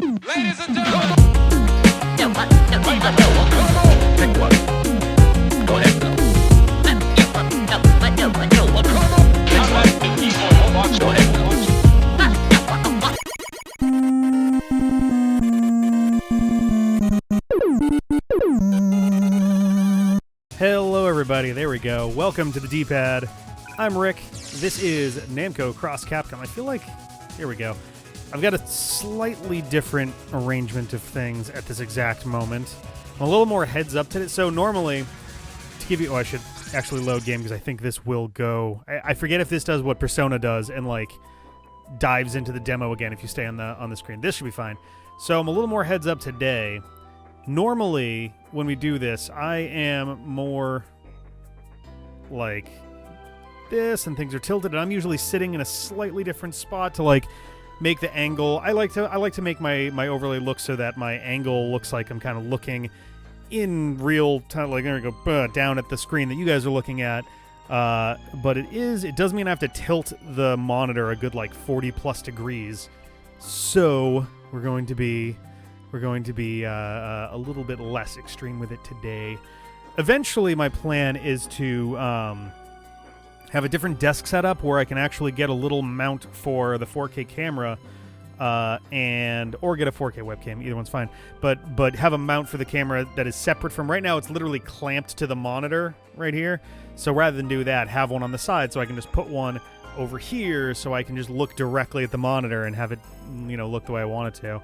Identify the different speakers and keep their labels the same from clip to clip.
Speaker 1: Ladies and gentlemen.
Speaker 2: Pick one. Go ahead. Go ahead.
Speaker 3: Hello everybody, there we go. Welcome to the D-Pad. I'm Rick. This is Namco Cross Capcom. I feel like, here we go. I've got a slightly different arrangement of things at this exact moment. I'm a little more heads up to it. So normally, to give you, I should actually load game because I think this will go. I forget if this does what Persona does and like dives into the demo again if you stay on the screen. This should be fine. So I'm a little more heads up today. Normally, when we do this, I am more like this, and things are tilted, and I'm usually sitting in a slightly different spot to like make the angle. I like to make my overlay look so that my angle looks like I'm kind of looking in real time, like there we go, down at the screen that you guys are looking at. But it does mean I have to tilt the monitor a good like 40 plus degrees. So we're going to be a little bit less extreme with it today. Eventually, my plan is to have a different desk setup where I can actually get a little mount for the 4K camera, or get a 4K webcam. Either one's fine. But have a mount for the camera that is separate from right now. It's literally clamped to the monitor right here. So rather than do that, have one on the side so I can just put one over here so I can just look directly at the monitor and have it, look the way I want it to.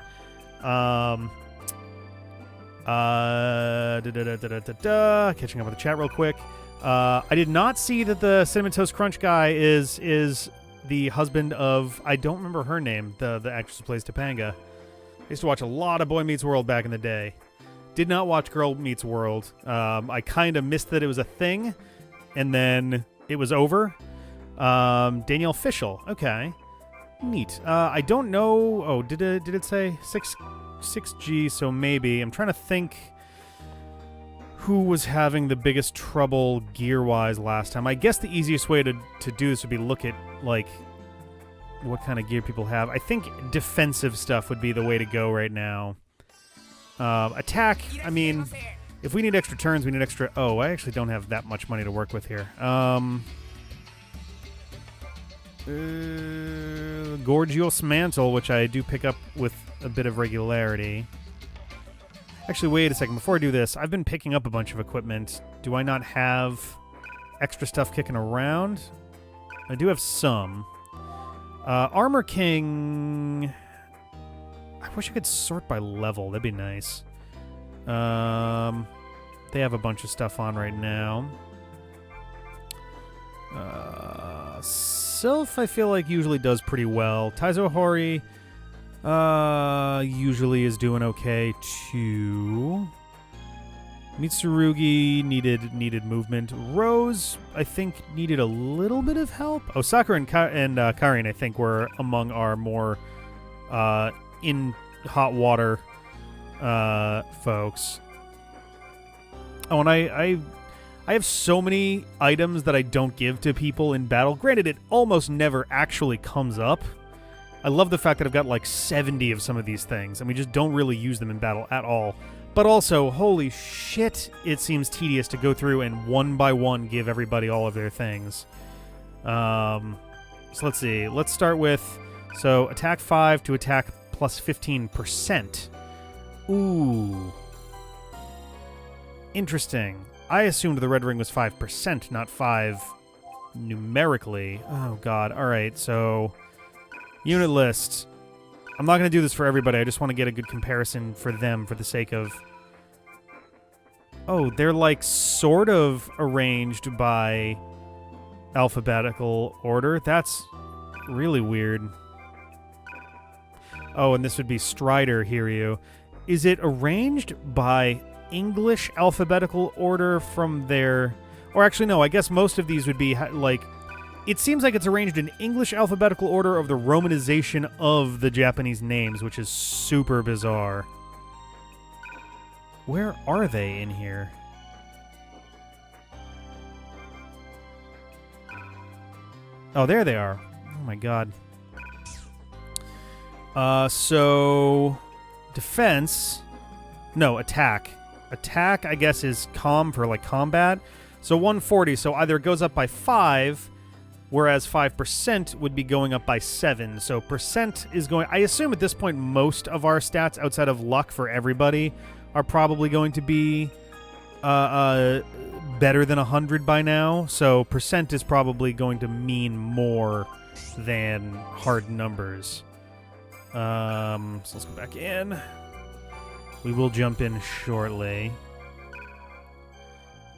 Speaker 3: Catching up with the chat real quick. I did not see that the Cinnamon Toast Crunch guy is the husband of, I don't remember her name, the actress who plays Topanga. I used to watch a lot of Boy Meets World back in the day. Did not watch Girl Meets World. I kind of missed that it was a thing, and then it was over. Danielle Fishel. Okay. Neat. I don't know. Oh, did it say 6G? So maybe. I'm trying to think who was having the biggest trouble gear-wise last time. I guess the easiest way to do this would be look at, like, what kind of gear people have. I think defensive stuff would be the way to go right now. Attack, I mean, if we need extra turns, we need extra... Oh, I actually don't have that much money to work with here. Gorgios Mantle, which I do pick up with a bit of regularity. Actually, wait a second. Before I do this, I've been picking up a bunch of equipment. Do I not have extra stuff kicking around? I do have some. Armor King... I wish I could sort by level. That'd be nice. They have a bunch of stuff on right now. Sylph, I feel like, usually does pretty well. Taizo Hori usually is doing okay, too. Mitsurugi needed movement. Rose, I think, needed a little bit of help. Oh, Sakura and Karin, I think, were among our more in hot water folks. Oh, and I have so many items that I don't give to people in battle. Granted, it almost never actually comes up. I love the fact that I've got like 70 of some of these things, and we just don't really use them in battle at all. But also, holy shit, it seems tedious to go through and one by one give everybody all of their things. So let's see. Let's start with, so attack 5 to attack plus 15%. Ooh. Interesting. I assumed the red ring was 5%, not 5 numerically. Oh, God. All right, so unit list. I'm not going to do this for everybody. I just want to get a good comparison for them for the sake of... Oh, they're, like, sort of arranged by alphabetical order. That's really weird. Oh, and this would be Strider Hiryu. Is it arranged by English alphabetical order from their... Or actually, no, I guess most of these would be, like... It seems like it's arranged in English alphabetical order of the romanization of the Japanese names, which is super bizarre. Where are they in here? Oh, there they are. Oh my god. So Defense. No, attack. Attack, I guess, is for like combat. So 140. So either it goes up by 5, whereas 5% would be going up by 7. So percent is going... I assume at this point most of our stats outside of luck for everybody are probably going to be better than 100 by now. So percent is probably going to mean more than hard numbers. So let's go back in. We will jump in shortly.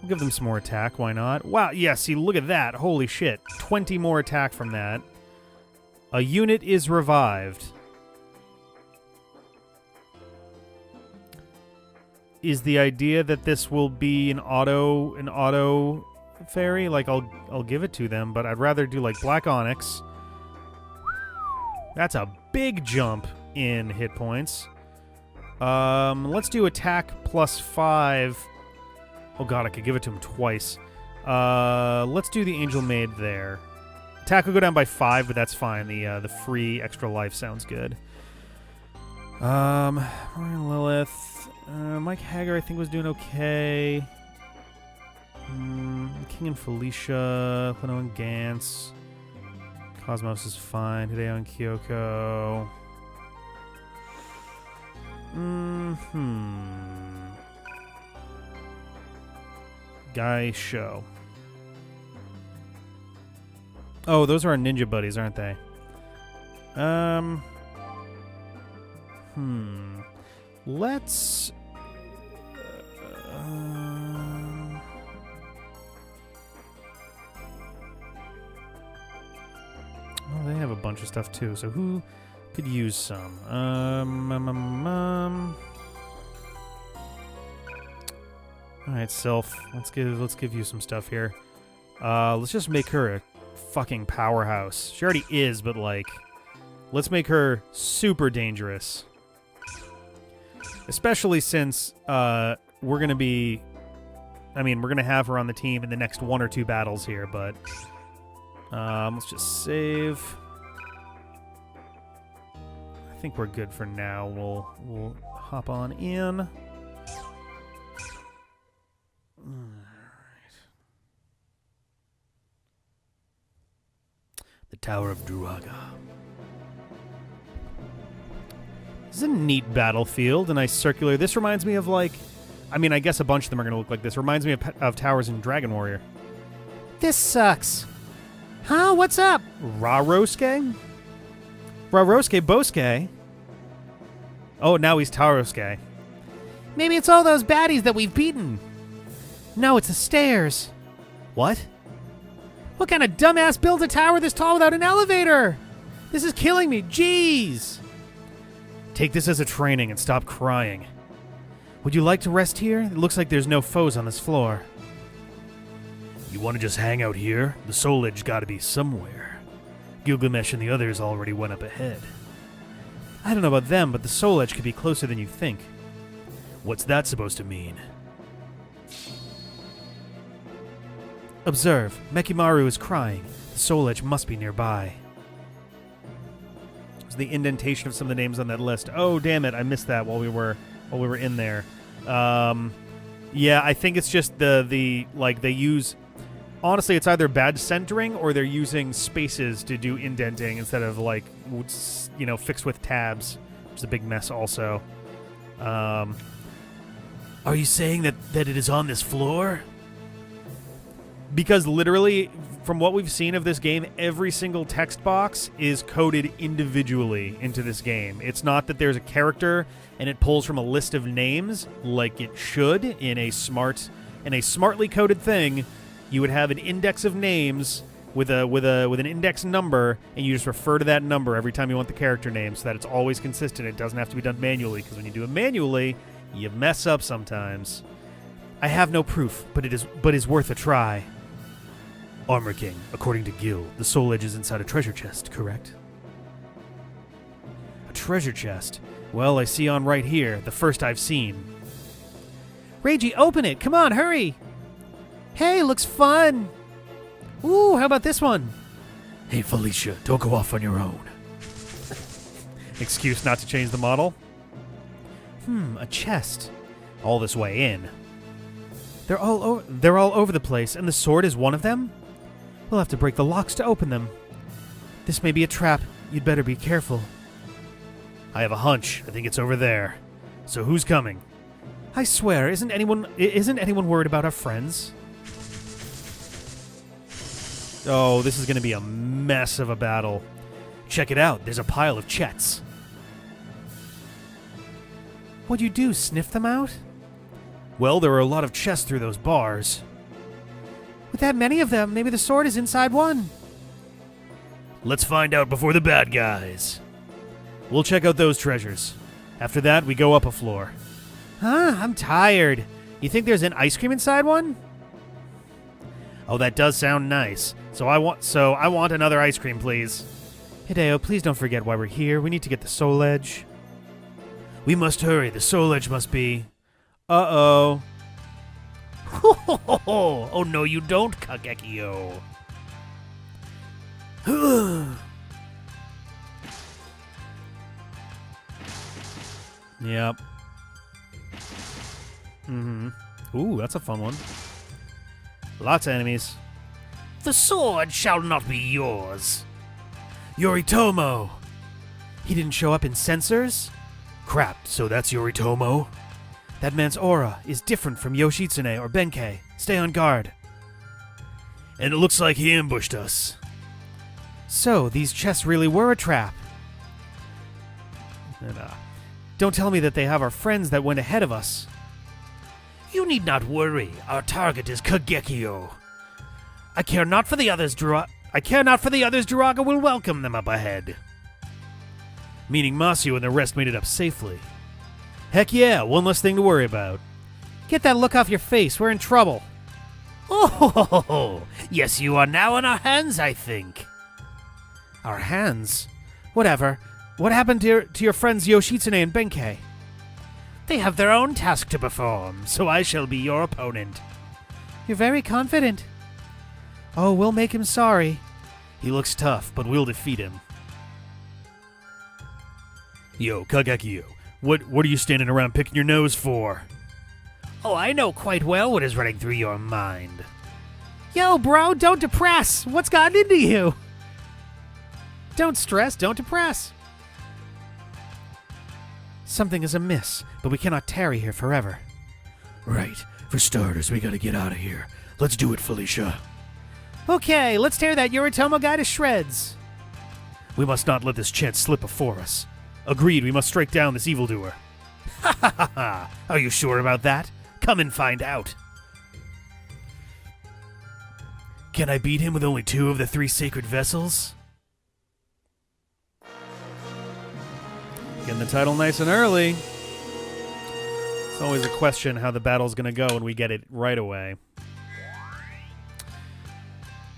Speaker 3: We'll give them some more attack. Why not? Wow, yeah, see, look at that. Holy shit. 20 more attack from that. A unit is revived. Is the idea that this will be an auto fairy? Like, I'll give it to them, but I'd rather do, like, Black Onyx. That's a big jump in hit points. Let's do attack plus 5. Oh god, I could give it to him twice. Let's do the Angel Maid there. Attack will go down by 5, but that's fine. The free extra life sounds good. Lilith. Mike Hager, I think, was doing okay. King and Felicia. Leno and Gantz. Cosmos is fine. Hideo and Kyoko. Guy Show. Oh, those are our ninja buddies, aren't they? Let's... well, they have a bunch of stuff too, so who could use some? Alright, Sylph. Let's give you some stuff here. Let's just make her a fucking powerhouse. She already is, but like, let's make her super dangerous. Especially since we're gonna be, we're gonna have her on the team in the next 1 or 2 battles here, but let's just save. I think we're good for now. We'll hop on in. The Tower of Duraga. This is a neat battlefield, a nice circular. This reminds me of, like... I guess a bunch of them are going to look like this. Reminds me of towers in Dragon Warrior. This sucks. Huh? What's up? Rarosuke? Rarosuke Bosuke? Oh, now he's Tarosuke. Maybe it's all those baddies that we've beaten. No, it's the stairs. What? What kind of dumbass builds a tower this tall without an elevator? This is killing me. Jeez. Take this as a training and stop crying. Would you like to rest here? It looks like there's no foes on this floor. You want to just hang out here? The Soul Edge gotta be somewhere. Gilgamesh and the others already went up ahead. I don't know about them, but the Soul Edge could be closer than you think. What's that supposed to mean? Observe. Mekimaru is crying. The Soul Edge must be nearby. It's the indentation of some of the names on that list. Oh, damn it. I missed that while we were in there. Yeah, I think it's just they use... Honestly, it's either bad centering or they're using spaces to do indenting instead of, fixed with tabs, which is a big mess also. Are you saying that it is on this floor? Because literally, from what we've seen of this game, every single text box is coded individually into this game. It's not that there's a character and it pulls from a list of names like it should in a smartly coded thing. You would have an index of names with an index number, and you just refer to that number every time you want the character name, so that it's always consistent. It doesn't have to be done manually, because when you do it manually, you mess up sometimes. I have no proof, but is worth a try. Armor King, according to Gil, the Soul Edge is inside a treasure chest, correct? A treasure chest? Well, I see on right here, the first I've seen. Reiji, open it! Come on, hurry! Hey, looks fun! Ooh, how about this one? Hey, Felicia, don't go off on your own. Excuse not to change the model. A chest. All this way in. They're all over the place, and the sword is one of them? We'll have to break the locks to open them. This may be a trap. You'd better be careful. I have a hunch. I think it's over there. So who's coming? I swear, isn't anyone worried about our friends? Oh, this is going to be a mess of a battle. Check it out. There's a pile of chets. What'd you do, sniff them out? Well, there are a lot of chests through those bars. With that many of them, maybe the sword is inside one. Let's find out before the bad guys. We'll check out those treasures. After that, we go up a floor. Huh? I'm tired. You think there's an ice cream inside one? Oh, that does sound nice. So I want another ice cream, please. Hideo, please don't forget why we're here. We need to get the soul edge. We must hurry. The soul edge must be... Uh-oh. Oh, no, you don't, Kagekio. Yep. Ooh, that's a fun one. Lots of enemies. The sword shall not be yours. Yoritomo. He didn't show up in sensors? Crap, so that's Yoritomo? That man's aura is different from Yoshitsune or Benkei. Stay on guard. And it looks like he ambushed us. So, these chests really were a trap. Don't tell me that they have our friends that went ahead of us. You need not worry. Our target is Kagekio. I care not for the others, Duraga will welcome them up ahead. Meaning Masio and the rest made it up safely. Heck yeah, one less thing to worry about. Get that look off your face, we're in trouble. Oh, yes, you are now in our hands, I think. Our hands? Whatever. What happened to your friends Yoshitsune and Benkei? They have their own task to perform, so I shall be your opponent. You're very confident. Oh, we'll make him sorry. He looks tough, but we'll defeat him. Yo, Kagekio, what are you standing around picking your nose for? Oh, I know quite well what is running through your mind. Yo, bro, don't depress. What's gotten into you? Don't stress, don't depress. Something is amiss, but we cannot tarry here forever. Right. For starters, we gotta get out of here. Let's do it, Felicia. Okay, let's tear that Yoritomo guy to shreds. We must not let this chance slip before us. Agreed, we must strike down this evildoer. Ha ha ha ha! Are you sure about that? Come and find out. Can I beat him with only 2 of the 3 sacred vessels? Getting the title nice and early. It's always a question how the battle's gonna go when we get it right away.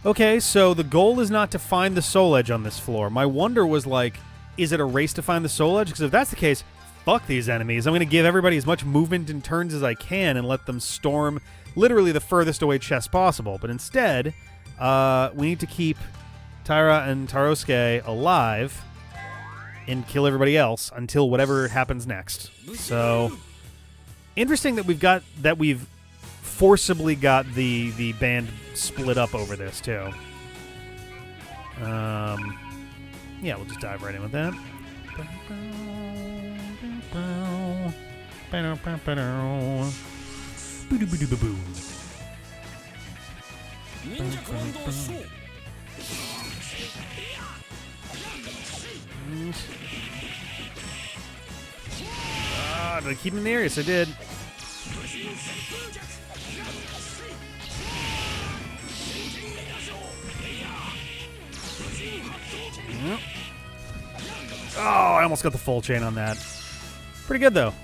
Speaker 3: Okay, so the goal is not to find the soul edge on this floor. My wonder was like, is it a race to find the soul edge? Because if that's the case, fuck these enemies. I'm going to give everybody as much movement and turns as I can and let them storm literally the furthest away chest possible. But instead, we need to keep Taira and Tarosuke alive and kill everybody else until whatever happens next. So, interesting that we've forcibly got the band split up over this too. Yeah, we'll just dive right in with that. Did I keep him in the air? Yes, I did. Oh, I almost got the full chain on that. Pretty good, though.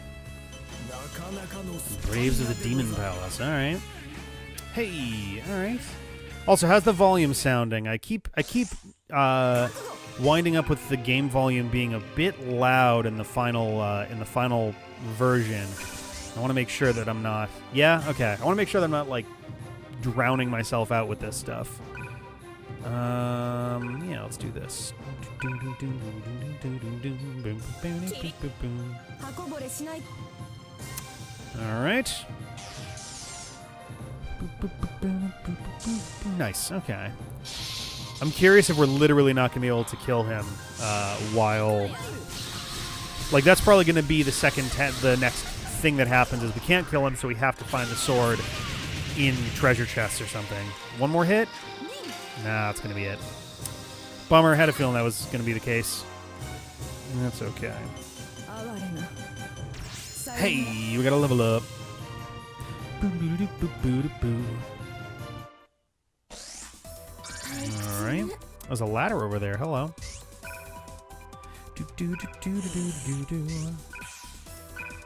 Speaker 3: Braves of the Demon Palace. All right. Hey, all right. Also, how's the volume sounding? I keep winding up with the game volume being a bit loud in the final version. I want to make sure that I'm not. Yeah, okay. I want to make sure that I'm not like drowning myself out with this stuff. Yeah, let's do this. All right. Nice. Okay. I'm curious if we're literally not going to be able to kill him while... Like, that's probably going to be the next thing that happens is we can't kill him, so we have to find the sword in treasure chests or something. One more hit? Nah, that's going to be it. Bummer. Had a feeling that was going to be the case. That's okay. Hey, we got to level up. All right. There's a ladder over there. Hello.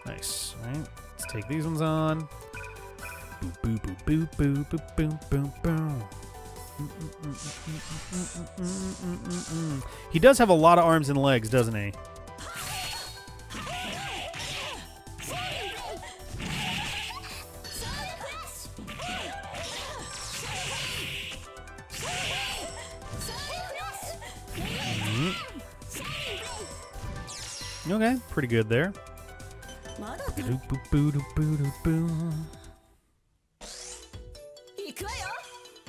Speaker 3: Nice. All right. Let's take these ones on. Boop, boop, boop, boop, boop, boop, boop, boop. He does have a lot of arms and legs, doesn't he? Okay, pretty good there.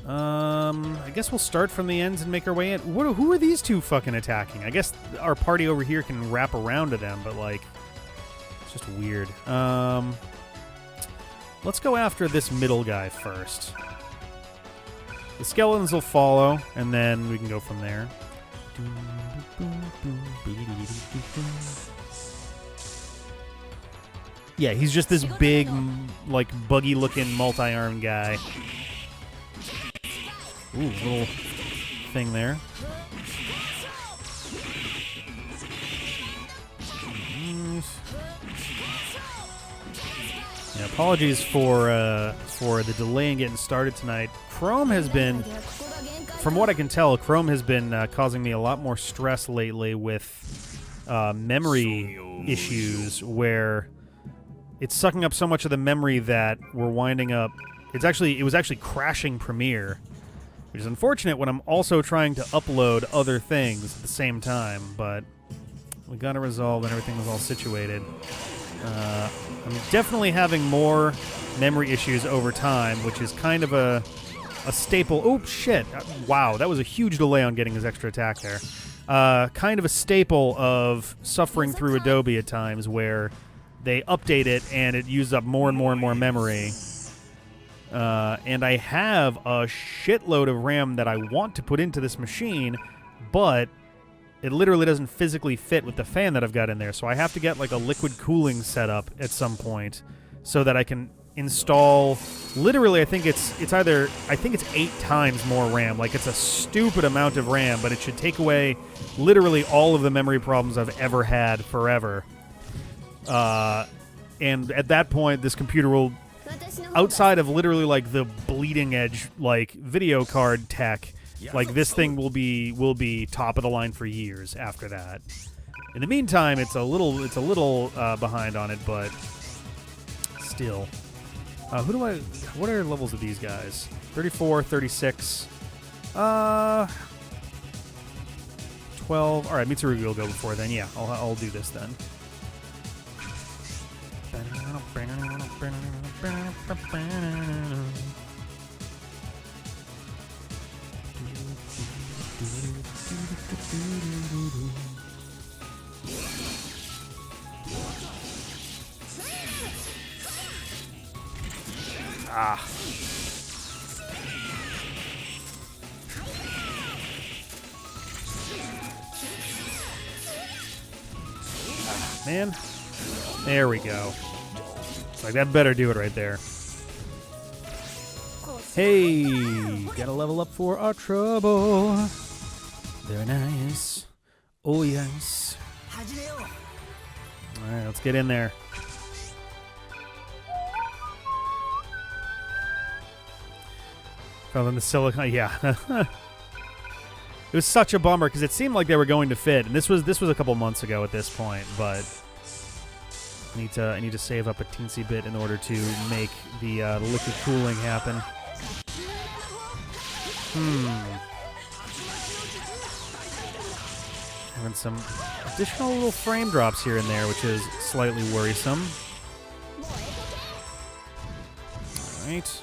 Speaker 3: I guess we'll start from the ends and make our way in. Who are these two fucking attacking? I guess our party over here can wrap around to them, but like, it's just weird. Let's go after this middle guy first. The skeletons will follow, and then we can go from there. Yeah, he's just this big, like, buggy-looking, multi-armed guy. Ooh, little thing there. Yeah, apologies for the delay in getting started tonight. Chrome has been, from what I can tell, Chrome has been causing me a lot more stress lately with memory issues where it's sucking up so much of the memory that we're winding up. It was actually crashing Premiere, which is unfortunate when I'm also trying to upload other things at the same time, but we got to resolve and everything was all situated. I'm definitely having more memory issues over time, which is kind of a staple. Oh, shit. Wow, that was a huge delay on getting his extra attack there. Kind of a staple of suffering through Adobe at times where they update it and it uses up more and more and more memory. And I have a shitload of RAM that I want to put into this machine, but it literally doesn't physically fit with the fan that I've got in there. So I have to get like a liquid cooling setup at some point so that I can install. Literally, I think it's 8 times more RAM. Like, it's a stupid amount of RAM, but it should take away literally all of the memory problems I've ever had forever. And at that point, this computer will, outside of literally like the bleeding edge like video card tech, like this thing will be top of the line for years after that. In the meantime, it's a little behind on it, but still. What are levels of these guys? 34, 36. 12. All right, Mitsurugi will go before then. Yeah, I'll do this then. Ah. Man. There we go. It's like, that better do it right there. Hey, gotta level up for our trouble. Very nice. Oh, yes. Alright, let's get in there. Fell in the silicon. Yeah. It was such a bummer because it seemed like they were going to fit, and this was a couple months ago at this point, but I need to save up a teensy bit in order to make the liquid cooling happen. Having some additional little frame drops here and there, which is slightly worrisome. Right.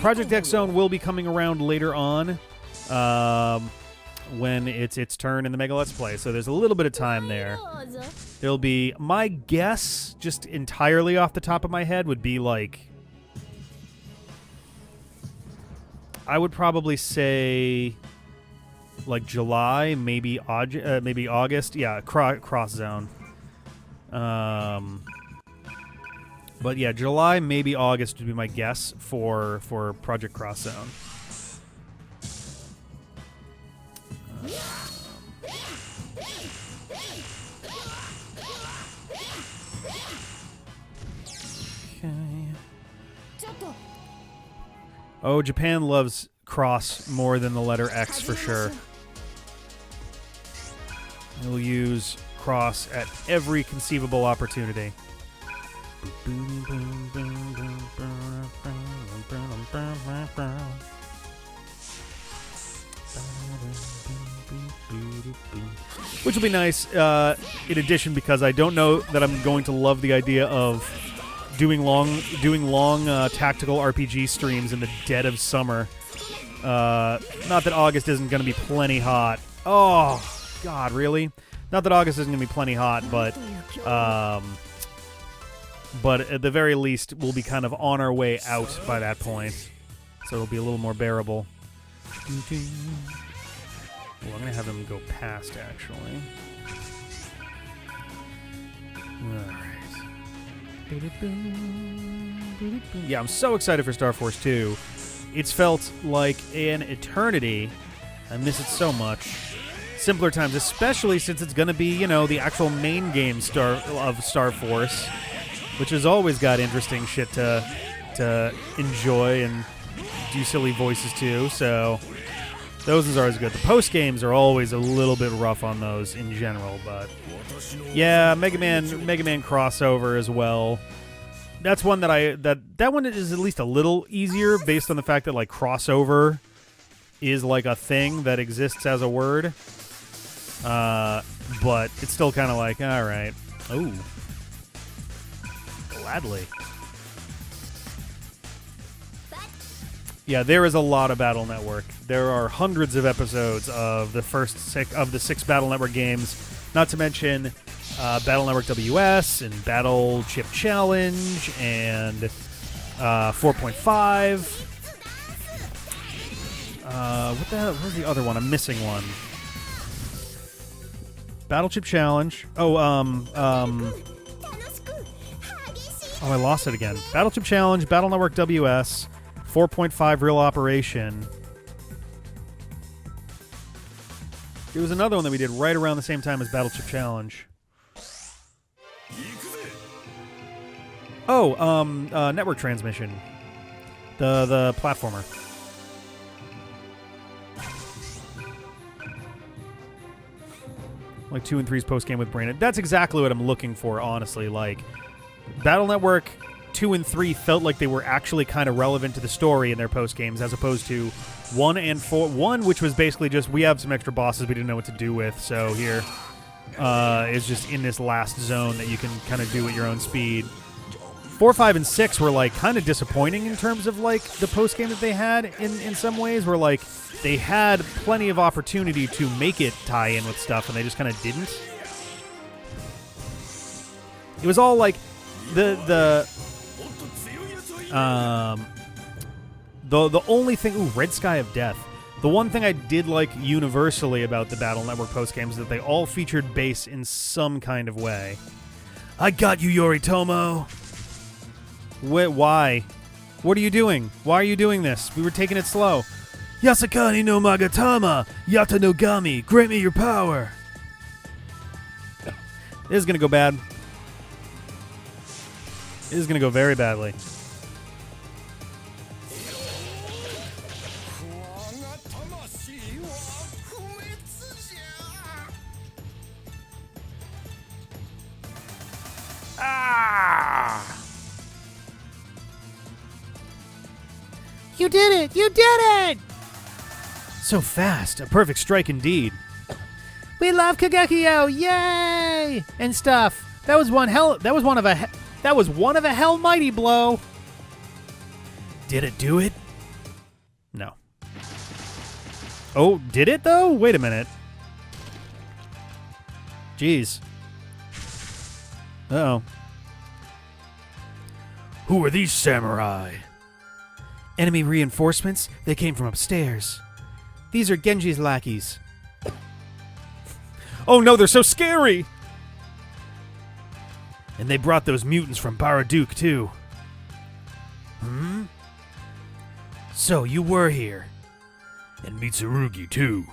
Speaker 3: Project X Zone will be coming around later on when it's its turn in the Mega Let's Play, so there's a little bit of time there. There'll be, my guess, just entirely off the top of my head, would be like, I would probably say like July, maybe August. Yeah, cross zone. But yeah, July, maybe August would be my guess for Project Cross Zone. Okay. Oh, Japan loves cross more than the letter X for sure. We'll use cross at every conceivable opportunity. Which will be nice, in addition, because I don't know that I'm going to love the idea of doing long tactical RPG streams in the dead of summer. Not that August isn't going to be plenty hot. Oh, God, really? Not that August isn't going to be plenty hot, but at the very least, we'll be kind of on our way out by that point. So it'll be a little more bearable. Well, I'm going to have him go past, actually. Alright. Yeah, I'm so excited for Star Force 2. It's felt like an eternity. I miss it so much. Simpler times, especially since it's going to be, you know, the actual main game of Star Force, which has always got interesting shit to enjoy and do silly voices to, so those are always good. The post-games are always a little bit rough on those in general, but yeah, Mega Man crossover as well. That's one that one is at least a little easier based on the fact that like crossover is like a thing that exists as a word. But it's still kind of like, all right. Ooh. Gladly. Yeah, there is a lot of Battle Network. There are hundreds of episodes of the first six Battle Network games, not to mention Battle Network WS and Battle Chip Challenge and 4.5. What the hell? Where's the other one? I'm missing one. Battle Chip Challenge. Oh, I lost it again. Battle Chip Challenge, Battle Network WS, 4.5 Real Operation. There was another one that we did right around the same time as Battle Chip Challenge. Oh, Network Transmission. The platformer. Like 2 and 3's post-game with Brandon. That's exactly what I'm looking for, honestly. Like, Battle Network 2 and 3 felt like they were actually kind of relevant to the story in their post-games, as opposed to 1 and 4. 1, which was basically just, we have some extra bosses we didn't know what to do with, so here is just in this last zone that you can kind of do at your own speed. 4, 5, and 6 were, like, kind of disappointing in terms of, like, the post-game that they had in some ways, where, like, they had plenty of opportunity to make it tie in with stuff, and they just kind of didn't. It was all, like, the only thing... Ooh, Red Sky of Death. The one thing I did like universally about the Battle Network post-games is that they all featured bass in some kind of way. I got you, Yoritomo! Wait, why? What are you doing? Why are you doing this? We were taking it slow. Yasakani no Magatama! Yata no Gami! Grant me your power! This is gonna go bad. This is gonna go very badly. Ah! You did it! You did it! So fast. A perfect strike indeed. We love Kagekio, yay! And stuff. That was one of a hell mighty blow. Did it do it? No. Oh, did it though? Wait a minute. Jeez. Uh-oh. Who are these samurai? Enemy reinforcements? They came from upstairs. These are Genji's lackeys. Oh no, they're so scary! And they brought those mutants from Baraduke, too. Hmm? So, you were here. And Mitsurugi, too.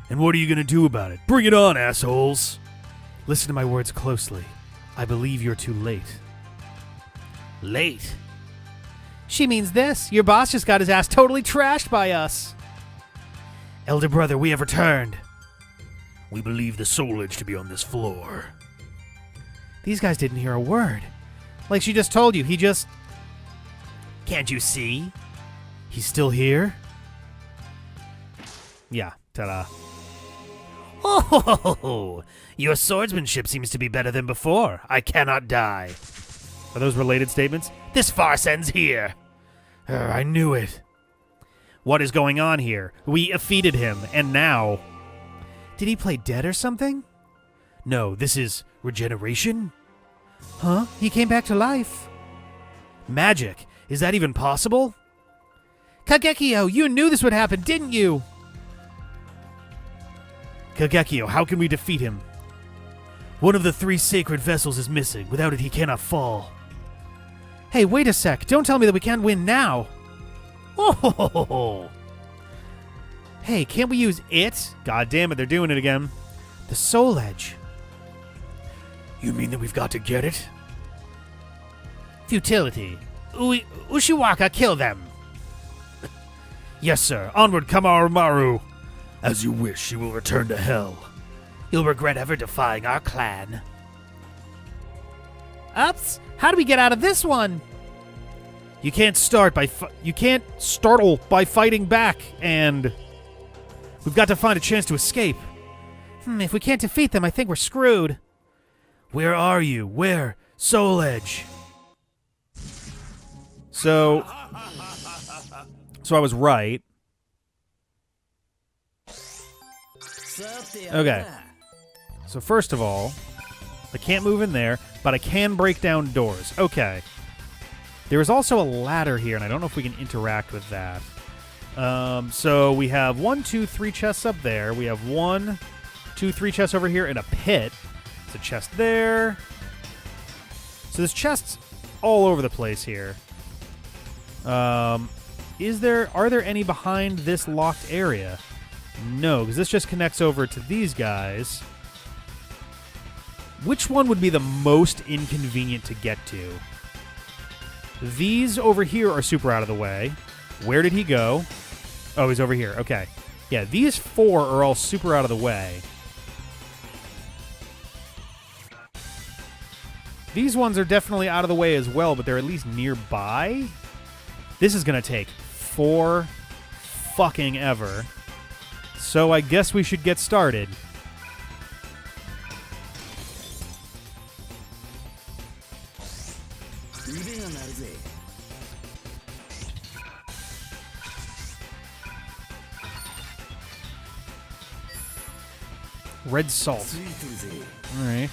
Speaker 3: And what are you gonna do about it? Bring it on, assholes! Listen to my words closely. I believe you're too late. Late? She means this. Your boss just got his ass totally trashed by us. Elder brother, we have returned. We believe the soul edge to be on this floor. These guys didn't hear a word. Like she just told you, he just... Can't you see? He's still here? Yeah, ta-da. Oh, your swordsmanship seems to be better than before. I cannot die. Are those related statements? This farce ends here. I knew it. What is going on here? We defeated him, and now... Did he play dead or something? No, this is regeneration? Huh? He came back to life. Magic? Is that even possible? Kagekio, you knew this would happen, didn't you? Kagekio, how can we defeat him? One of the 3 sacred vessels is missing. Without it, he cannot fall. Hey, wait a sec. Don't tell me that we can't win now. Oh! Hey, can't we use it? God damn it, they're doing it again. The Soul Edge. You mean that we've got to get it? Futility. Ushiwaka, kill them. Yes, sir. Onward, Kamaru. As you wish, you will return to hell. You'll regret ever defying our clan. Ups, how do we get out of this one? You can't startle by fighting back, and we've got to find a chance to escape. If we can't defeat them, I think we're screwed. Where are you? Where? Soul Edge. So I was right. Okay. So first of all, I can't move in there, but I can break down doors. Okay. There is also a ladder here, and I don't know if we can interact with that. So we have 1, 2, 3 chests up there. We have 1, 2, 3 chests over here in a pit. There's a chest there. So there's chests all over the place here. Are there any behind this locked area? No, because this just connects over to these guys. Which one would be the most inconvenient to get to? These over here are super out of the way. Where did he go? Oh, he's over here. Okay. Yeah, these 4 are all super out of the way. These ones are definitely out of the way as well, but they're at least nearby. This is going to take 4 fucking ever. So I guess we should get started. Red salt. Alright.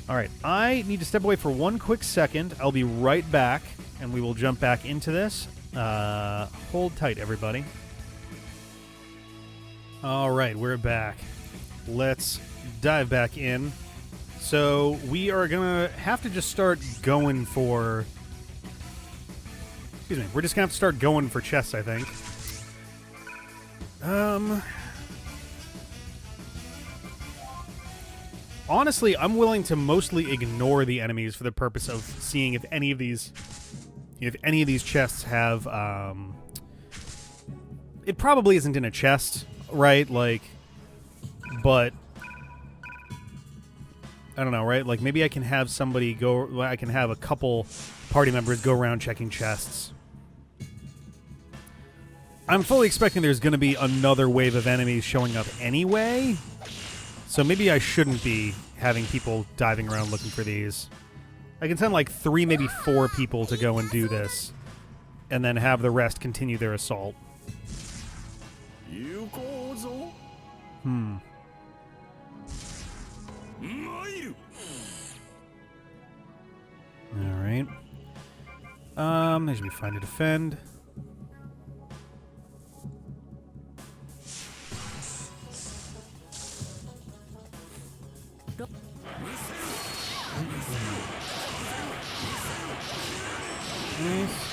Speaker 3: Alright, I need to step away for 1 quick second. I'll be right back, and we will jump back into this. Hold tight, everybody. Alright, we're back. Let's dive back in. So, we are gonna have to just start going for... Excuse me, we're just gonna have to start going for chests, I think. Honestly, I'm willing to mostly ignore the enemies for the purpose of seeing if any of these chests have, it probably isn't in a chest, right? Like, but I don't know, right? Like, maybe I can have somebody go, I can have a couple party members go around checking chests. I'm fully expecting there's going to be another wave of enemies showing up anyway, so maybe I shouldn't be having people diving around looking for these. I can send like 3, maybe 4 people to go and do this, and then have the rest continue their assault. Alright. They should be fine to defend. Nice.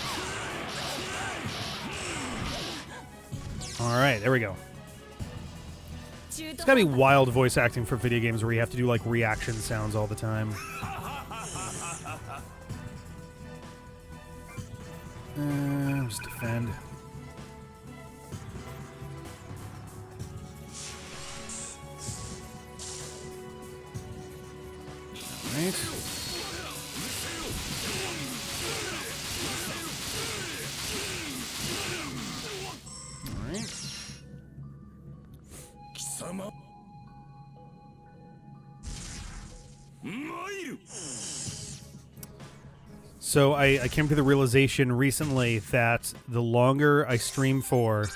Speaker 3: Alright, there we go. It's gotta be wild voice acting for video games where you have to do like reaction sounds all the time. Just defend. Alright. So I came to the realization recently that the longer I stream for,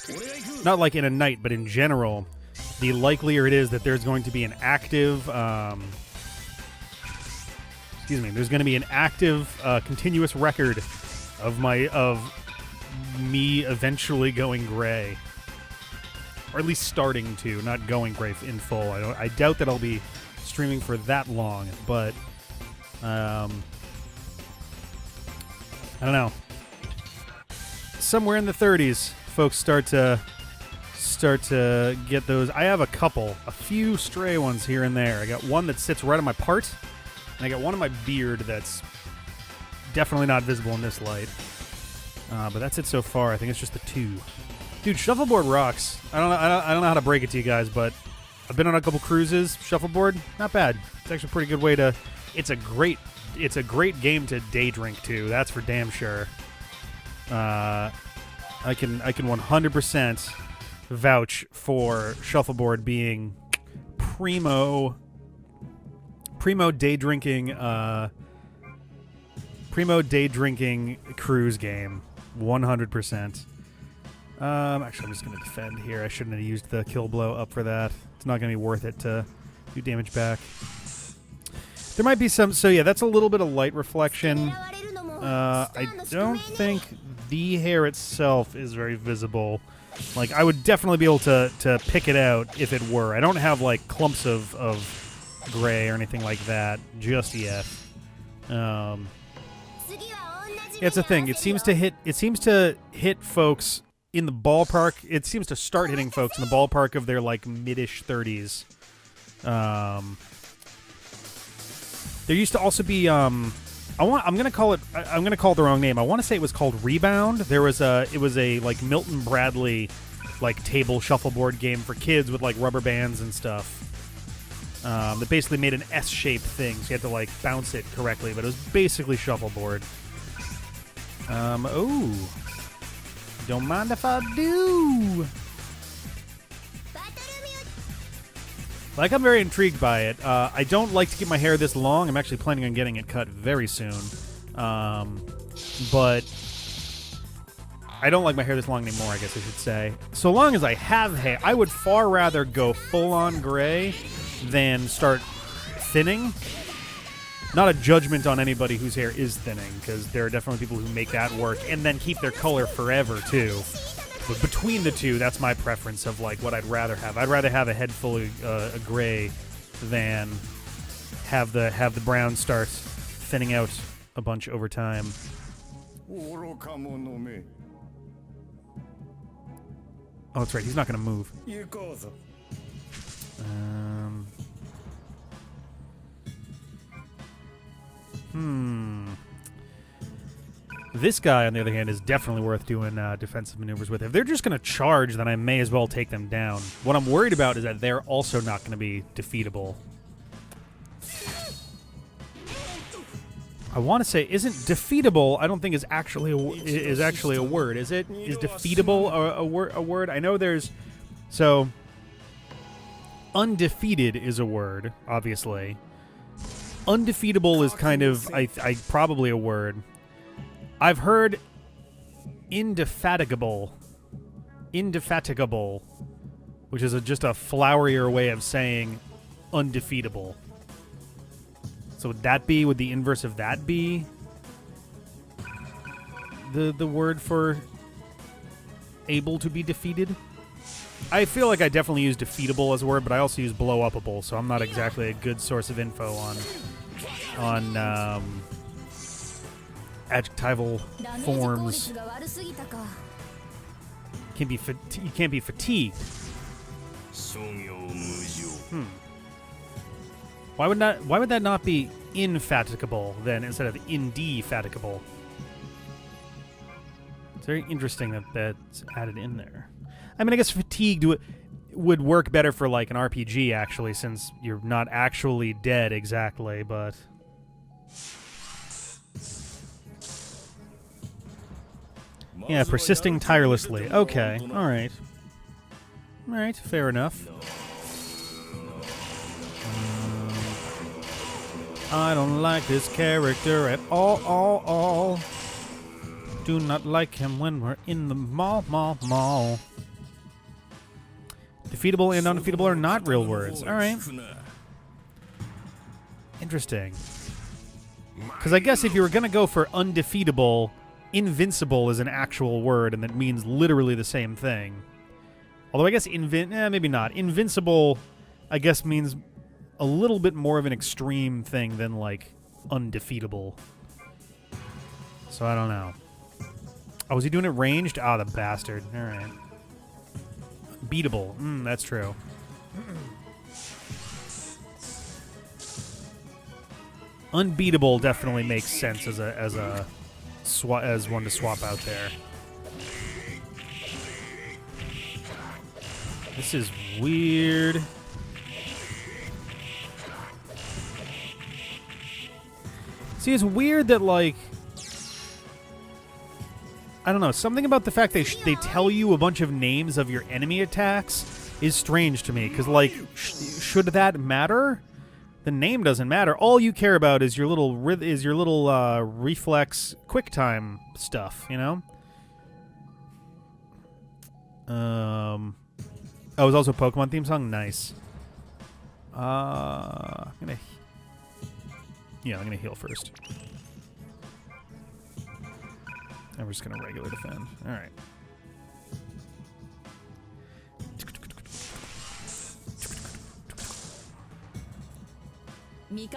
Speaker 3: not like in a night, but in general, the likelier it is that there's going to be an active, there's going to be an active, continuous record of me eventually going gray. Or at least starting to, not going gray in full. I doubt that I'll be streaming for that long, but I don't know. Somewhere in the 30s, folks start to get those. I have a few stray ones here and there. I got one that sits right on my part, and I got one on my beard that's definitely not visible in this light. But that's it so far. I think it's just the 2. Dude, shuffleboard rocks. I don't know how to break it to you guys, but I've been on a couple cruises. Shuffleboard, not bad. It's actually a pretty good way to. It's a great game to day drink to. That's for damn sure. I can 100% vouch for shuffleboard being primo day drinking cruise game. 100%. Actually, I'm just going to defend here. I shouldn't have used the kill blow up for that. It's not going to be worth it to do damage back. There might be some... So, yeah, that's a little bit of light reflection. I don't think the hair itself is very visible. Like, I would definitely be able to pick it out if it were. I don't have, like, clumps of gray or anything like that just yet. Yeah, it's a thing. It seems to hit folks in the ballpark. It seems to start hitting folks in the ballpark of their, like, mid-ish 30s. There used to also be I'm gonna call it the wrong name. I want to say it was called Rebound. It was a like Milton Bradley like table shuffleboard game for kids with like rubber bands and stuff. That basically made an S-shaped thing, so you had to like bounce it correctly, but it was basically shuffleboard. Oh, don't mind if I do. Like, I'm very intrigued by it. I don't like to keep my hair this long. I'm actually planning on getting it cut very soon. But I don't like my hair this long anymore, I guess I should say. So long as I have hair, I would far rather go full-on gray than start thinning. Not a judgment on anybody whose hair is thinning, because there are definitely people who make that work and then keep their color forever, too. But between the two, that's my preference of like what I'd rather have. I'd rather have a head full of gray than have the brown start thinning out a bunch over time. Oh, that's right. He's not going to move. This guy, on the other hand, is definitely worth doing defensive maneuvers with. If they're just going to charge, then I may as well take them down. What I'm worried about is that they're also not going to be defeatable. I want to say, isn't defeatable? I don't think is actually a word. Is it? Is defeatable a word? I know there's so undefeated is a word, obviously. Undefeatable is kind of I probably a word. I've heard indefatigable, which is just a flowerier way of saying undefeatable. So would the inverse of that be the word for able to be defeated? I feel like I definitely use defeatable as a word, but I also use blow-upable, so I'm not exactly a good source of info on adjectival forms. You can't be fatigued. Why would that not be infatigable then instead of indefatigable? It's very interesting that that's added in there. I mean, I guess fatigued would work better for like an RPG actually, since you're not actually dead exactly, but yeah, persisting tirelessly. Okay, all right, fair enough. I don't like this character at all. Do not like him when we're in the mall. Defeatable and undefeatable are not real words. All right. Interesting. Because I guess if you were going to go for undefeatable, invincible is an actual word, and that means literally the same thing. Although I guess maybe not. Invincible, I guess, means a little bit more of an extreme thing than, like, undefeatable. So I don't know. Oh, is he doing it ranged? Ah, the bastard. All right. Beatable. That's true. Unbeatable definitely makes sense as one to swap out there. This is weird. See, it's weird that, like, I don't know, something about the fact they tell you a bunch of names of your enemy attacks is strange to me, because, like, should that matter? The name doesn't matter. All you care about is your little reflex quick time stuff, you know? Oh, it was also a Pokemon theme song? Nice. I'm gonna heal first. And we're just gonna regular defend. All right. Yeah,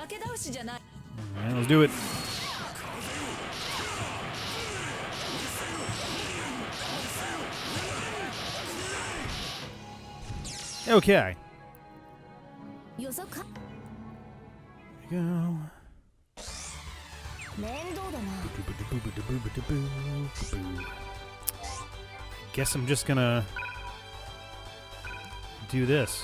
Speaker 3: let's do it. Okay. Here we go. Guess I'm just gonna do this.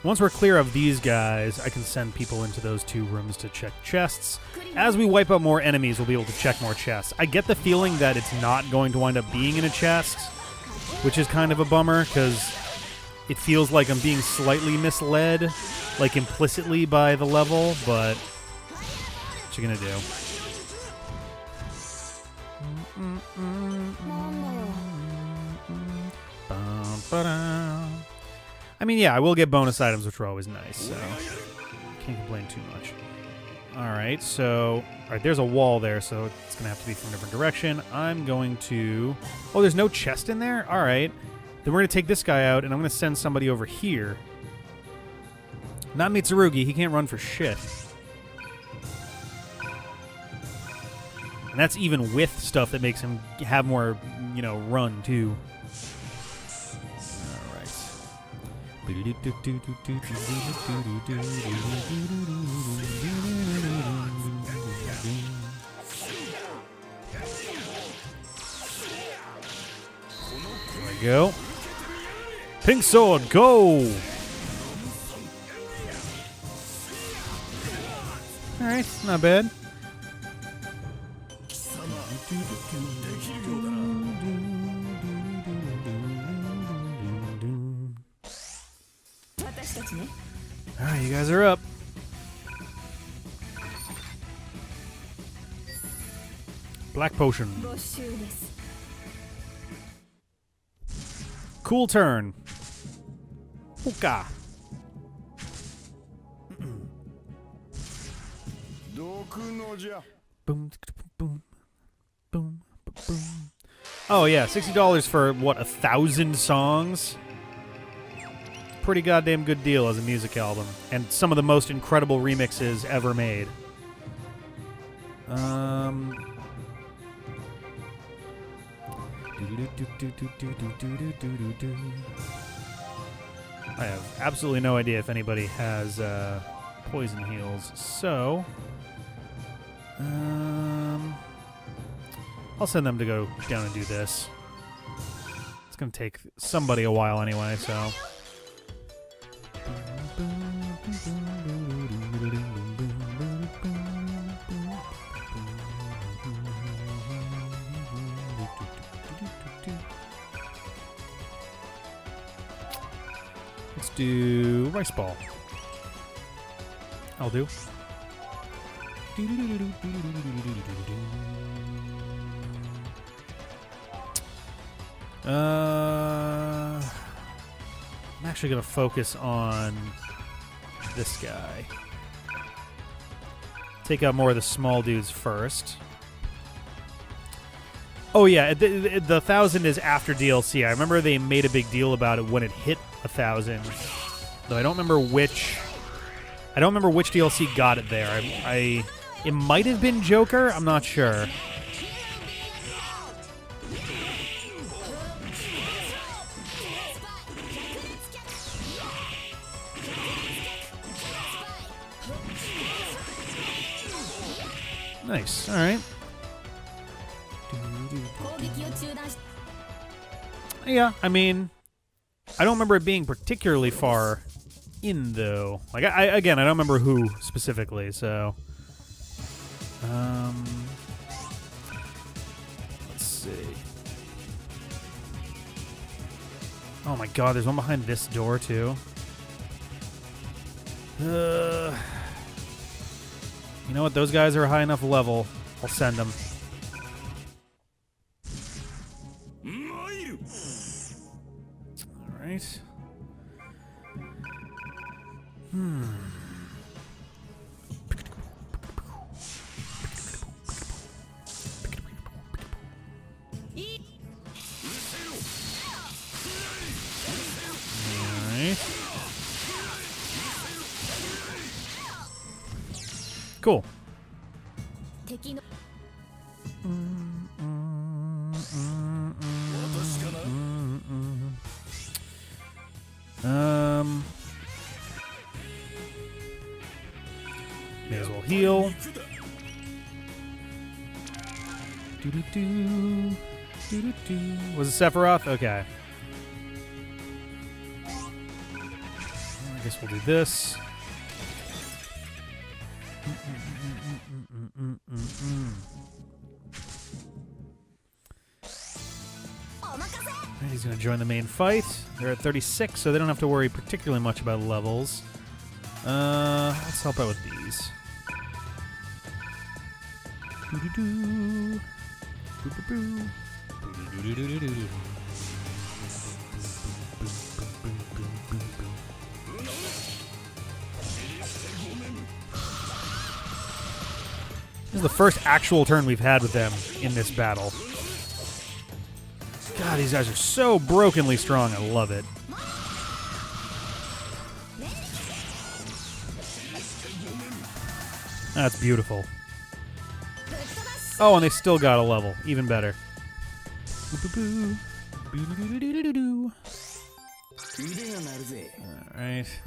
Speaker 3: Once we're clear of these guys, I can send people into those two rooms to check chests. As we wipe out more enemies, we'll be able to check more chests. I get the feeling that it's not going to wind up being in a chest, which is kind of a bummer, because it feels like I'm being slightly misled, like implicitly by the level, but what you gonna do? I mean, yeah, I will get bonus items, which are always nice, so can't complain too much. Alright, so... Alright, there's a wall there, so it's going to have to be from a different direction. I'm going to... Oh, there's no chest in there? Alright. Then we're going to take this guy out, and I'm going to send somebody over here. Not Mitsurugi. He can't run for shit. And that's even with stuff that makes him have more, run, too. There we go. Pink sword, go! Alright, not bad. Alright, you guys are up. Black potion. Cool turn. Puka. Boom, boom, boom, boom. Oh yeah, $60 for what, 1,000 songs? Pretty goddamn good deal as a music album, and some of the most incredible remixes ever made. I have absolutely no idea if anybody has poison heals, so I'll send them to go down and do this. It's gonna take somebody a while anyway, so. Let's do rice ball. I'll do. I'm actually going to focus on this guy. Take out more of the small dudes first. Oh yeah, the 1,000 is after DLC. I remember they made a big deal about it when it hit 1,000. Though I don't remember which DLC got it there. It might have been Joker. I'm not sure. Nice. All right. Yeah, I mean, I don't remember it being particularly far in, though. Like, I don't remember who specifically, so. Let's see. Oh my god, there's one behind this door, too. You know what? Those guys are a high enough level. I'll send them. Alright. Alright. Cool. May as well heal. Was it Sephiroth? Okay. I guess we'll do this. He's going to join the main fight. They're at 36, so they don't have to worry particularly much about levels. Let's help out with these. This is the first actual turn we've had with them in this battle. God, these guys are so brokenly strong. I love it. That's beautiful. Oh, and they still got a level. Even better. Alright.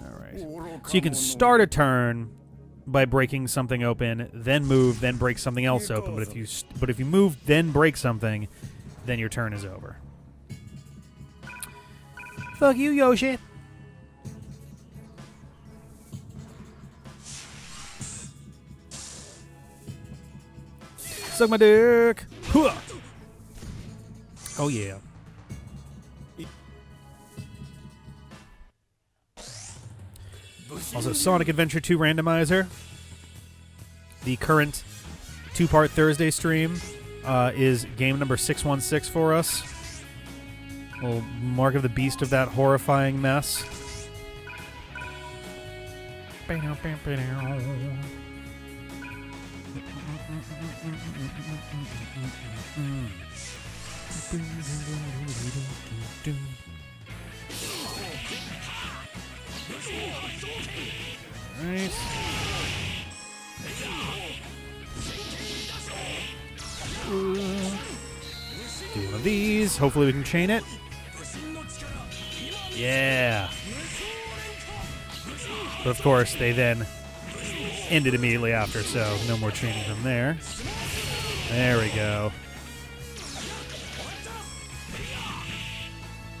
Speaker 3: Alright. So you can start a turn by breaking something open, then move, then break something else open. But if you move, then break something, then your turn is over. Fuck you, Yoshi. Suck my dick. Hooah. Oh yeah. Also, Sonic Adventure 2 Randomizer. The current 2-part Thursday stream is game number 616 for us. Little mark of the beast of that horrifying mess. Right. Do one of these. Hopefully we can chain it. Yeah. But of course, they then ended immediately after, so no more chaining from there. There we go.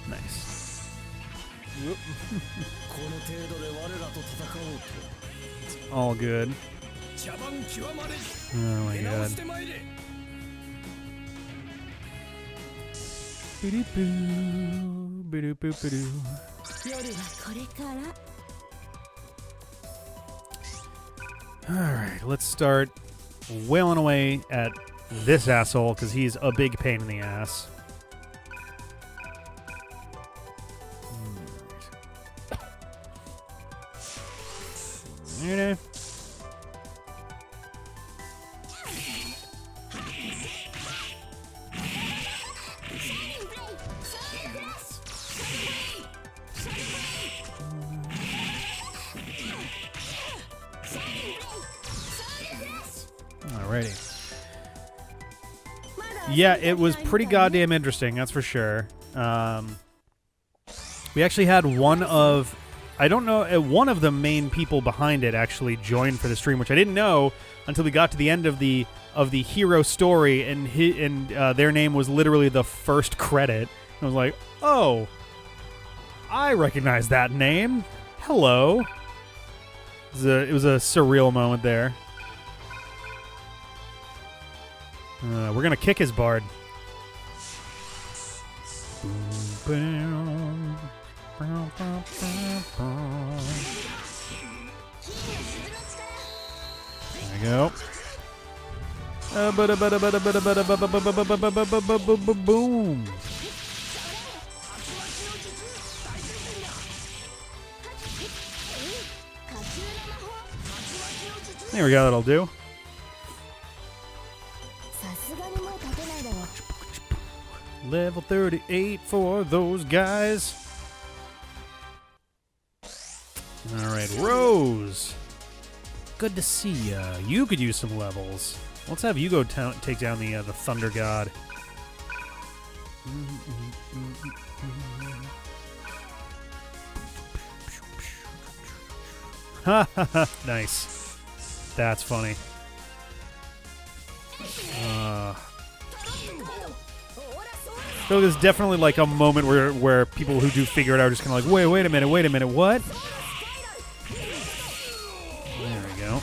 Speaker 3: Nice. It's all good. Oh my god. Alright, let's start wailing away at this asshole, because he's a big pain in the ass. Alright. Alrighty. Yeah, it was pretty goddamn interesting, that's for sure. We actually had one of the main people behind it actually joined for the stream, which I didn't know until we got to the end of the hero story, and their name was literally the first credit. I was like, oh, I recognize that name. Hello. It was a surreal moment there. We're gonna kick his bard. There we go. Boom. There we go, that'll do. Level 38 for those guys. Alright, Rose. Good to see ya. You could use some levels. Let's have you go take down the Thunder God. Ha ha ha. Nice. That's funny. I feel like there's definitely like a moment where people who do figure it out are just kind of like, wait a minute, what? There we go.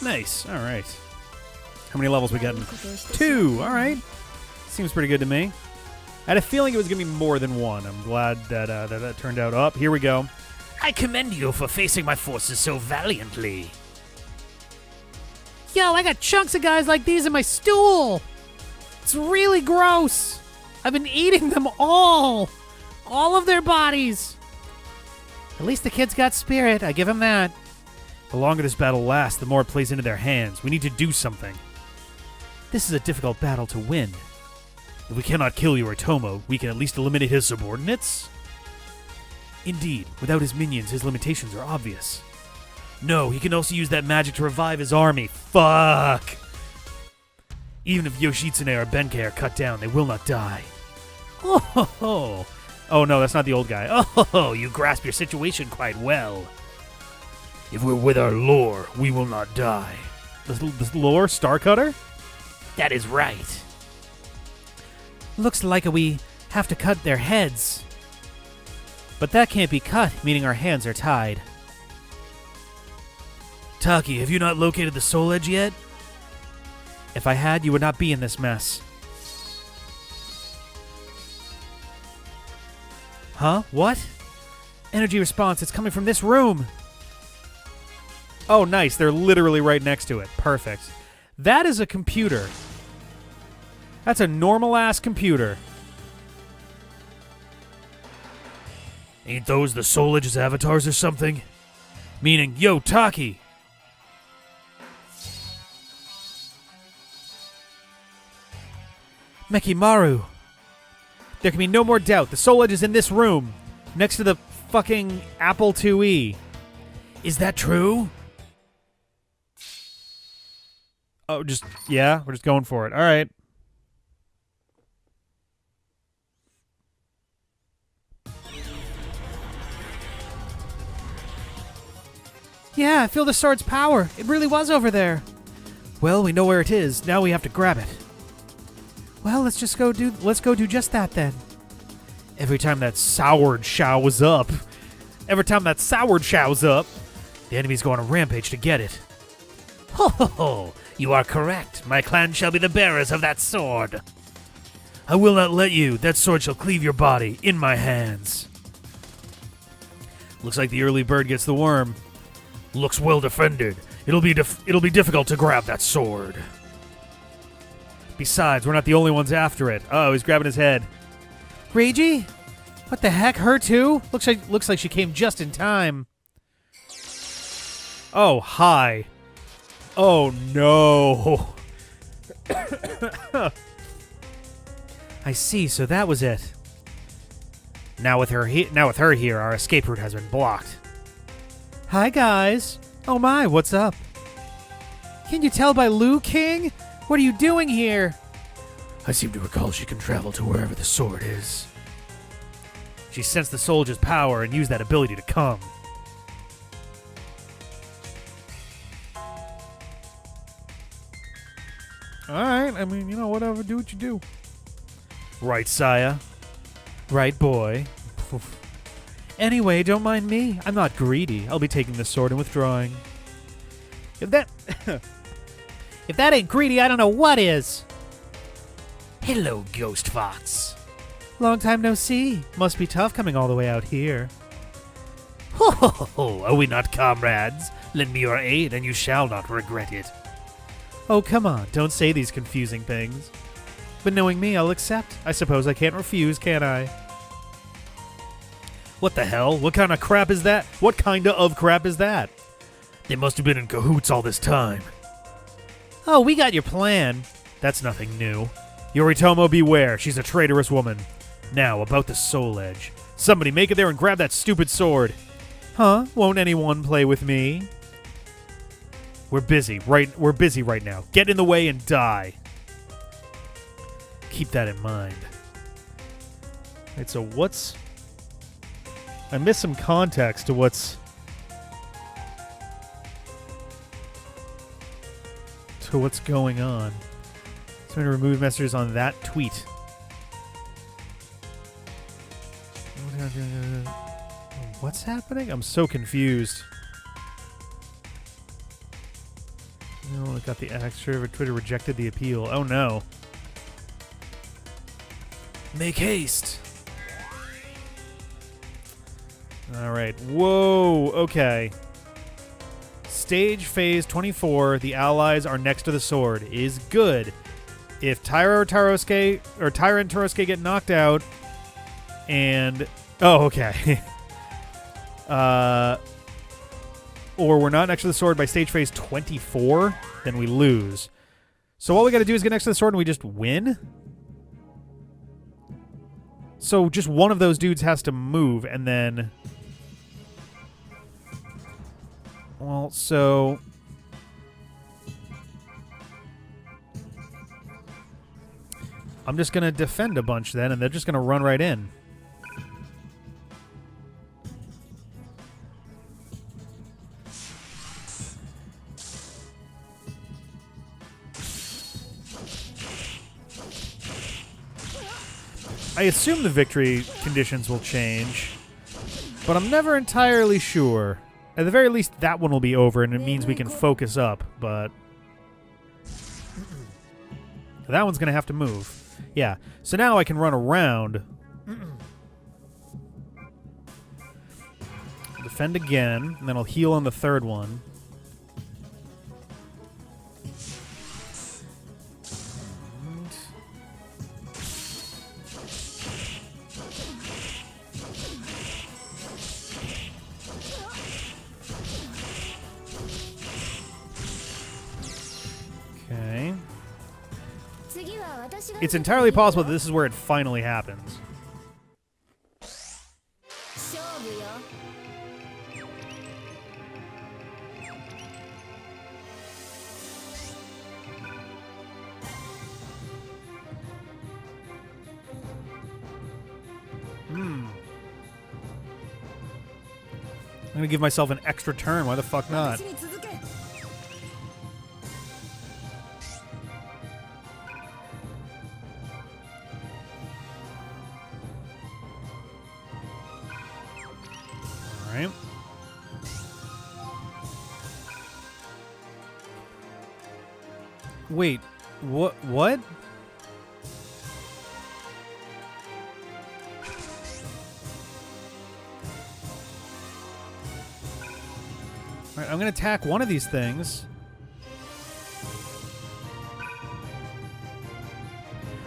Speaker 3: Nice. All right. How many levels we got? 2. All right. Seems pretty good to me. I had a feeling it was going to be more than 1. I'm glad that that turned out up. Here we go. I commend you for facing my forces so valiantly. Yo, I got chunks of guys like these in my stool. It's really gross. I've been eating them all of their bodies. At least the kid's got spirit, I give him that. The longer this battle lasts, the more it plays into their hands. We need to do something. This is a difficult battle to win. If we cannot kill Yoritomo, we can at least eliminate his subordinates? Indeed, without his minions, his limitations are obvious. No, he can also use that magic to revive his army. Fuck! Even if Yoshitsune or Benkei are cut down, they will not die. Oh, ho, ho. Oh, no, that's not the old guy. Oh, you grasp your situation quite well.
Speaker 1: If we're with our lore, we will not die.
Speaker 3: This lore? Star Cutter?
Speaker 1: That is right.
Speaker 4: Looks like we have to cut their heads. But that can't be cut, meaning our hands are tied.
Speaker 1: Taki, have you not located the Soul Edge yet?
Speaker 4: If I had, you would not be in this mess. Huh? What? Energy response, it's coming from this room.
Speaker 3: Oh, nice. They're literally right next to it. Perfect. That is a computer. That's a normal-ass computer.
Speaker 1: Ain't those the Soul Edge's avatars or something? Meaning, yo, Taki!
Speaker 4: Mekimaru.
Speaker 3: There can be no more doubt. The Soul Edge is in this room, next to the fucking Apple IIe.
Speaker 1: Is that true?
Speaker 3: Oh, yeah, we're just going for it. All right.
Speaker 4: Yeah, I feel the sword's power. It really was over there.
Speaker 3: Well, we know where it is. Now we have to grab it.
Speaker 4: Well, let's go do just that then.
Speaker 3: Every time that soured shows up, the enemies go on a rampage to get it.
Speaker 1: Ho ho ho! You are correct. My clan shall be the bearers of that sword. I will not let you. That sword shall cleave your body in my hands.
Speaker 3: Looks like the early bird gets the worm.
Speaker 1: Looks well defended. It'll be difficult to grab that sword.
Speaker 3: Besides, we're not the only ones after it. Oh, he's grabbing his head.
Speaker 4: Reiji? What the heck? Her too? Looks like she came just in time.
Speaker 3: Oh, hi. Oh no.
Speaker 4: I see, so that was it.
Speaker 3: Now with her here, our escape route has been blocked.
Speaker 4: Hi guys. Oh my, what's up? Can you tell by Liu King? What are you doing here?
Speaker 1: I seem to recall she can travel to wherever the sword is.
Speaker 3: She sensed the soldier's power and used that ability to come. Alright, I mean, whatever, do what you do. Right, Saya.
Speaker 4: Right, boy. Anyway, don't mind me. I'm not greedy. I'll be taking the sword and withdrawing.
Speaker 3: If that ain't greedy, I don't know what is.
Speaker 1: Hello, Ghost Fox.
Speaker 4: Long time no see. Must be tough coming all the way out here.
Speaker 1: Ho ho ho ho! Are we not comrades? Lend me your aid and you shall not regret it.
Speaker 4: Oh, come on. Don't say these confusing things. But knowing me, I'll accept. I suppose I can't refuse, can I?
Speaker 3: What the hell? What kind of crap is that? What kind of crap is that?
Speaker 1: They must have been in cahoots all this time.
Speaker 4: Oh, we got your plan.
Speaker 3: That's nothing new. Yoritomo, beware. She's a traitorous woman. Now, about the Soul Edge. Somebody make it there and grab that stupid sword.
Speaker 4: Huh? Won't anyone play with me?
Speaker 3: We're busy right now. Get in the way and die. Keep that in mind. Alright, so what's... I missed some context to what's going on. So I'm going to remove messages on that tweet. What's happening? I'm so confused. No, I got the extra. Twitter rejected the appeal. Oh no.
Speaker 1: Make haste.
Speaker 3: Alright. Whoa. Okay. Stage phase 24. The allies are next to the sword. Is good. If Tyra and Torosuke get knocked out, and... Oh, okay. Or we're not next to the sword by stage phase 24, then we lose. So all we gotta do is get next to the sword and we just win? So just one of those dudes has to move, and then... Well, so... I'm just gonna defend a bunch then, and they're just gonna run right in. I assume the victory conditions will change, but I'm never entirely sure. At the very least, that one will be over, and it means we can focus up, but that one's going to have to move. Yeah, so now I can run around. Defend again, and then I'll heal on the third one. Okay. It's entirely possible that this is where it finally happens. I'm gonna give myself an extra turn. Why the fuck not? Alright. Wait, what? What? Alright, I'm gonna attack one of these things.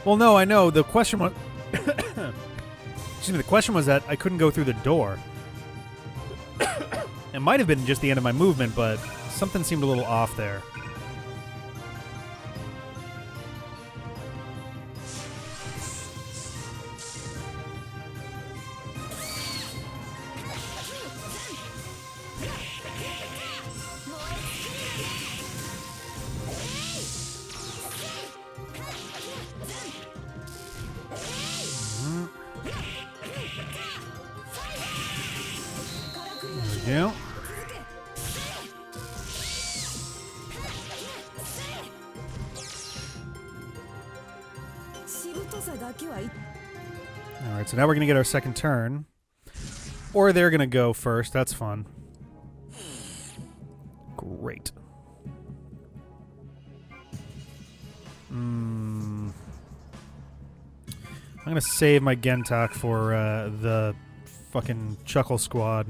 Speaker 3: Well, no, I know. The question was... Excuse me, the question was that I couldn't go through the door. It might have been just the end of my movement, but something seemed a little off there. Yeah. Alright, so now we're going to get our second turn. Or they're going to go first. That's fun. Great. I'm going to save my Gentak for the fucking Chuckle Squad.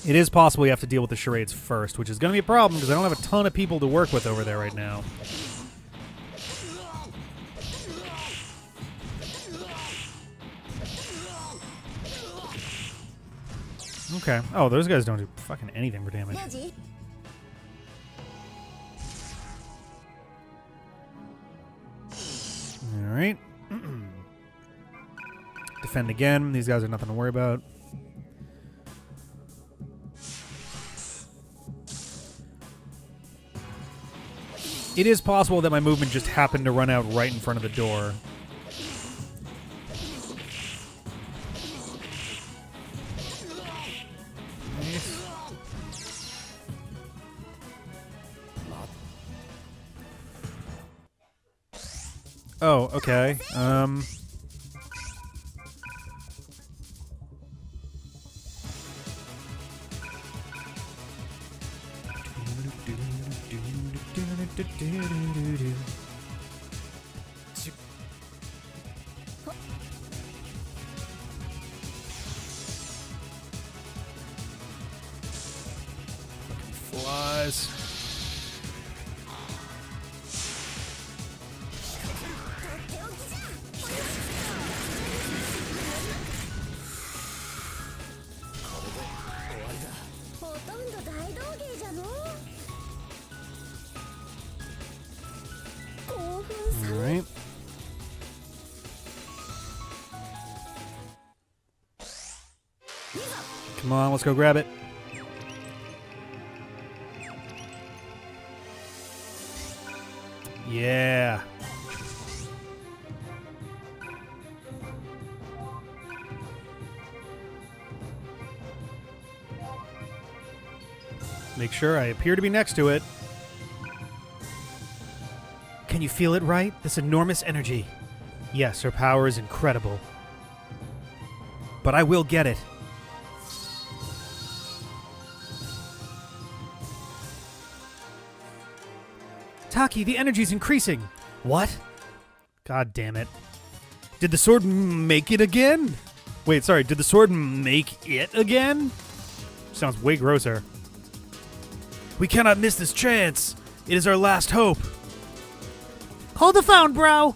Speaker 3: It is possible you have to deal with the charades first, which is going to be a problem because I don't have a ton of people to work with over there right now. Okay. Oh, those guys don't do fucking anything for damage. Alright. Defend again. These guys are nothing to worry about. It is possible that my movement just happened to run out right in front of the door. Oh, okay. Flies. Alright. Come on, let's go grab it. Yeah. Make sure I appear to be next to it.
Speaker 4: Can you feel it, right? This enormous energy.
Speaker 3: Yes, her power is incredible. But I will get it. Taki, the energy's increasing.
Speaker 1: What?
Speaker 3: God damn it. Did the sword make it again? Wait, sorry, did the sword make it again? Sounds way grosser.
Speaker 1: We cannot miss this chance. It is our last hope.
Speaker 4: Hold the phone, bro!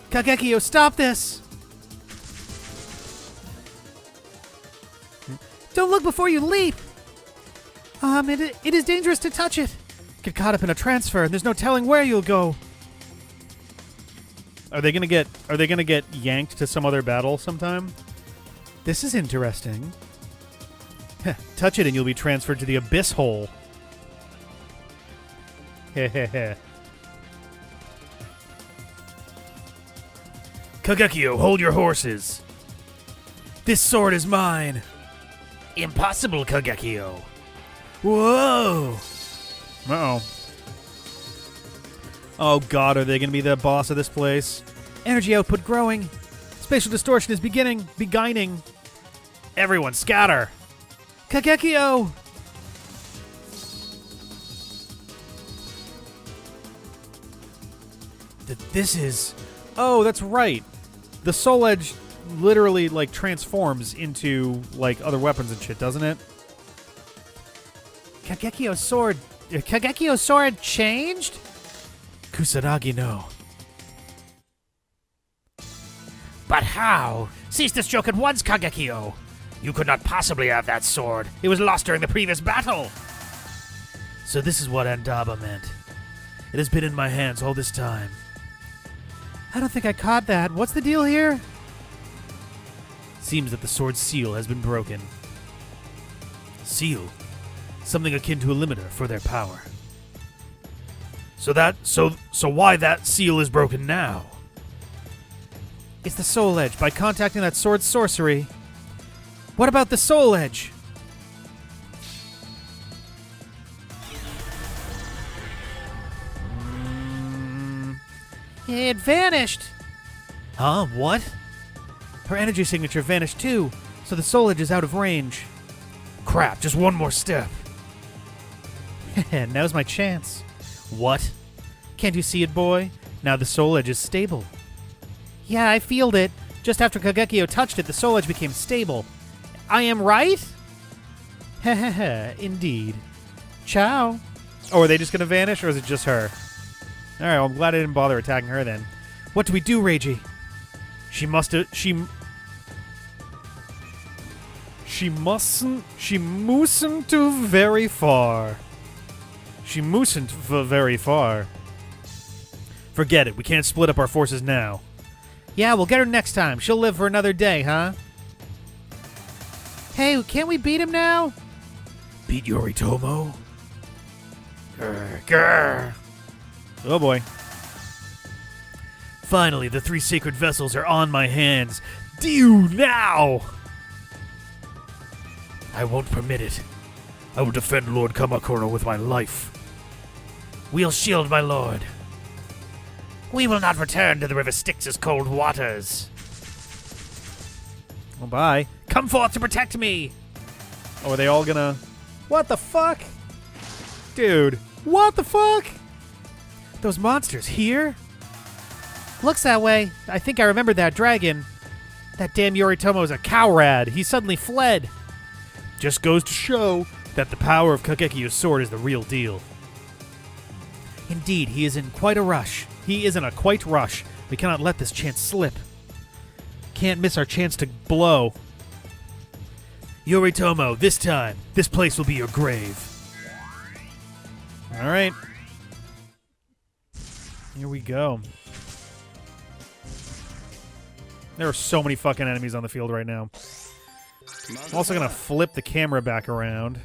Speaker 4: Kagekio, stop this! Don't look before you leap! It is dangerous to touch it. Get caught up in a transfer, and there's no telling where you'll go.
Speaker 3: Are they gonna get yanked to some other battle sometime? This is interesting. Touch it and you'll be transferred to the abyss hole. Hehehe.
Speaker 1: Kagekio, hold your horses. This sword is mine. Impossible, Kagekio. Whoa!
Speaker 3: Uh-oh. Oh god, are they gonna be the boss of this place?
Speaker 4: Energy output growing. Spatial distortion is beginning.
Speaker 1: Everyone scatter.
Speaker 4: Kagekio!
Speaker 1: This is...
Speaker 3: Oh, that's right. The Soul Edge literally, like, transforms into, like, other weapons and shit, doesn't it?
Speaker 4: Kagekio's sword changed?
Speaker 1: Kusanagi no. But how? Cease this joke at once, Kagekio. You could not possibly have that sword. It was lost during the previous battle. So this is what Andaba meant. It has been in my hands all this time.
Speaker 4: I don't think I caught that. What's the deal here?
Speaker 1: Seems that the sword's seal has been broken. Seal? Something akin to a limiter for their power. So why that seal is broken now?
Speaker 4: It's the Soul Edge. By contacting that sword's sorcery. What about the Soul Edge? It vanished.
Speaker 1: Huh? What?
Speaker 4: Her energy signature vanished too, so the Soul Edge is out of range.
Speaker 1: Crap, just one more step.
Speaker 4: Now's my chance.
Speaker 1: What?
Speaker 4: Can't you see it, boy? Now the Soul Edge is stable. Yeah, I feeled it. Just after Kagekio touched it, the Soul Edge became stable. I am right? Heh, indeed. Ciao.
Speaker 3: Oh, are they just gonna vanish, or is it just her? Alright, well, I'm glad I didn't bother attacking her then.
Speaker 4: What do we do, Reiji?
Speaker 3: She mustn't too very far. She mustn't very far.
Speaker 1: Forget it. We can't split up our forces now.
Speaker 4: Yeah, we'll get her next time. She'll live for another day, huh? Hey, can't we beat him now?
Speaker 1: Beat Yoritomo? Grr.
Speaker 3: Oh boy.
Speaker 1: Finally, the three sacred vessels are on my hands. Due now! I won't permit it. I will defend Lord Kamakura with my life. We'll shield my lord. We will not return to the River Styx's cold waters.
Speaker 3: Well, bye.
Speaker 1: Come forth to protect me!
Speaker 3: Oh, are they all gonna... What the fuck? Dude, what the fuck?
Speaker 4: Those monsters here? Looks that way. I think I remember that dragon. That damn Yoritomo is a cowrad. He suddenly fled.
Speaker 1: Just goes to show that the power of Kagekio's sword is the real deal.
Speaker 4: Indeed, he is in quite a rush.
Speaker 3: He is in a quite rush.
Speaker 4: We cannot let this chance slip.
Speaker 3: Can't miss our chance to blow.
Speaker 1: Yoritomo, this time, this place will be your grave.
Speaker 3: All right. Here we go. There are so many fucking enemies on the field right now. I'm also going to flip the camera back around.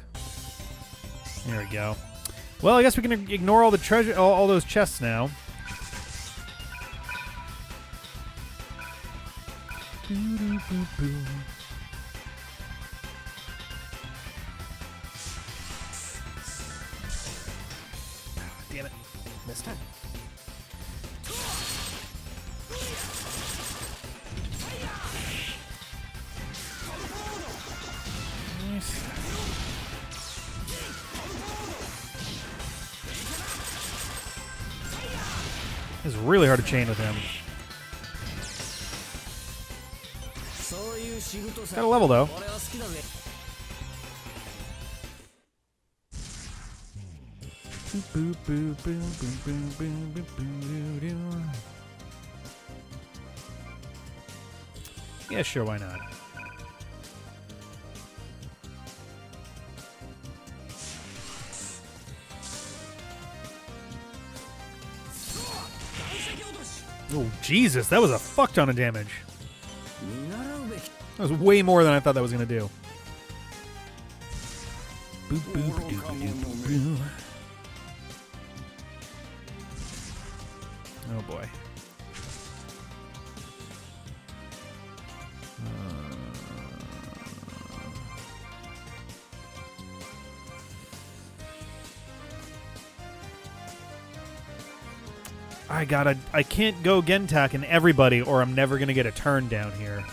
Speaker 3: There we go. Well, I guess we can ignore all the treasure, all those chests now.
Speaker 4: Damn it. Missed it.
Speaker 3: It's really hard to chain with him. Got a level, though. Yeah, sure, why not? Oh, Jesus, that was a fuck ton of damage. That was way more than I thought that was going to do. Oh, boy. I can't go Gentak in everybody or I'm never going to get a turn down here.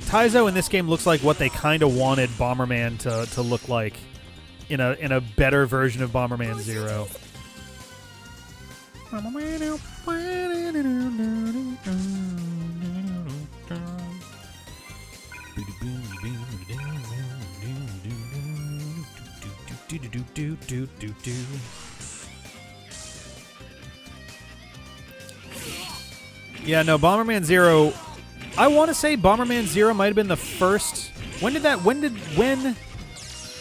Speaker 3: Taizo in this game looks like what they kind of wanted Bomberman to look like in a better version of Bomberman 0. Yeah, no, Bomberman 0. I want to say Bomberman 0 might have been the first. When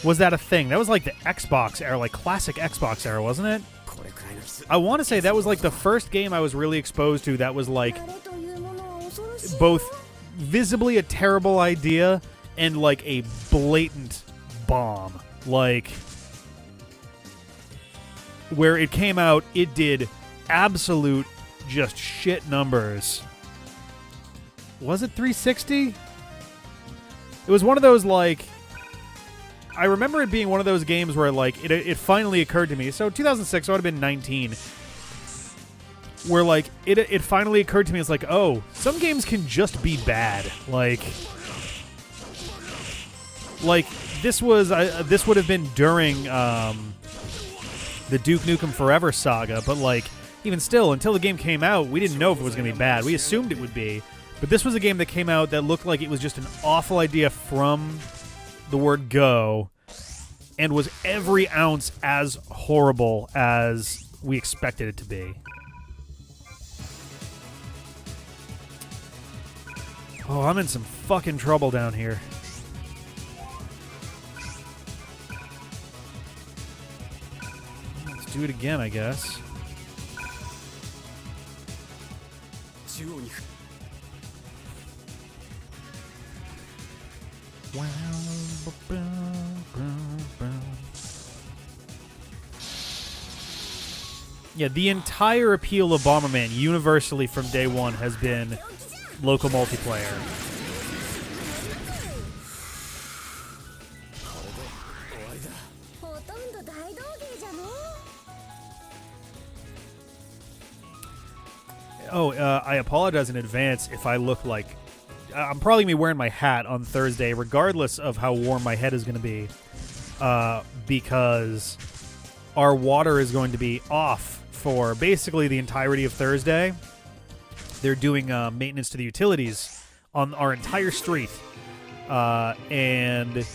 Speaker 3: was that a thing? That was like the Xbox era, like classic Xbox era, wasn't it? I want to say that was like the first game I was really exposed to that was like both visibly a terrible idea and like a blatant bomb. Like, where it came out, it did absolute just shit numbers. Was it 360? It was one of those, like, I remember it being one of those games where, like, it finally occurred to me. So 2006, I would have been 19. Where, like, it finally occurred to me, it's like, oh, some games can just be bad. Like this would have been during the Duke Nukem Forever saga, but, like, even still, until the game came out, we didn't know if it was going to be bad. We assumed it would be. But this was a game that came out that looked like it was just an awful idea from the word go and was every ounce as horrible as we expected it to be. Oh, I'm in some fucking trouble down here. Let's do it again, I guess. Yeah, the entire appeal of Bomberman universally from day one has been local multiplayer. Oh, I apologize in advance if I look like... I'm probably going to be wearing my hat on Thursday, regardless of how warm my head is going to be, because our water is going to be off for basically the entirety of Thursday. They're doing maintenance to the utilities on our entire street, and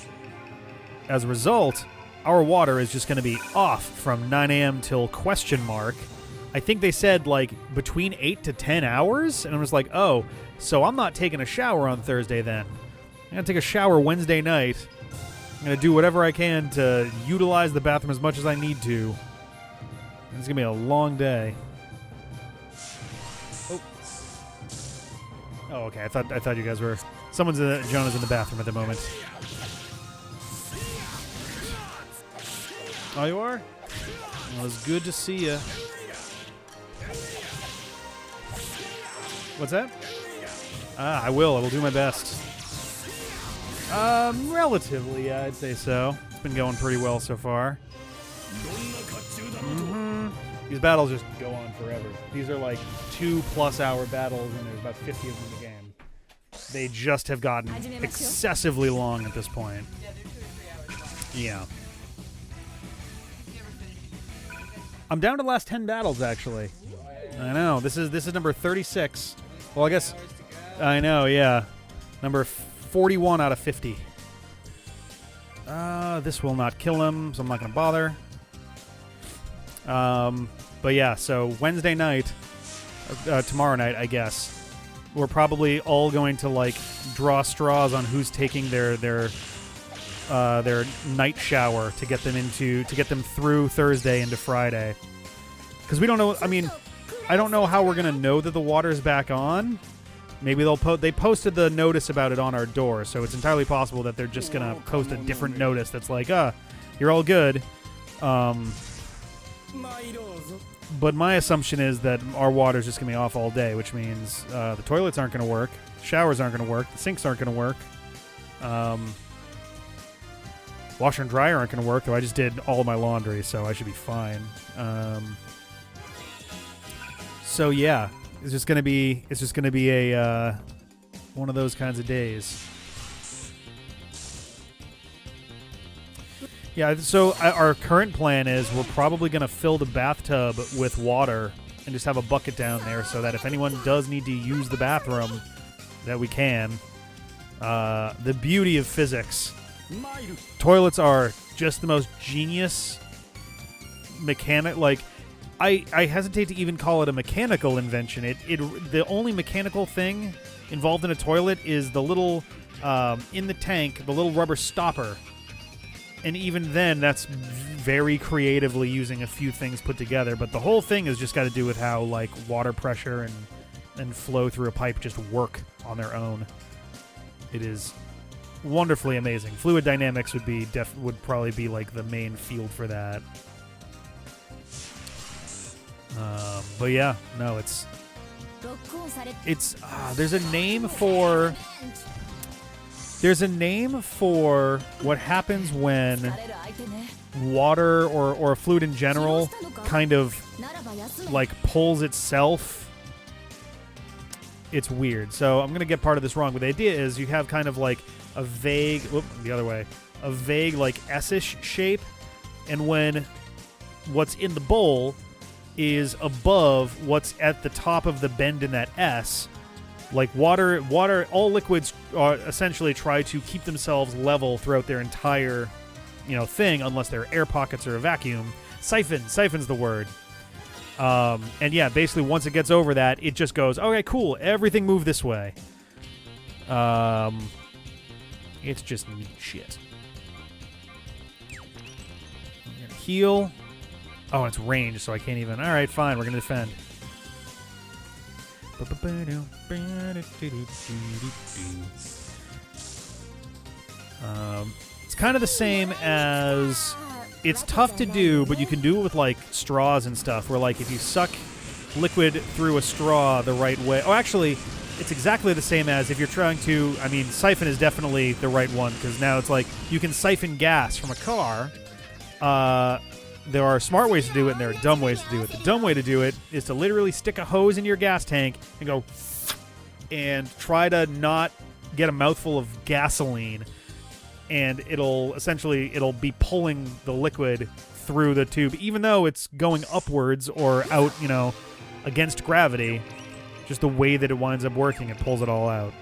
Speaker 3: as a result, our water is just going to be off from 9 a.m. till question mark. I think they said, like, between 8 to 10 hours, and I was like, oh, so I'm not taking a shower on Thursday then. I'm going to take a shower Wednesday night. I'm going to do whatever I can to utilize the bathroom as much as I need to. And it's going to be a long day. Oh, okay. I thought you guys were... Jonah's in the bathroom at the moment. Oh, you are? Well, it's good to see you. What's that? I will do my best. Relatively, yeah, I'd say so. It's been going pretty well so far. These battles just go on forever. These are like 2+ hour battles, and there's about 50 of them in the game. They just have gotten excessively long at this point. Yeah. I'm down to the last 10 battles, actually. I know. This is number 36. Well, I guess... I know, yeah. Number 41 out of 50. This will not kill him, so I'm not going to bother. But yeah, so Wednesday night, tomorrow night, I guess, we're probably all going to like draw straws on who's taking their night shower to get them through Thursday into Friday. Because we don't know. I mean, I don't know how we're gonna know that the water's back on. Maybe they posted the notice about it on our door, so it's entirely possible that they're just gonna post a different notice that's like, you're all good. But my assumption is that our water's just going to be off all day, which means the toilets aren't going to work, showers aren't going to work, the sinks aren't going to work, washer and dryer aren't going to work, though I just did all of my laundry, so I should be fine. So yeah, it's just going to be a one of those kinds of days. Yeah, so our current plan is we're probably going to fill the bathtub with water and just have a bucket down there so that if anyone does need to use the bathroom, that we can. The beauty of physics. Toilets are just the most genius mechanic. Like, I hesitate to even call it a mechanical invention. The only mechanical thing involved in a toilet is the little, in the tank, the little rubber stopper. And even then, that's very creatively using a few things put together. But the whole thing has just got to do with how, like, water pressure and flow through a pipe just work on their own. It is wonderfully amazing. Fluid dynamics would probably be, like, the main field for that. But yeah, no, it's there's a name for what happens when water or a fluid in general kind of like pulls itself. It's weird. So I'm going to get part of this wrong, but the idea is you have kind of like a vague, a vague like S-ish shape, and when what's in the bowl is above what's at the top of the bend in that S, like water, all liquids are essentially try to keep themselves level throughout their entire, thing, unless they're air pockets or a vacuum. Siphon's the word. And yeah, basically once it gets over that, it just goes, okay, cool, everything move this way. It's just neat shit. I'm gonna heal. Oh, it's range, so I can't even. All right, fine, we're gonna defend. It's kind of the same as. It's tough to do, but you can do it with like straws and stuff. Where like if you suck liquid through a straw the right way. Oh, actually, it's exactly the same as if you're trying to. I mean, siphon is definitely the right one because now it's like you can siphon gas from a car. There are smart ways to do it, and there are dumb ways to do it. The dumb way to do it is to literally stick a hose in your gas tank and go and try to not get a mouthful of gasoline, and it'll be pulling the liquid through the tube, even though it's going upwards or out, against gravity. Just the way that it winds up working, it pulls it all out.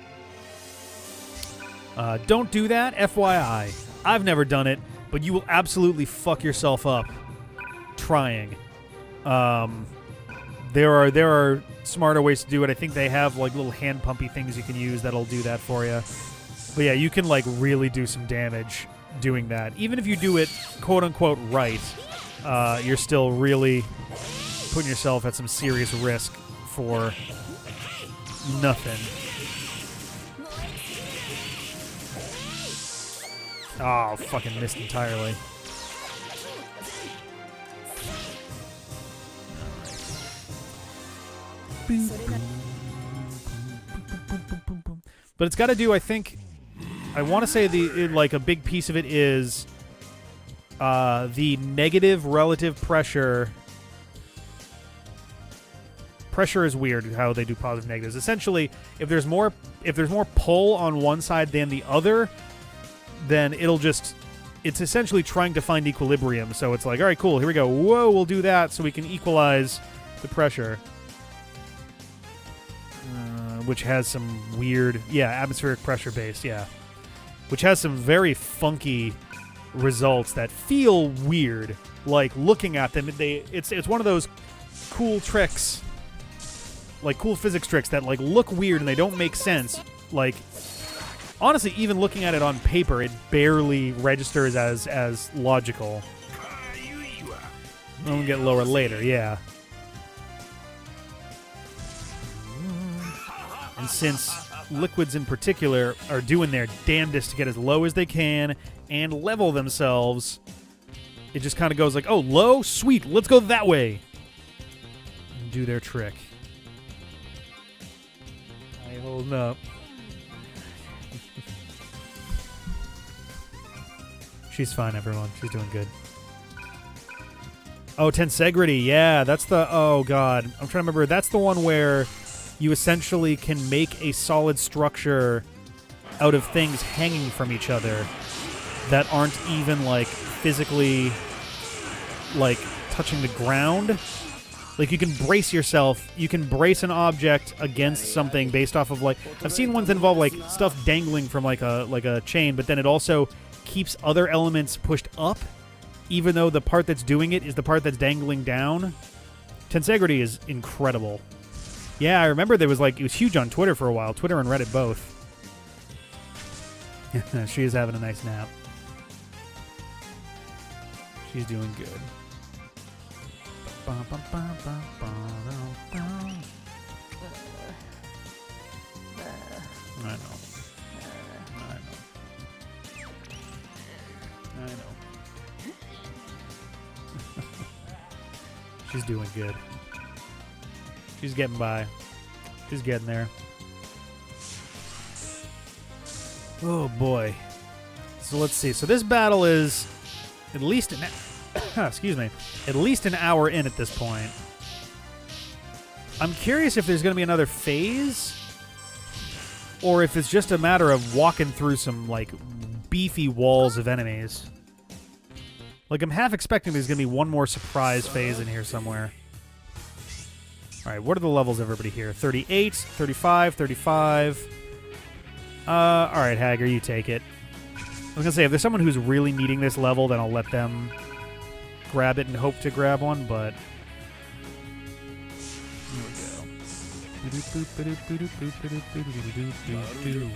Speaker 3: Don't do that, FYI. I've never done it, but you will absolutely fuck yourself up trying. There are smarter ways to do it. I think they have like little hand pumpy things you can use that'll do that for you. But yeah, you can like really do some damage doing that. Even if you do it quote unquote right, you're still really putting yourself at some serious risk for nothing. Oh, fucking missed entirely. But it's got to do, I think, I want to say a big piece of it is the negative relative pressure Pressure is weird how they do positive negatives. Essentially, if there's more pull on one side than the other, then it's essentially trying to find equilibrium. So it's like, all right, cool, here we go. Whoa, we'll do that so we can equalize the pressure. Which has some weird, atmospheric pressure based, which has some very funky results that feel weird. Like looking at them, it's one of those cool tricks, like cool physics tricks that like look weird and they don't make sense. Like honestly, even looking at it on paper, it barely registers as logical. We'll get lower later, yeah. And since liquids in particular are doing their damnedest to get as low as they can and level themselves, it just kind of goes like, oh, low? Sweet, let's go that way. And do their trick. I holding up. She's fine, everyone. She's doing good. Oh, tensegrity. Yeah, that's the... Oh, God. I'm trying to remember. That's the one where you essentially can make a solid structure out of things hanging from each other that aren't even, like, physically, like, touching the ground. Like, you can brace yourself. You can brace an object against something based off of, like... I've seen ones that involve, like, stuff dangling from, like a chain, but then it also keeps other elements pushed up, even though the part that's doing it is the part that's dangling down. Tensegrity is incredible. Yeah, I remember it was huge on Twitter for a while. Twitter and Reddit both. She is having a nice nap. She's doing good. I know. She's doing good. She's getting by. She's getting there. Oh, boy. So let's see. So this battle is at least excuse me, at least an hour in at this point. I'm curious if there's going to be another phase, or if it's just a matter of walking through some, like, beefy walls of enemies. Like, I'm half expecting there's going to be one more surprise phase in here somewhere. All right, what are the levels, everybody here? 38, 35, 35. All right, Hager, you take it. I was going to say, if there's someone who's really needing this level, then I'll let them grab it and hope to grab one, but... Here we go.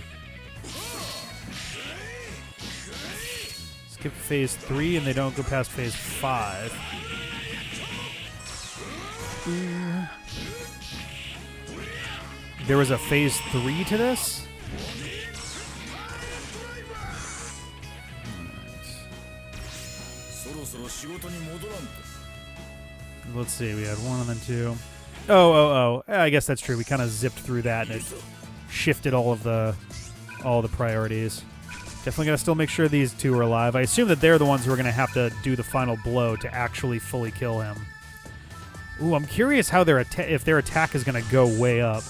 Speaker 3: Skip phase 3, and they don't go past phase 5. There was a phase 3 to this? Let's see, we had 1 and then 2. Oh. I guess that's true. We kind of zipped through that, and it shifted all the priorities. Definitely got to still make sure these two are alive. I assume that they're the ones who are going to have to do the final blow to actually fully kill him. Ooh, I'm curious how if their attack is going to go way up.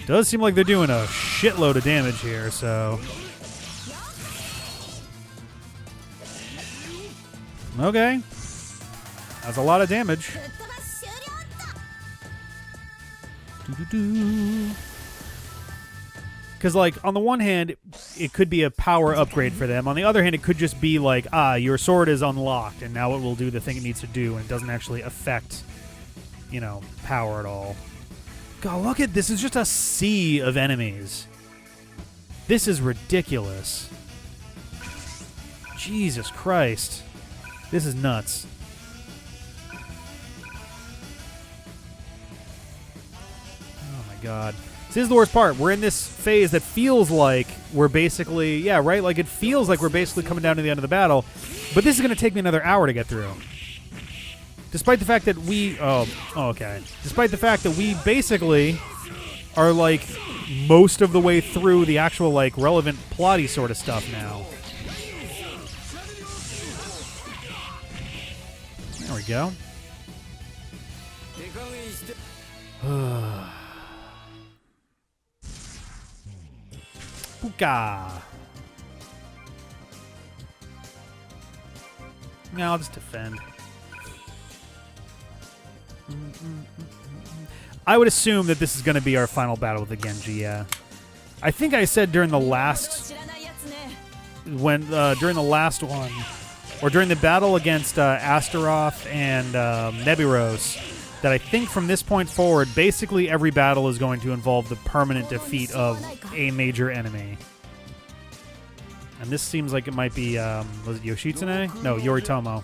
Speaker 3: Does seem like they're doing a shitload of damage here, so... Okay. That's a lot of damage. Because, like, on the one hand, it could be a power upgrade for them. On the other hand, it could just be like, your sword is unlocked, and now it will do the thing it needs to do, and it doesn't actually affect, power at all. God, look at this. It's just a sea of enemies. This is ridiculous. Jesus Christ. This is nuts. Oh my God. This is the worst part. We're in this phase that feels like we're basically, yeah, right? Like it feels like we're basically coming down to the end of the battle, but this is going to take me another hour to get through. Despite the fact that we... Oh, okay. Despite the fact that we basically are like most of the way through the actual like relevant plotty sort of stuff now. There we go. Puka. No, I'll just defend. I would assume that this is going to be our final battle with the Genji, yeah. I think I said during the last... during the last one, or during the battle against Astaroth and Neburos, that I think from this point forward, basically every battle is going to involve the permanent defeat of a major enemy. And this seems like it might be, was it Yoshitsune? No, Yoritomo.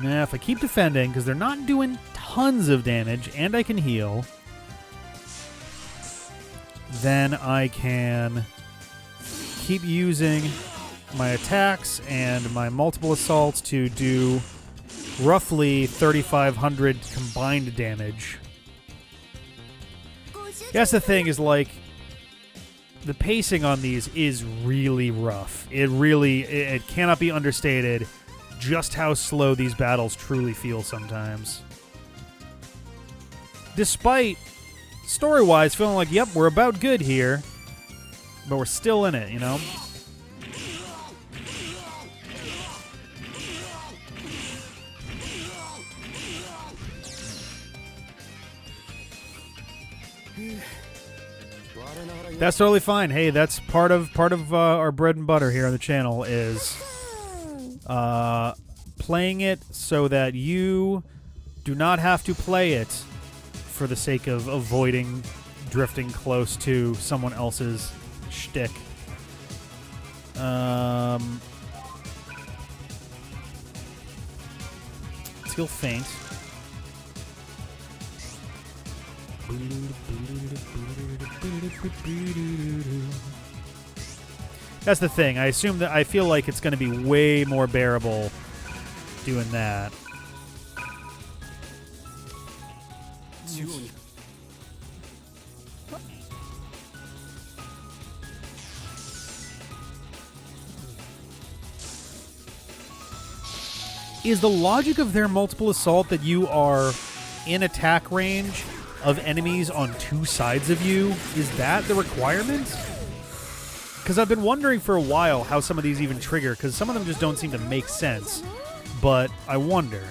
Speaker 3: Nah, if I keep defending, because they're not doing tons of damage, and I can heal, then I can keep using my attacks and my multiple assaults to do roughly 3,500 combined damage. That's the thing, is like, the pacing on these is really rough. It cannot be understated just how slow these battles truly feel sometimes. Despite, story-wise, feeling like, yep, we're about good here, but we're still in it, you know? That's totally fine. Hey, that's part of our bread and butter here on the channel is playing it so that you do not have to play it for the sake of avoiding drifting close to someone else's shtick. Feel faint. That's the thing. I assume that I feel like it's going to be way more bearable doing that. Is the logic of their multiple assault that you are in attack range of enemies on two sides of you? Is that the requirement? Because I've been wondering for a while how some of these even trigger, because some of them just don't seem to make sense. But I wonder.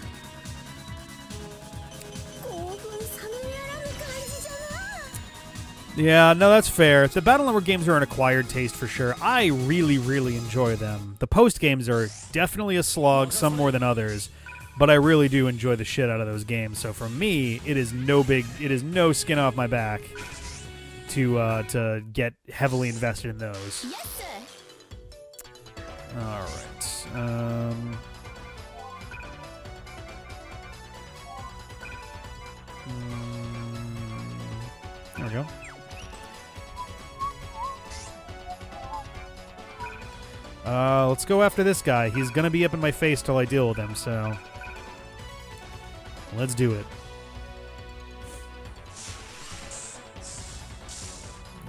Speaker 3: Yeah, no, that's fair. The Battle Network games are an acquired taste for sure. I really, really enjoy them. The post games are definitely a slog, some more than others. But I really do enjoy the shit out of those games. So for me, it is no skin off my back to get heavily invested in those. All right. There we go. Let's go after this guy. He's gonna be up in my face till I deal with him, so let's do it.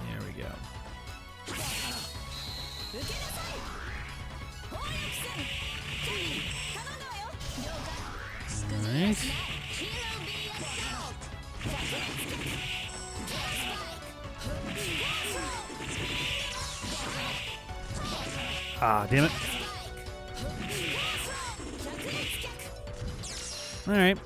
Speaker 3: There we go. Alright. Ah, damn it. Alright.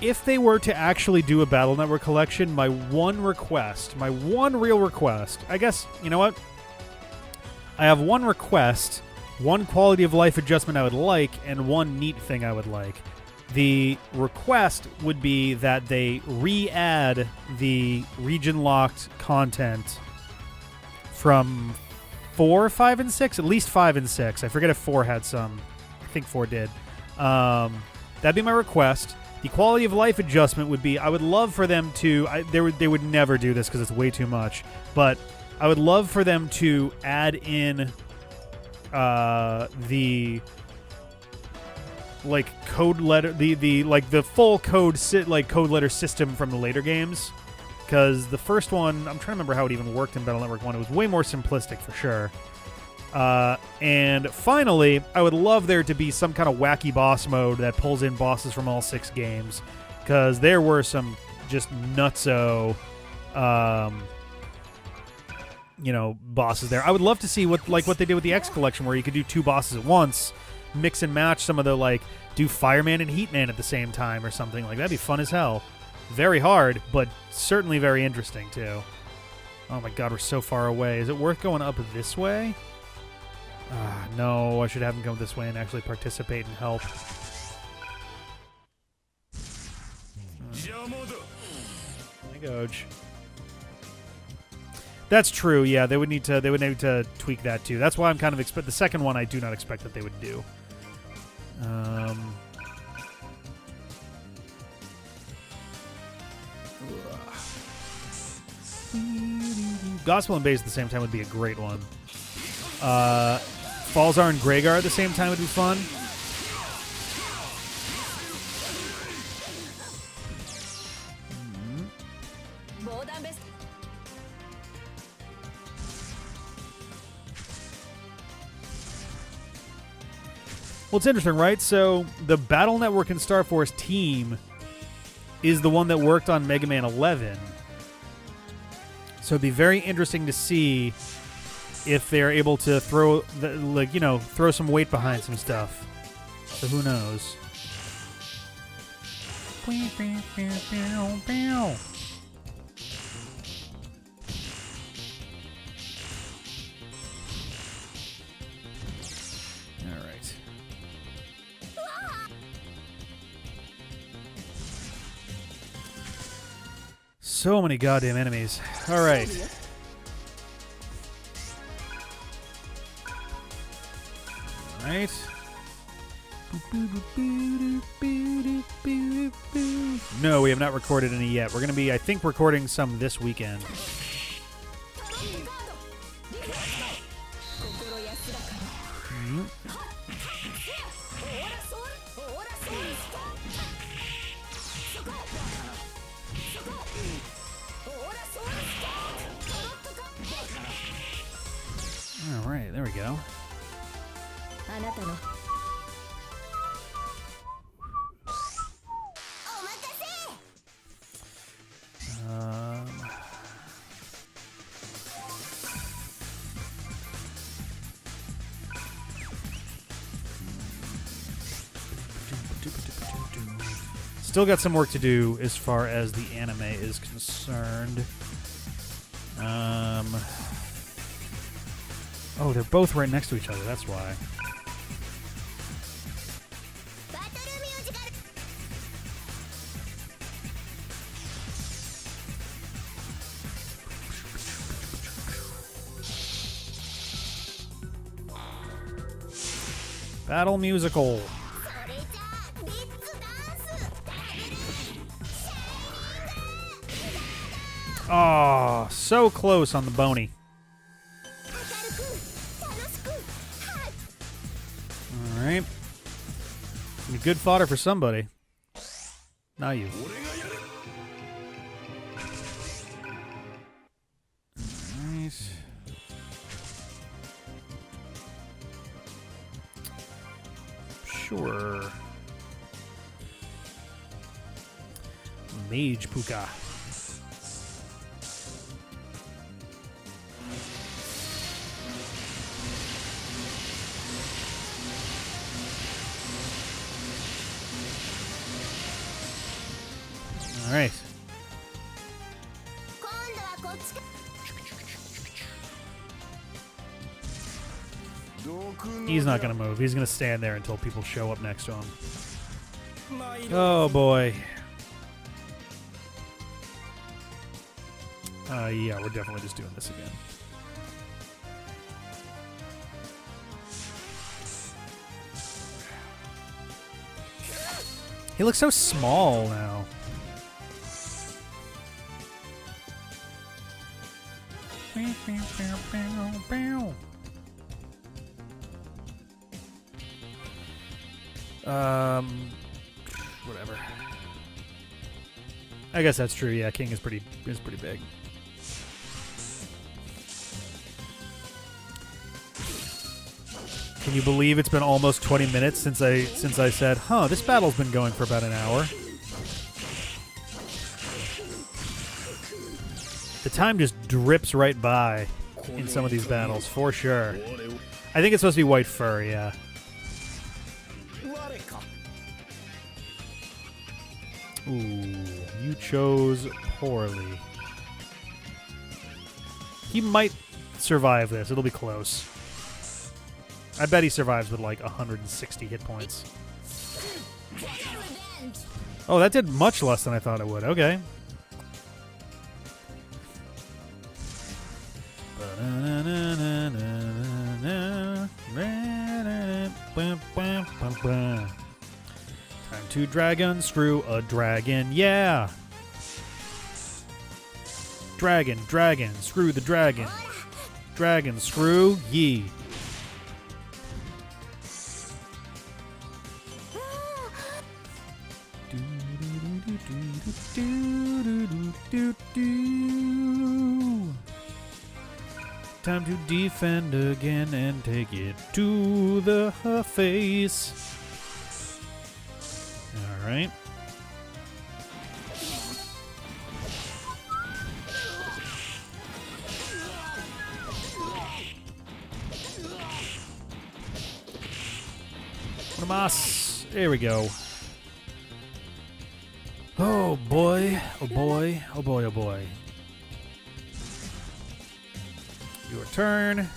Speaker 3: If they were to actually do a Battle Network collection, my one real request, I guess, you know what? I have one request, one quality of life adjustment I would like, and one neat thing I would like. The request would be that they re-add the region-locked content from 4, 5, and 6, at least 5 and 6. I forget if 4 had some. I think 4 did. That'd be my request. The quality of life adjustment would be, I would love for them to, they would never do this because it's way too much, but I would love for them to add in the like code letter, the like the full code code letter system from the later games, because the first one, I'm trying to remember how it even worked in Battle Network 1. It was way more simplistic for sure. And finally, I would love there to be some kind of wacky boss mode that pulls in bosses from all 6 games, because there were some just nutso, bosses there. I would love to see what they did with the X Collection, where you could do 2 bosses at once, mix and match some of the, do Fireman and Heatman at the same time or something. That'd be fun as hell. Very hard, but certainly very interesting, too. Oh my god, we're so far away. Is it worth going up this way? No, I should have him go this way and actually participate and help. My gosh. That's true. Yeah, they would need to tweak that too. That's why I'm kind of the second one I do not expect that they would do. Gospel and Bass at the same time would be a great one. Falzar and Greygar at the same time would be fun. Well, it's interesting, right? So the Battle Network and Star Force team is the one that worked on Mega Man 11. So it'd be very interesting to see if they're able to throw some weight behind some stuff. So who knows? All right. So many goddamn enemies. All right. Right. No, we have not recorded any yet. We're going to be, I think, recording some this weekend. All right, there we go. Still got some work to do as far as the anime is concerned. Oh, they're both right next to each other. That's why. Battle musical. Oh, so close on the bony. All right. Good fodder for somebody. Not you. Nice. Sure. Mage Puka. All right. He's not going to move. He's going to stand there until people show up next to him. Oh, boy. Yeah, we're definitely just doing this again. He looks so small now. Whatever. I guess that's true. Yeah, King is pretty big. Can you believe it's been almost 20 minutes since I said, "Huh, this battle's been going for about an hour." The time just drips right by in some of these battles, for sure. I think it's supposed to be white fur, yeah. Ooh, you chose poorly. He might survive this. It'll be close. I bet he survives with like 160 hit points. Oh, that did much less than I thought it would. Okay. Time to dragon screw a dragon, yeah! Dragon, screw the dragon. Dragon, screw ye. Time to defend again and take it to the face. All right. Mas. There we go. Oh boy, oh boy, oh boy, oh boy. Your turn.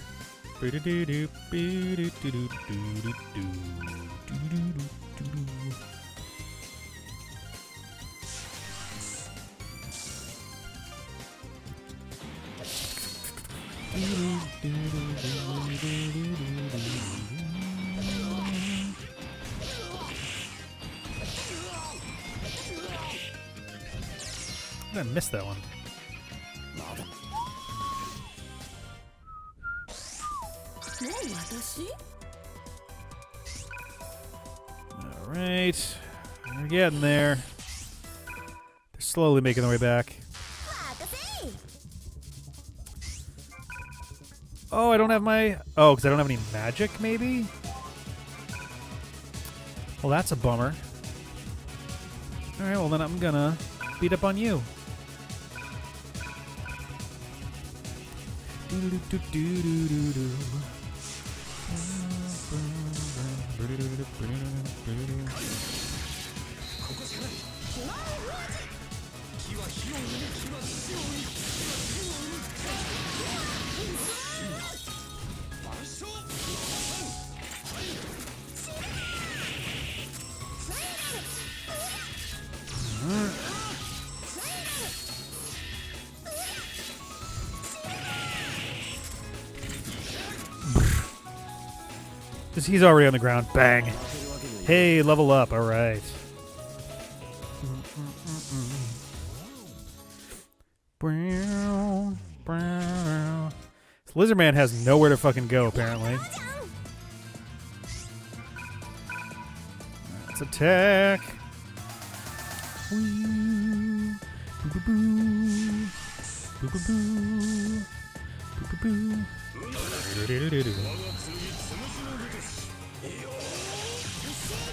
Speaker 3: I missed that one. All right, we're getting there. They're slowly making their way back. Oh, I don't have my... Oh, because I don't have any magic, maybe? Well, that's a bummer. All right, well, then I'm gonna beat up on you. He's already on the ground. Bang. Hey, level up. All right. This Lizard Man has nowhere to fucking go, apparently. Let's attack.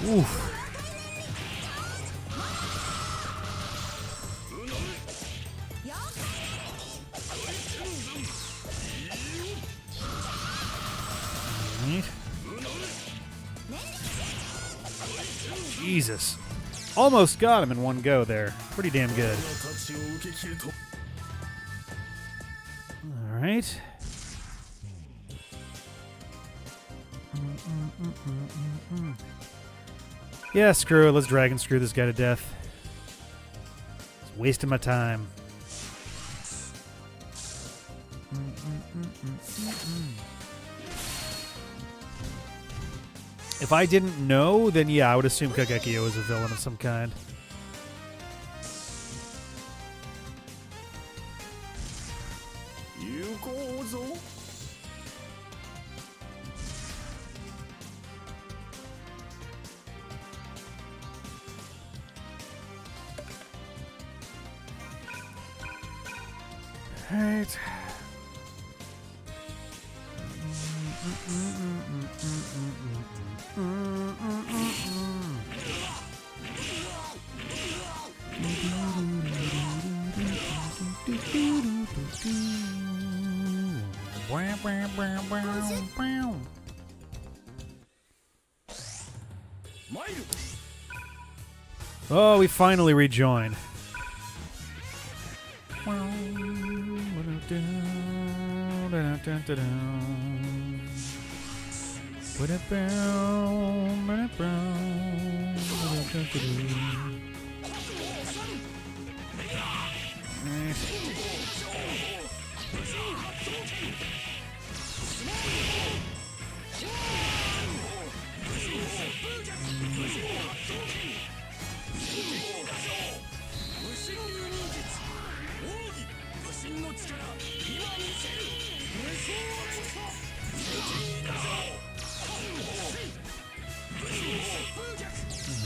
Speaker 3: Oof. Jesus. Almost got him in one go there. Pretty damn good. All right. Yeah, screw it. Let's dragon screw this guy to death. It's wasting my time. If I didn't know, then yeah, I would assume Kagekio is a villain of some kind. Right. Oh, we finally rejoined.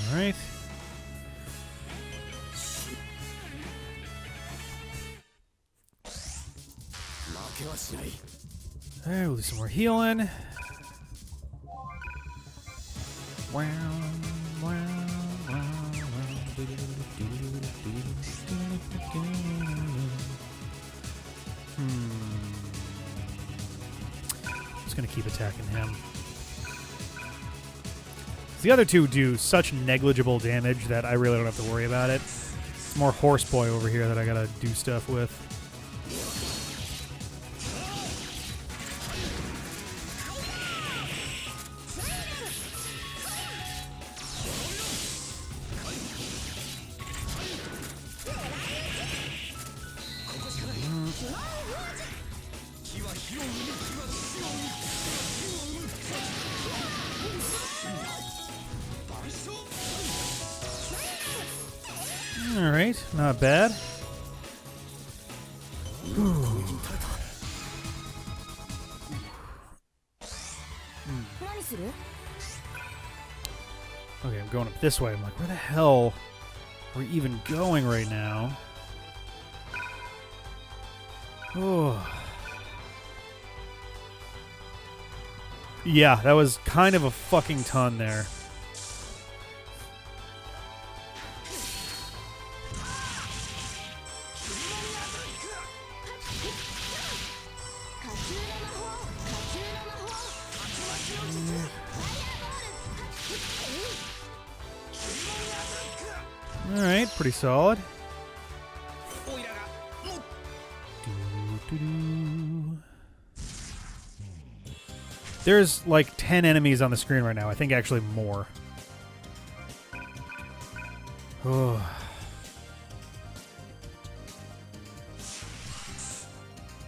Speaker 3: All right. Alright, we'll do some more healing. Just gonna keep attacking him. The other two do such negligible damage that I really don't have to worry about it. It's more Horseboy over here that I gotta do stuff with. Alright, not bad. Okay, I'm going up this way. I'm like, where the hell are we even going right now? Oh. Yeah, that was kind of a fucking ton there. Alright, pretty solid. There's like 10 enemies on the screen right now. I think actually more. Oh.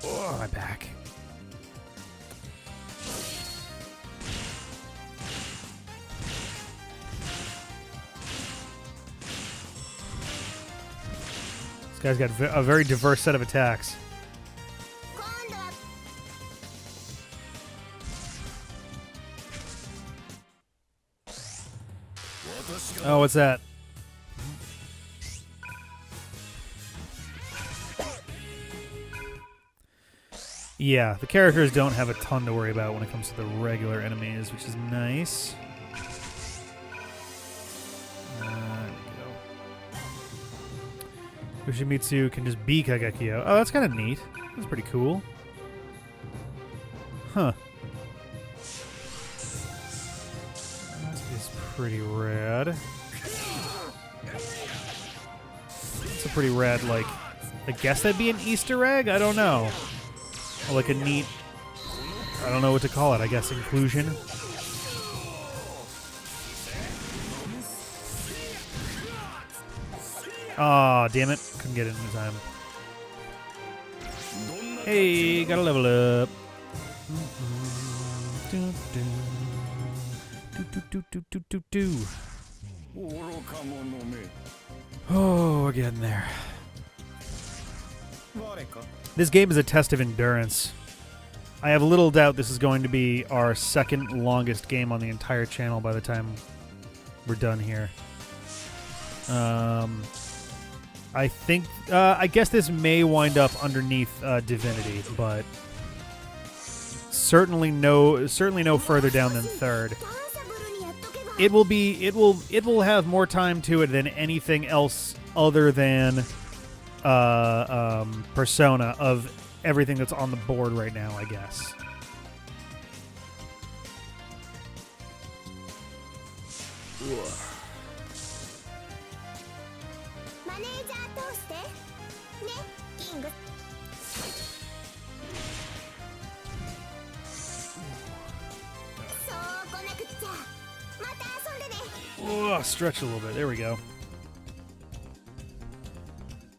Speaker 3: Oh, my back. This guy's got a very diverse set of attacks. Oh, what's that? Yeah, the characters don't have a ton to worry about when it comes to the regular enemies, which is nice. There we go. Yoshimitsu can just be Kagekio. Oh, that's kind of neat. That's pretty cool. Huh. Pretty rad. It's a pretty rad, like, I guess that'd be an Easter egg? I don't know. Or like a neat, I don't know what to call it, I guess inclusion. Aw, oh, damn it. Couldn't get it in time. Hey, gotta level up. Oh, we're getting there. This game is a test of endurance. I have little doubt this is going to be our second longest game on the entire channel by the time we're done here. I think, I guess this may wind up underneath Divinity, but certainly no further down than third. It will have more time to it than anything else other than Persona of everything that's on the board right now, I guess. Oh, stretch a little bit. There we go.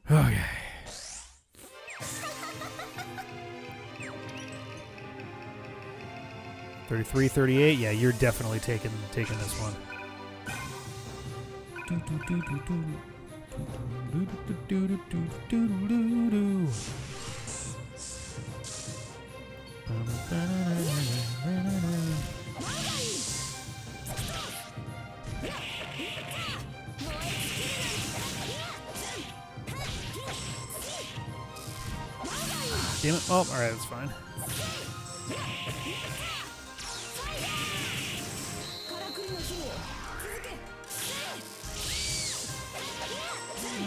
Speaker 3: Okay. $33.38. Yeah, you're definitely taking this one. Damn it. Oh, alright, that's fine.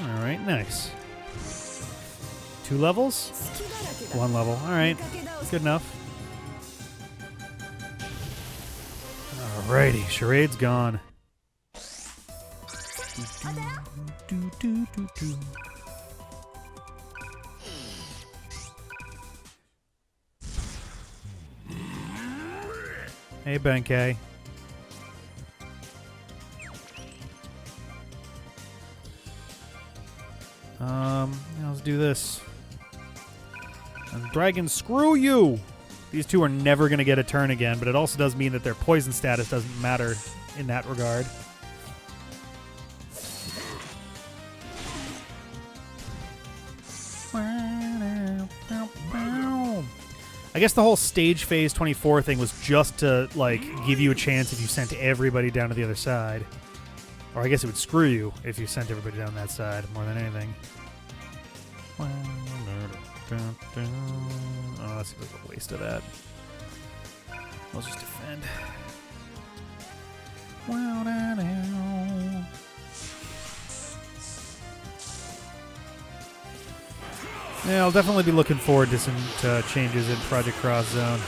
Speaker 3: Alright, nice. 2 levels? 1 level. Alright, good enough. Alrighty, charade's gone. Hey, Benkei. Let's do this. And Dragon, screw you! These two are never going to get a turn again, but it also does mean that their poison status doesn't matter in that regard. I guess the whole stage phase 24 thing was just to, like, give you a chance if you sent everybody down to the other side. Or I guess it would screw you if you sent everybody down that side more than anything. Oh, that seems like a waste of that. Let's just defend. Yeah, I'll definitely be looking forward to some changes in Project Cross Zone.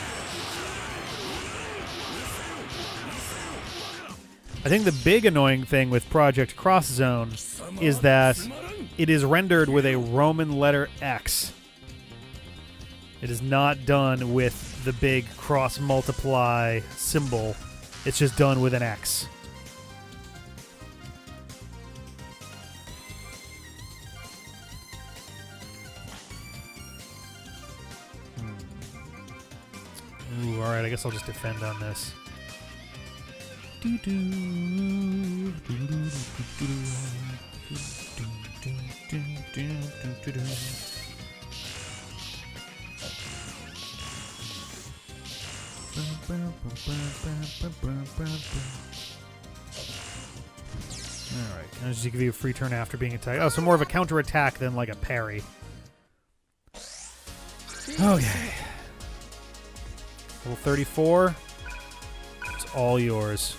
Speaker 3: I think the big annoying thing with Project Cross Zone is that it is rendered with a Roman letter X. It is not done with the big cross multiply symbol. It's just done with an X. Ooh, alright, I guess I'll just defend on this. Alright, can I just give you a free turn after being attacked? Oh, so more of a counter attack than like a parry. Okay. Level 34. It's all yours.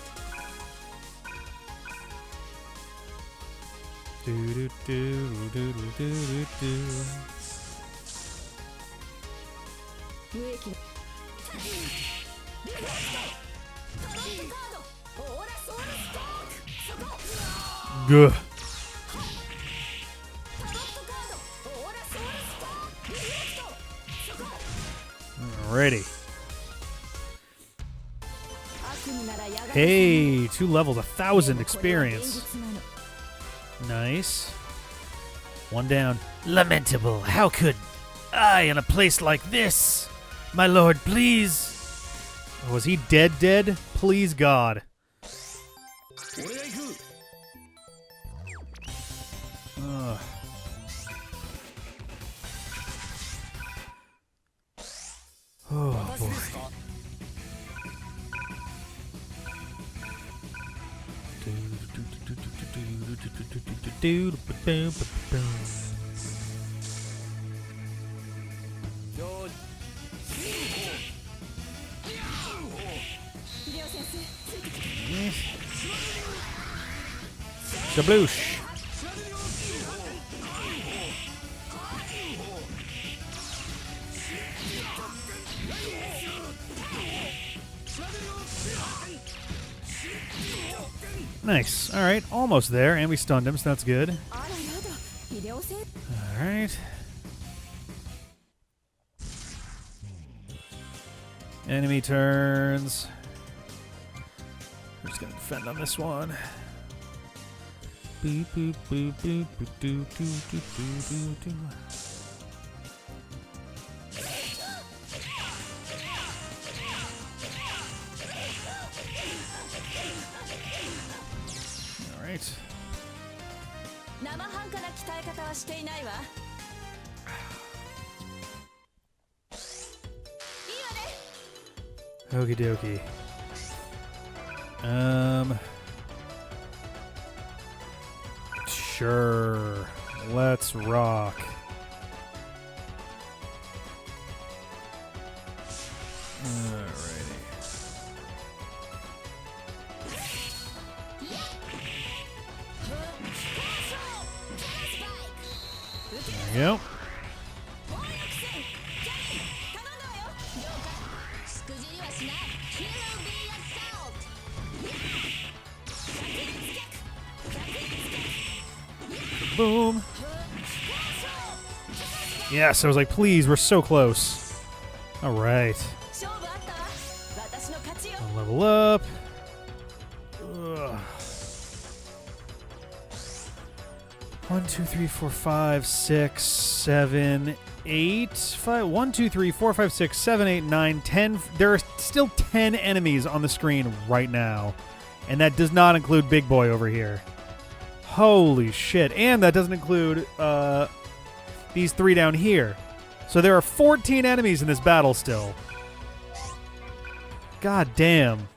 Speaker 3: Good. Alrighty. Hey, 2 levels, 1,000 experience. Nice. 1 down.
Speaker 1: Lamentable. How could I in a place like this? My lord, please.
Speaker 3: Was he dead? Please, God. Ugh. Oh boy. Shabloosh. Nice. All right, almost there, and we stunned him, so that's good. All right. Enemy turns. We're just gonna defend on this one. Boop boop boop boop boop doo doo doo doo doo. All right. Okie dokie. Sure. Let's rock. Alrighty. There we go. Boom. Yes, I was like, please, we're so close. All right. I'll level up. Ugh. 1, 2, 3, 4, 5, 6, 7, 8, 5. 1, 2, 3, 4, 5, 6, 7, 8, 9, 10. There are still 10 enemies on the screen right now. And that does not include Big Boy over here. Holy shit. And that doesn't include these 3 down here. So there are 14 enemies in this battle still. God damn.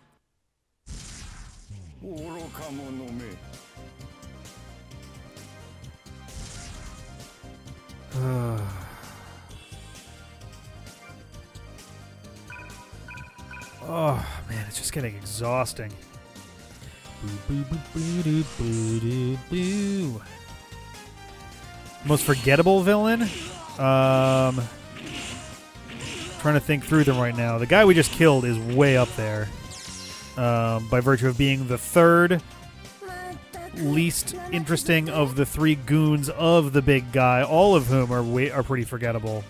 Speaker 3: Oh, man, it's just getting exhausting. Most forgettable villain? Trying to think through them right now. The guy we just killed is way up there. By virtue of being the third least interesting of the 3 goons of the big guy, all of whom are pretty forgettable.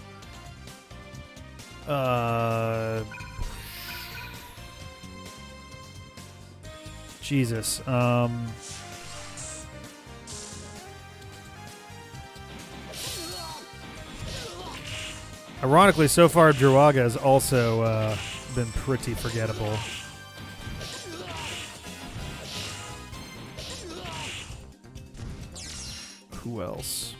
Speaker 3: Jesus. Ironically, so far, Druaga has also been pretty forgettable. Who else?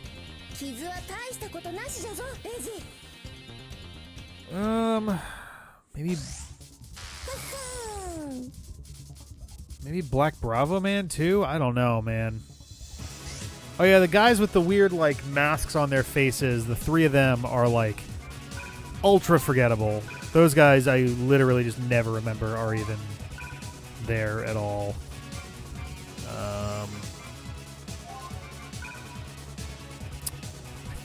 Speaker 3: Maybe Black Bravo Man too? I don't know, man. Oh yeah, the guys with the weird like masks on their faces, the 3 of them are like ultra forgettable. Those guys I literally just never remember are even there at all. I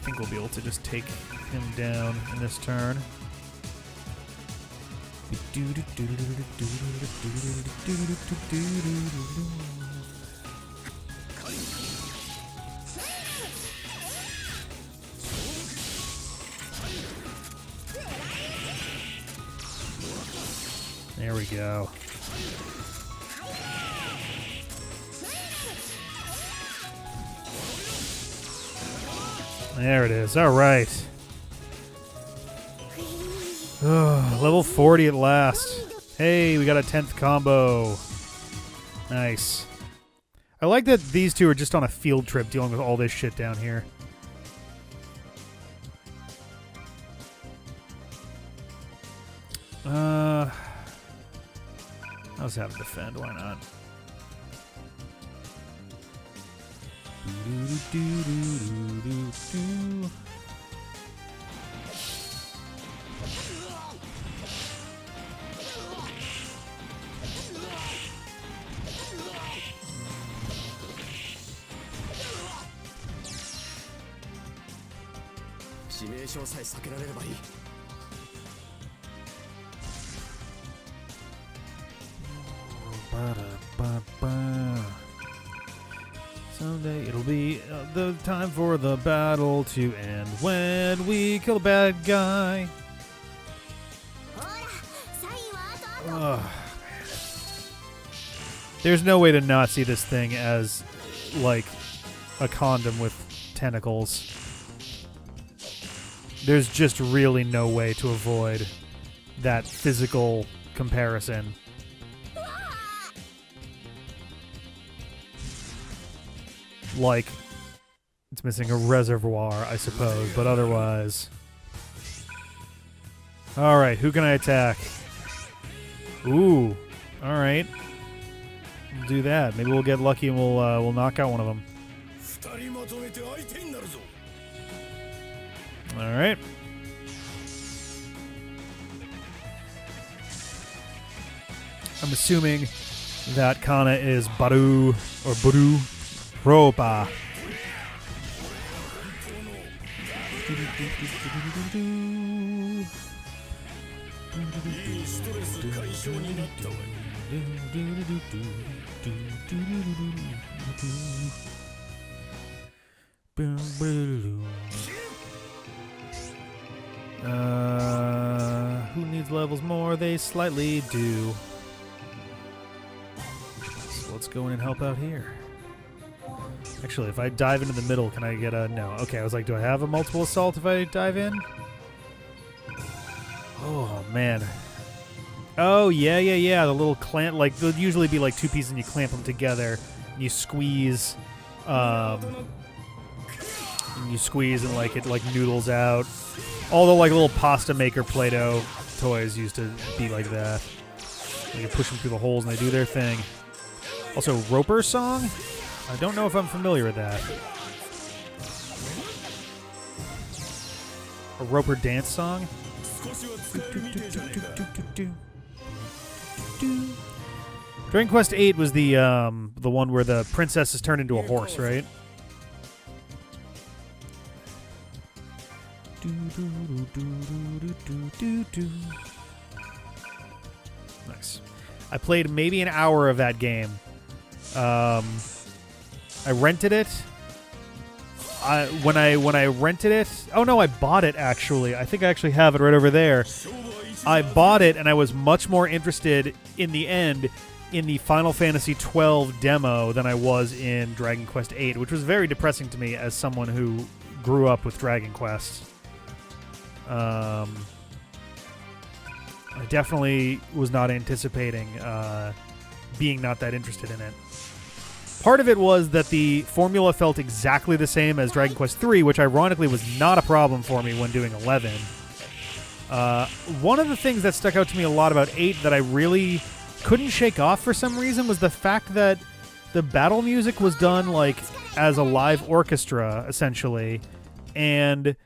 Speaker 3: think we'll be able to just take him down in this turn. There we go. There it is. All right. Level 40 at last. Hey, we got a 10th combo. Nice. I like that these two are just on a field trip dealing with all this shit down here. I'll just have him defend. Why not? Someday it'll be the time for the battle to end when we kill a bad guy. Ugh. There's no way to not see this thing as like a condom with tentacles. There's just really no way to avoid that physical comparison. Like, it's missing a reservoir, I suppose, but otherwise. Alright, who can I attack? Ooh, alright. We'll do that. Maybe we'll get lucky and we'll knock out one of them. Alright. I'm assuming that Kana is Baru, or Buru. Ropa. Who needs levels more? They slightly do. So let's go in and help out here. Actually, if I dive into the middle, can I get a... No. Okay, I was like, do I have a multiple assault if I dive in? Oh, man. Oh, yeah. The little clamp... Like, there'll usually be like two pieces and you clamp them together. And you squeeze... and like it like noodles out. All the like little pasta maker Play-Doh toys used to be like that. You push them through the holes and they do their thing. Also, Roper song? I don't know if I'm familiar with that. A Roper dance song? Dragon Quest VIII was the one where the princess is turned into a horse, right? Nice. I played maybe an hour of that game. I rented it. When I rented it... Oh, no, I bought it, actually. I think I actually have it right over there. I bought it, and I was much more interested, in the end, in the Final Fantasy XII demo than I was in Dragon Quest VIII, which was very depressing to me as someone who grew up with Dragon Quest. I definitely was not anticipating being not that interested in it. Part of it was that the formula felt exactly the same as Dragon Quest III, which ironically was not a problem for me when doing 11. One of the things that stuck out to me a lot about 8 that I really couldn't shake off for some reason was the fact that the battle music was done like as a live orchestra, essentially. And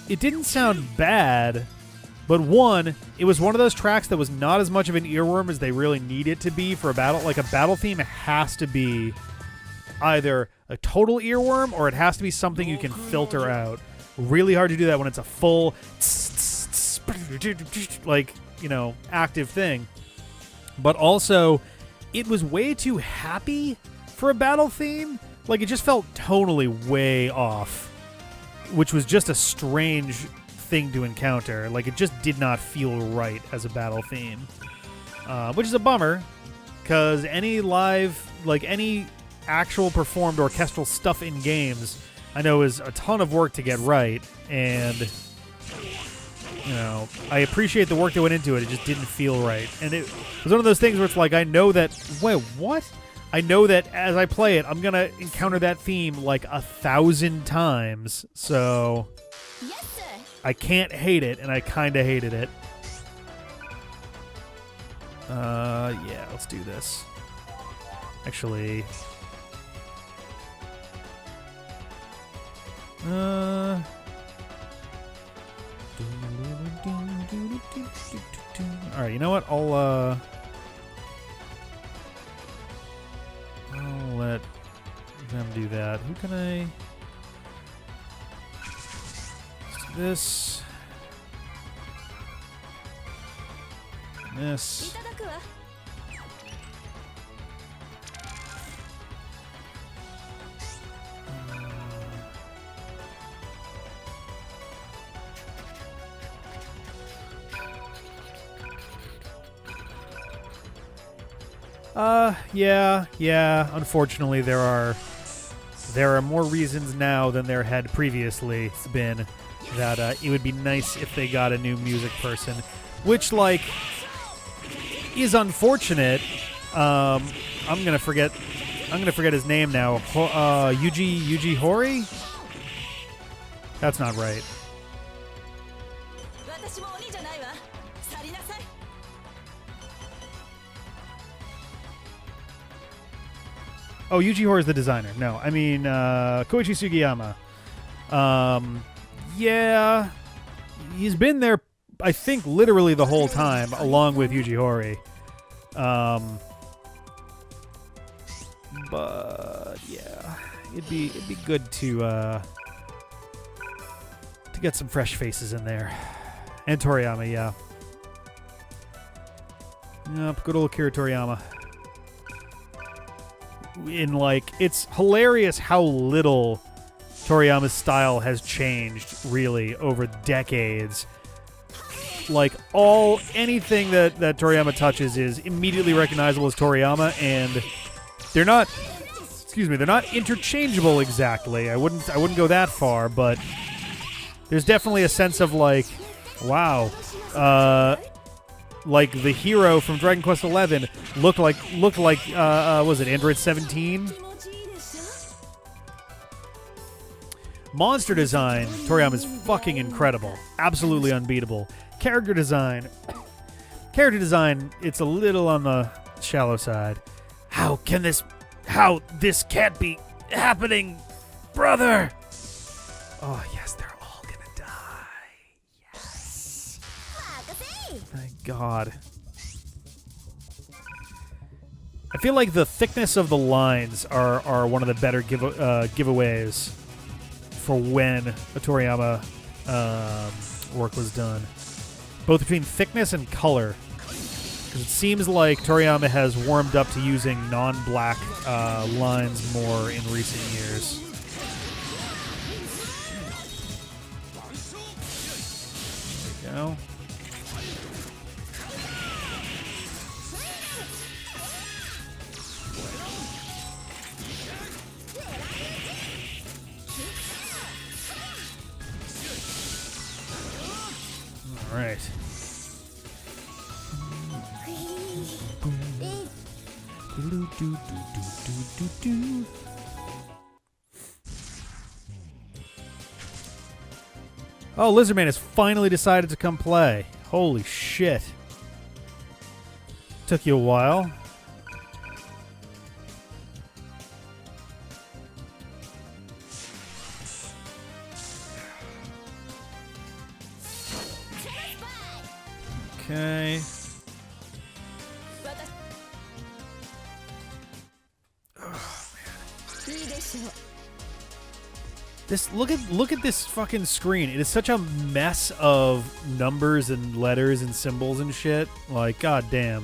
Speaker 3: it didn't sound bad, but one, it was one of those tracks that was not as much of an earworm as they really need it to be for a battle. Like a battle theme has to be either a total earworm or it has to be something you can filter out. Really hard to do that when it's a full like, you know, active thing. But also, it was way too happy for a battle theme. Like, it just felt tonally way off, which was just a strange thing to encounter. Like, it just did not feel right as a battle theme, which is a bummer, because any live, like any actual performed orchestral stuff in games, I know is a ton of work to get right, and you know, I appreciate the work that went into it. It just didn't feel right, and it was one of those things where it's like, I know that, wait, what? I know that as I play it, I'm gonna encounter that theme like 1,000 times, so I can't hate it, and I kind of hated it. Yeah, let's do this. Actually, all right, you know what? I'll let them do that. Who can I? Let's do this. This. Yeah. Unfortunately, there are more reasons now than there had previously been that it would be nice if they got a new music person, which like is unfortunate. I'm gonna forget his name now. Yuji Horii? That's not right. Oh, Yuji Horii is the designer. No, I mean Koichi Sugiyama. Yeah, he's been there, I think, literally the whole time, along with Yuji Horii. But yeah, it'd be good to get some fresh faces in there, and Toriyama, yeah. Yep, good old Akira Toriyama. In like, it's hilarious how little Toriyama's style has changed really over decades. Like anything that Toriyama touches is immediately recognizable as Toriyama, and they're not interchangeable exactly. I wouldn't go that far, but there's definitely a sense of like, wow, like the hero from Dragon Quest XI looked like was it Android 17? Monster design, Toriyama's fucking incredible, absolutely unbeatable. Character design, it's a little on the shallow side.
Speaker 1: How this can't be happening, brother?
Speaker 3: Oh yes, they're all gonna die. Yes. Thank God. I feel like the thickness of the lines are one of the better giveaways for when a Toriyama work was done. Both between thickness and color. Because it seems like Toriyama has warmed up to using non-black lines more in recent years. There we go. All right. Oh, Lizardman has finally decided to come play. Holy shit. Took you a while. Okay. Look at this fucking screen. It is such a mess of numbers and letters and symbols and shit. Like, goddamn.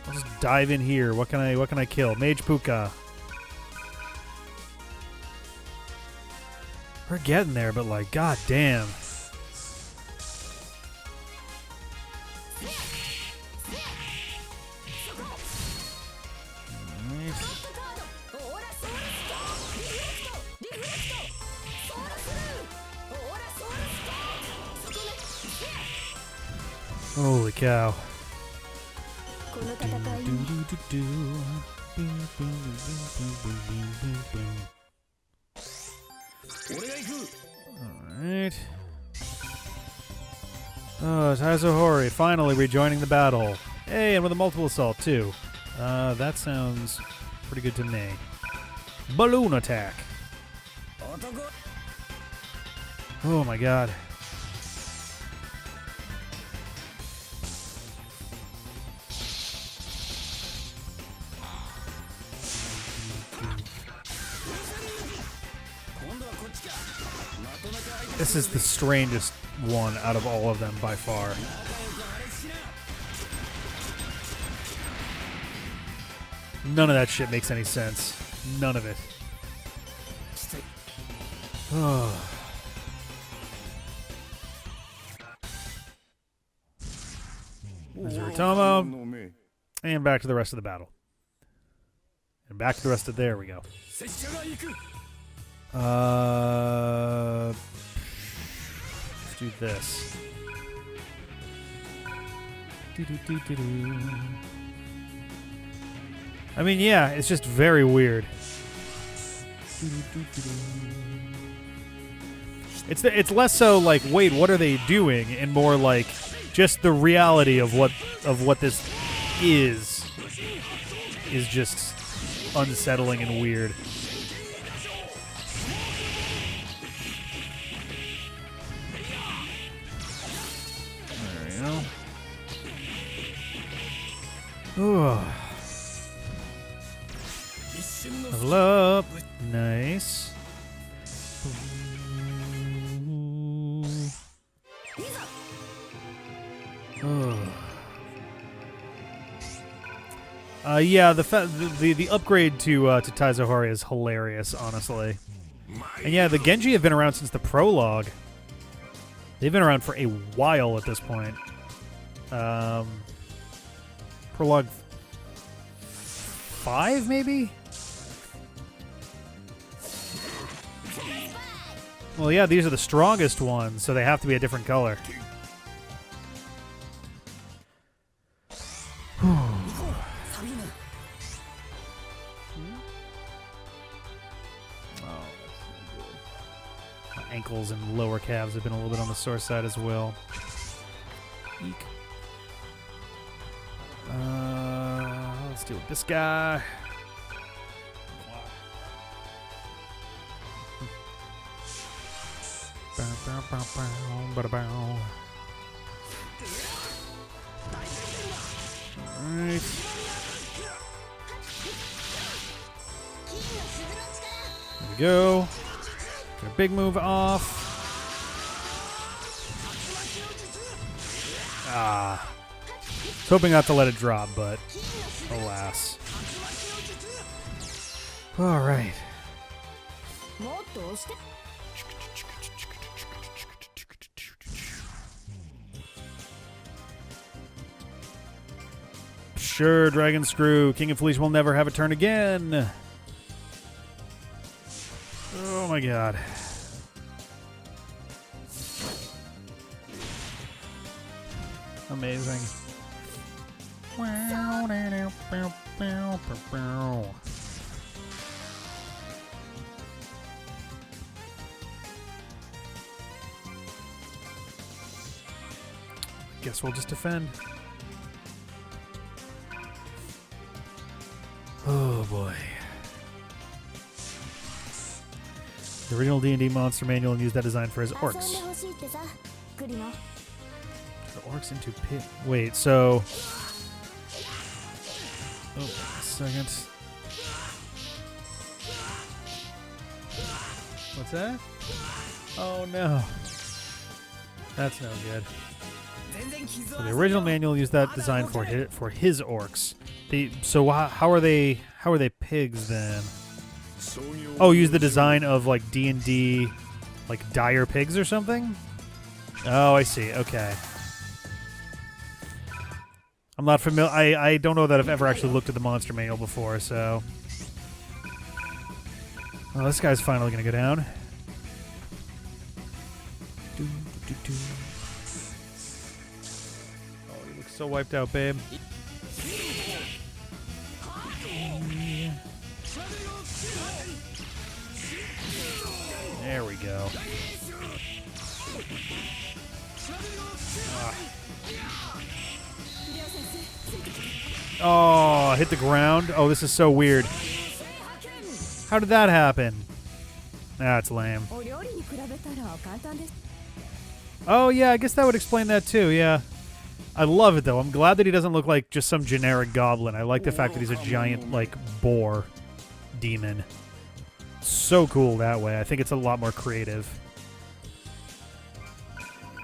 Speaker 3: I'll just dive in here. What can I kill? Mage Puka. We're getting there, but like, goddamn. Holy cow. Alright. Oh, Taizohori finally rejoining the battle. Hey, and with a multiple assault, too. That sounds pretty good to me. Balloon attack. Oh my god. This is the strangest one out of all of them by far. None of that shit makes any sense. None of it. Mizuritomo. And back to the rest of the battle. And back to the rest of... There we go. Let's do this. I mean, yeah, it's just very weird. It's less so like, wait, what are they doing, and more like just the reality of what this is just unsettling and weird. There we go. Ooh. Level up. Nice. Yeah, the upgrade to Taizohori is hilarious, honestly. And yeah, the Genji have been around since the prologue. They've been around for a while at this point. Prologue 5, maybe? Well, yeah, these are the strongest ones, so they have to be a different color. My ankles and lower calves have been a little bit on the sore side as well. Eek. Let's deal with this guy. Alright. There we go. Get a big move off. Ah. Was hoping not to let it drop, but alas. Alright. Sure, Dragon Screw. King of Felice will never have a turn again. Oh my god. Amazing. Guess we'll just defend. Oh boy. The original D&D monster manual used that design for his orcs. The orcs into pit. Wait, so... Oh, wait a second. What's that? Oh no. That's no good. So the original manual used that design for his orcs. So how are they pigs then? Oh, use the design of like D&D, like dire pigs or something? Oh, I see. Okay. I'm not familiar. I don't know that I've ever actually looked at the monster manual before, so. Oh, this guy's finally gonna go down. Oh, you look so wiped out, babe. There we go. Oh, hit the ground. Oh, this is so weird. How did that happen? That's lame. Oh, yeah, I guess that would explain that too, yeah. I love it, though. I'm glad that he doesn't look like just some generic goblin. I like the fact that he's a giant, like, boar demon. So cool that way. I think it's a lot more creative.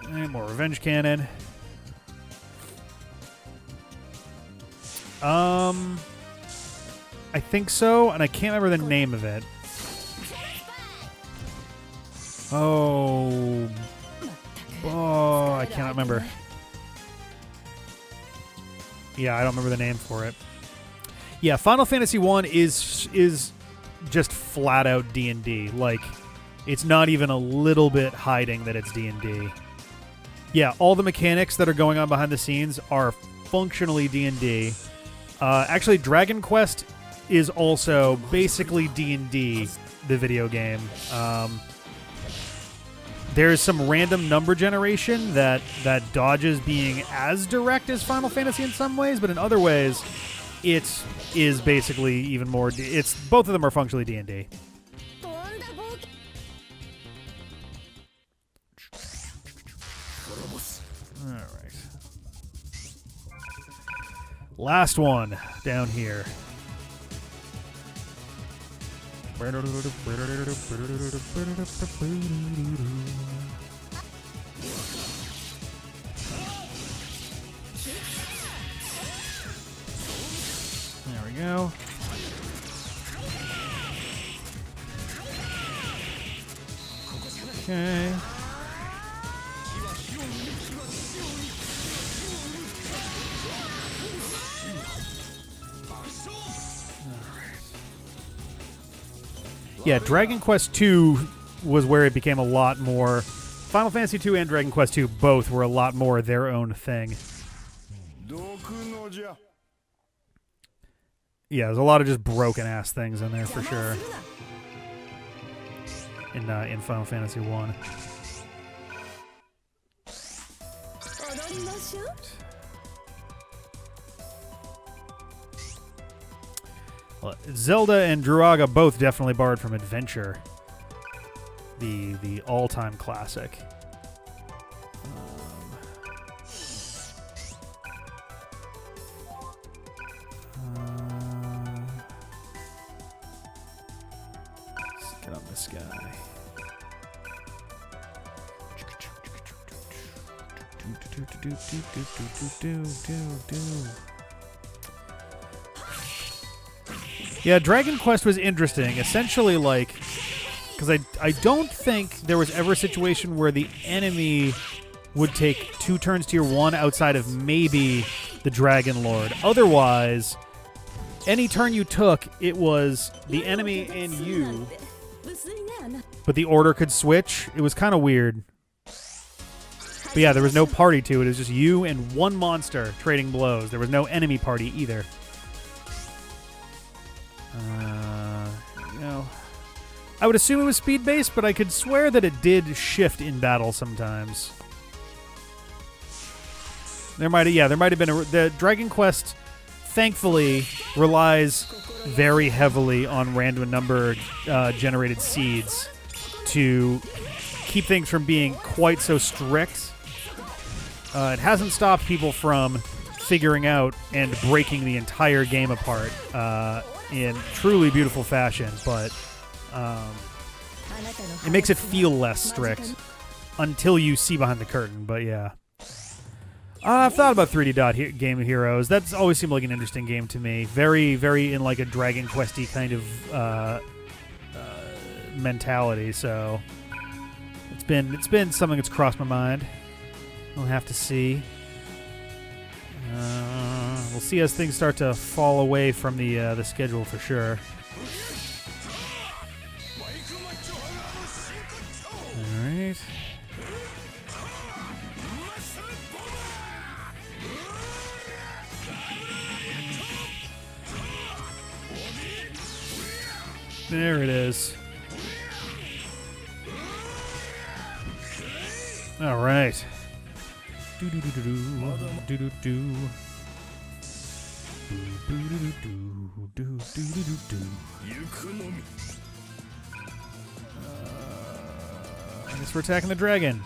Speaker 3: And more revenge cannon. I think so, and I can't remember the name of it. Oh, I can't remember. Yeah, I don't remember the name for it. Yeah, Final Fantasy 1 is just flat out D&D. Like, it's not even a little bit hiding that it's D&D. Yeah, all the mechanics that are going on behind the scenes are functionally D&D. Actually, Dragon Quest is also basically D&D, the video game. There's some random number generation that dodges being as direct as Final Fantasy in some ways, but in other ways, it is basically even more. It's both of them are functionally D&D. All right. Last one down here. There we go. Okay. Yeah, Dragon Quest II was where it became a lot more. Final Fantasy II and Dragon Quest II both were a lot more their own thing. Yeah, there's a lot of just broken ass things in there for sure. In Final Fantasy 1. Well, Zelda and Druaga both definitely borrowed from Adventure, the all-time classic. Let's get on this guy. Yeah, Dragon Quest was interesting. Essentially, like, because I don't think there was ever a situation where the enemy would take 2 turns to your 1 outside of maybe the Dragon Lord. Otherwise, any turn you took, it was the enemy and you, but the order could switch. It was kind of weird. But yeah, there was no party to it. It was just you and 1 monster trading blows. There was no enemy party either. You know, I would assume it was speed-based, but I could swear that it did shift in battle sometimes. There might have been the Dragon Quest, thankfully, relies very heavily on random number generated seeds to keep things from being quite so strict. It hasn't stopped people from figuring out and breaking the entire game apart in truly beautiful fashion, but it makes it feel less strict until you see behind the curtain. But yeah, I've thought about 3D Game Heroes. That's always seemed like an interesting game to me. Very, very in like a Dragon Quest-y kind of mentality. So it's been something that's crossed my mind. We'll have to see. We'll see as things start to fall away from the schedule for sure. All right. There it is. All right. Do-do-do-do-do. I guess we're attacking the dragon.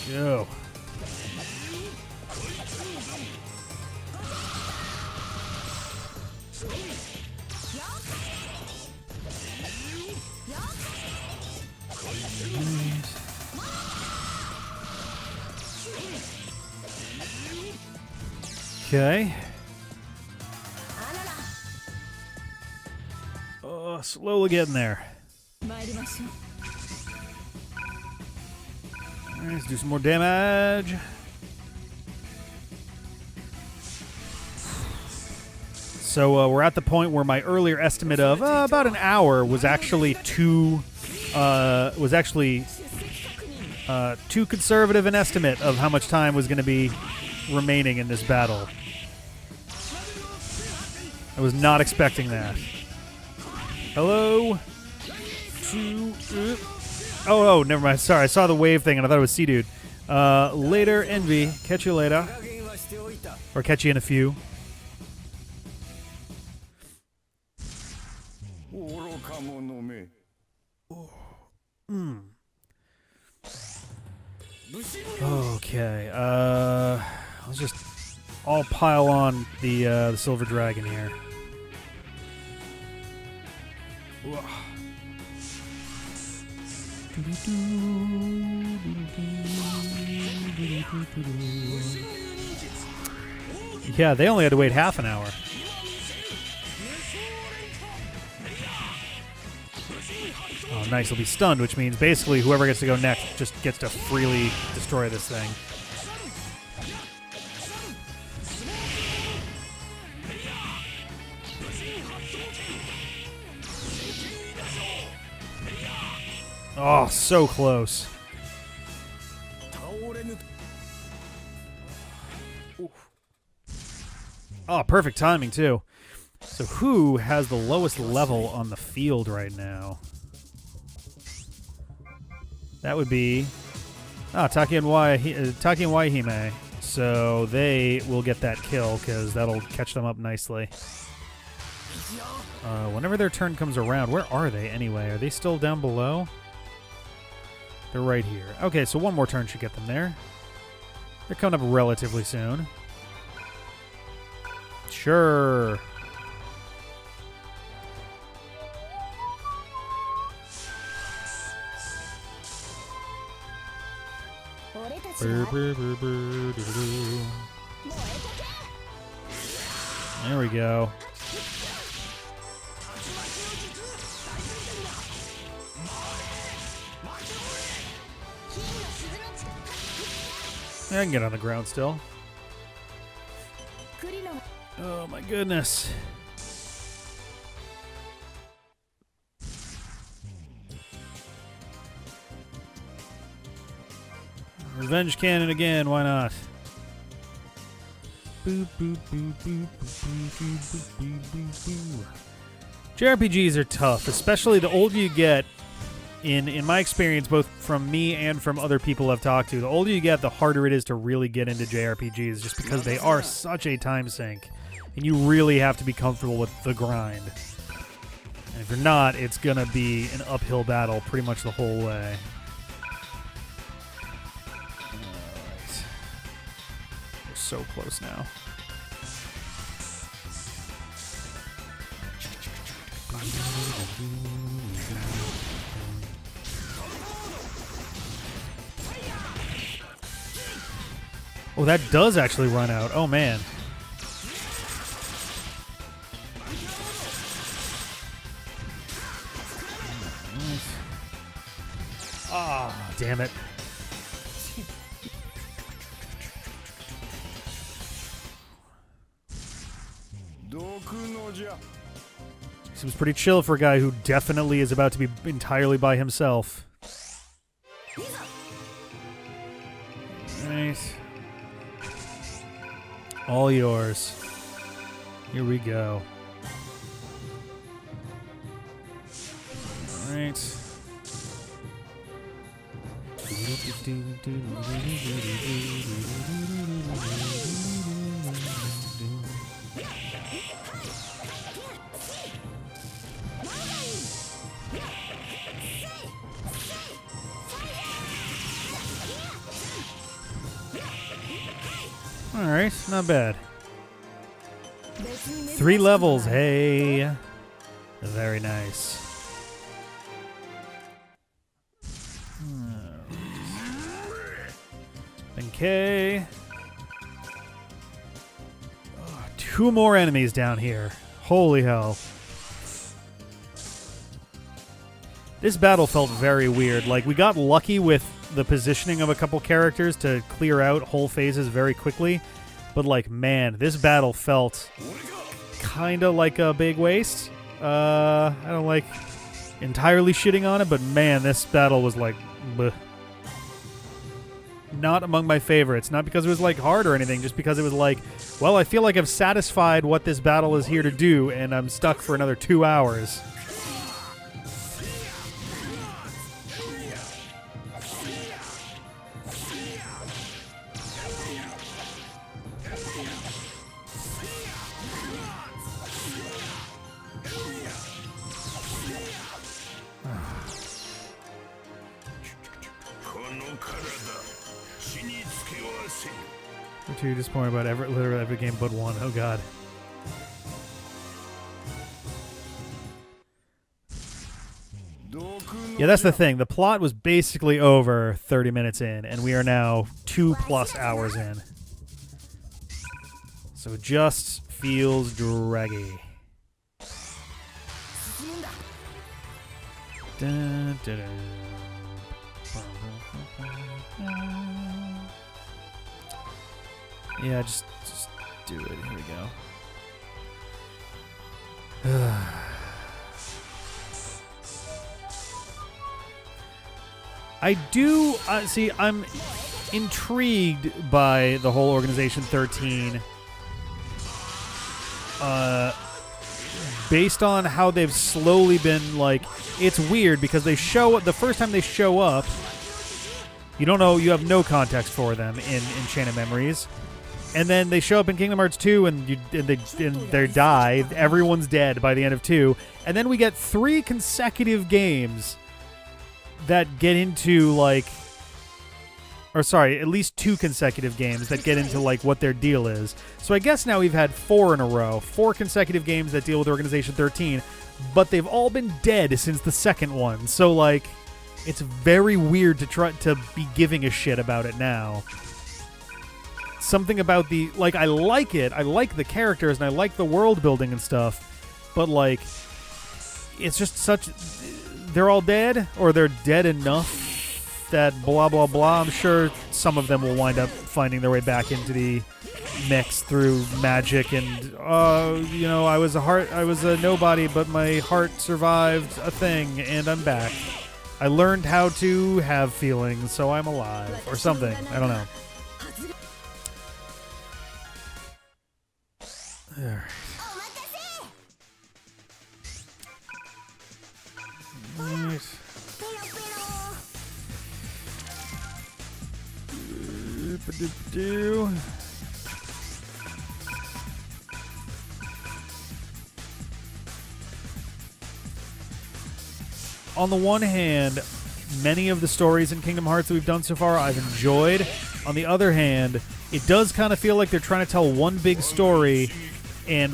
Speaker 3: Go. Okay. Oh, slowly getting there. Alright, let's do some more damage. So we're at the point where my earlier estimate of about an hour was actually too conservative an estimate of how much time was going to be remaining in this battle. I was not expecting that. Hello? Oh, never mind. Sorry, I saw the wave thing and I thought it was Sea Dude. Later, Envy. Catch you later. Or catch you in a few. Okay, let's just all pile on the Silver Dragon here. Yeah, they only had to wait half an hour. Oh, nice. He'll be stunned, which means basically whoever gets to go next just gets to freely destroy this thing. Oh, so close. Oh, perfect timing, too. So who has the lowest level on the field right now? That would be Taki and Waihime. So they will get that kill because that'll catch them up nicely. Whenever their turn comes around, where are they anyway? Are they still down below? They're right here. Okay, so one more turn should get them there. They're coming up relatively soon. Sure. There we go. I can get on the ground still. Oh my goodness. Revenge cannon again, why not? Boop, boop, boop, boop, boop, boop, boop, boop, boop. JRPGs are tough, especially the older you get. In my experience, both from me and from other people I've talked to, the older you get, the harder it is to really get into JRPGs just because they are such a time sink. And you really have to be comfortable with the grind. And if you're not, it's going to be an uphill battle pretty much the whole way. Alright. We're so close now. Oh, that does actually run out. Oh, man. Ah, oh, damn it. Seems pretty chill for a guy who definitely is about to be entirely by himself. Nice. All yours. Here we go. All right. All right, not bad. 3 levels, hey. Very nice. Okay. 2 more enemies down here. Holy hell. This battle felt very weird. Like, we got lucky with the positioning of a couple characters to clear out whole phases very quickly. But, like, man, this battle felt kind of like a big waste. I don't like entirely shitting on it, but man, this battle was like, bleh. Not among my favorites. Not because it was like hard or anything, just because it was like, well, I feel like I've satisfied what this battle is here to do, and I'm stuck for another 2 hours. You're too disappointed about literally every game but one. Oh, God. Yeah, that's the thing. The plot was basically over 30 minutes in, and we are now 2+ hours in. So it just feels draggy. Dun, dun, dun. Yeah, just do it. Here we go. I do see. I'm intrigued by the whole Organization 13. Based on how they've slowly been like, it's weird because they show the first time they show up, you don't know, you have no context for them in Chain of Memories. And then they show up in Kingdom Hearts 2 and they die. Everyone's dead by the end of 2. And then we get 3 consecutive games that get into like, or sorry, at least 2 consecutive games that get into like what their deal is. So I guess now we've had 4 in a row, 4 consecutive games that deal with Organization 13, but they've all been dead since the second one. So like, it's very weird to try to be giving a shit about it now. Something about the, like, I like it. I like the characters and I like the world building and stuff. But, like, it's just such, they're all dead, or they're dead enough that blah, blah, blah. I'm sure some of them will wind up finding their way back into the mix through magic and, you know, I was a nobody, but my heart survived a thing and I'm back. I learned how to have feelings, so I'm alive, or something. I don't know. There. Right. Do. On the one hand, many of the stories in Kingdom Hearts that we've done so far I've enjoyed. On the other hand, it does kind of feel like they're trying to tell one big story, and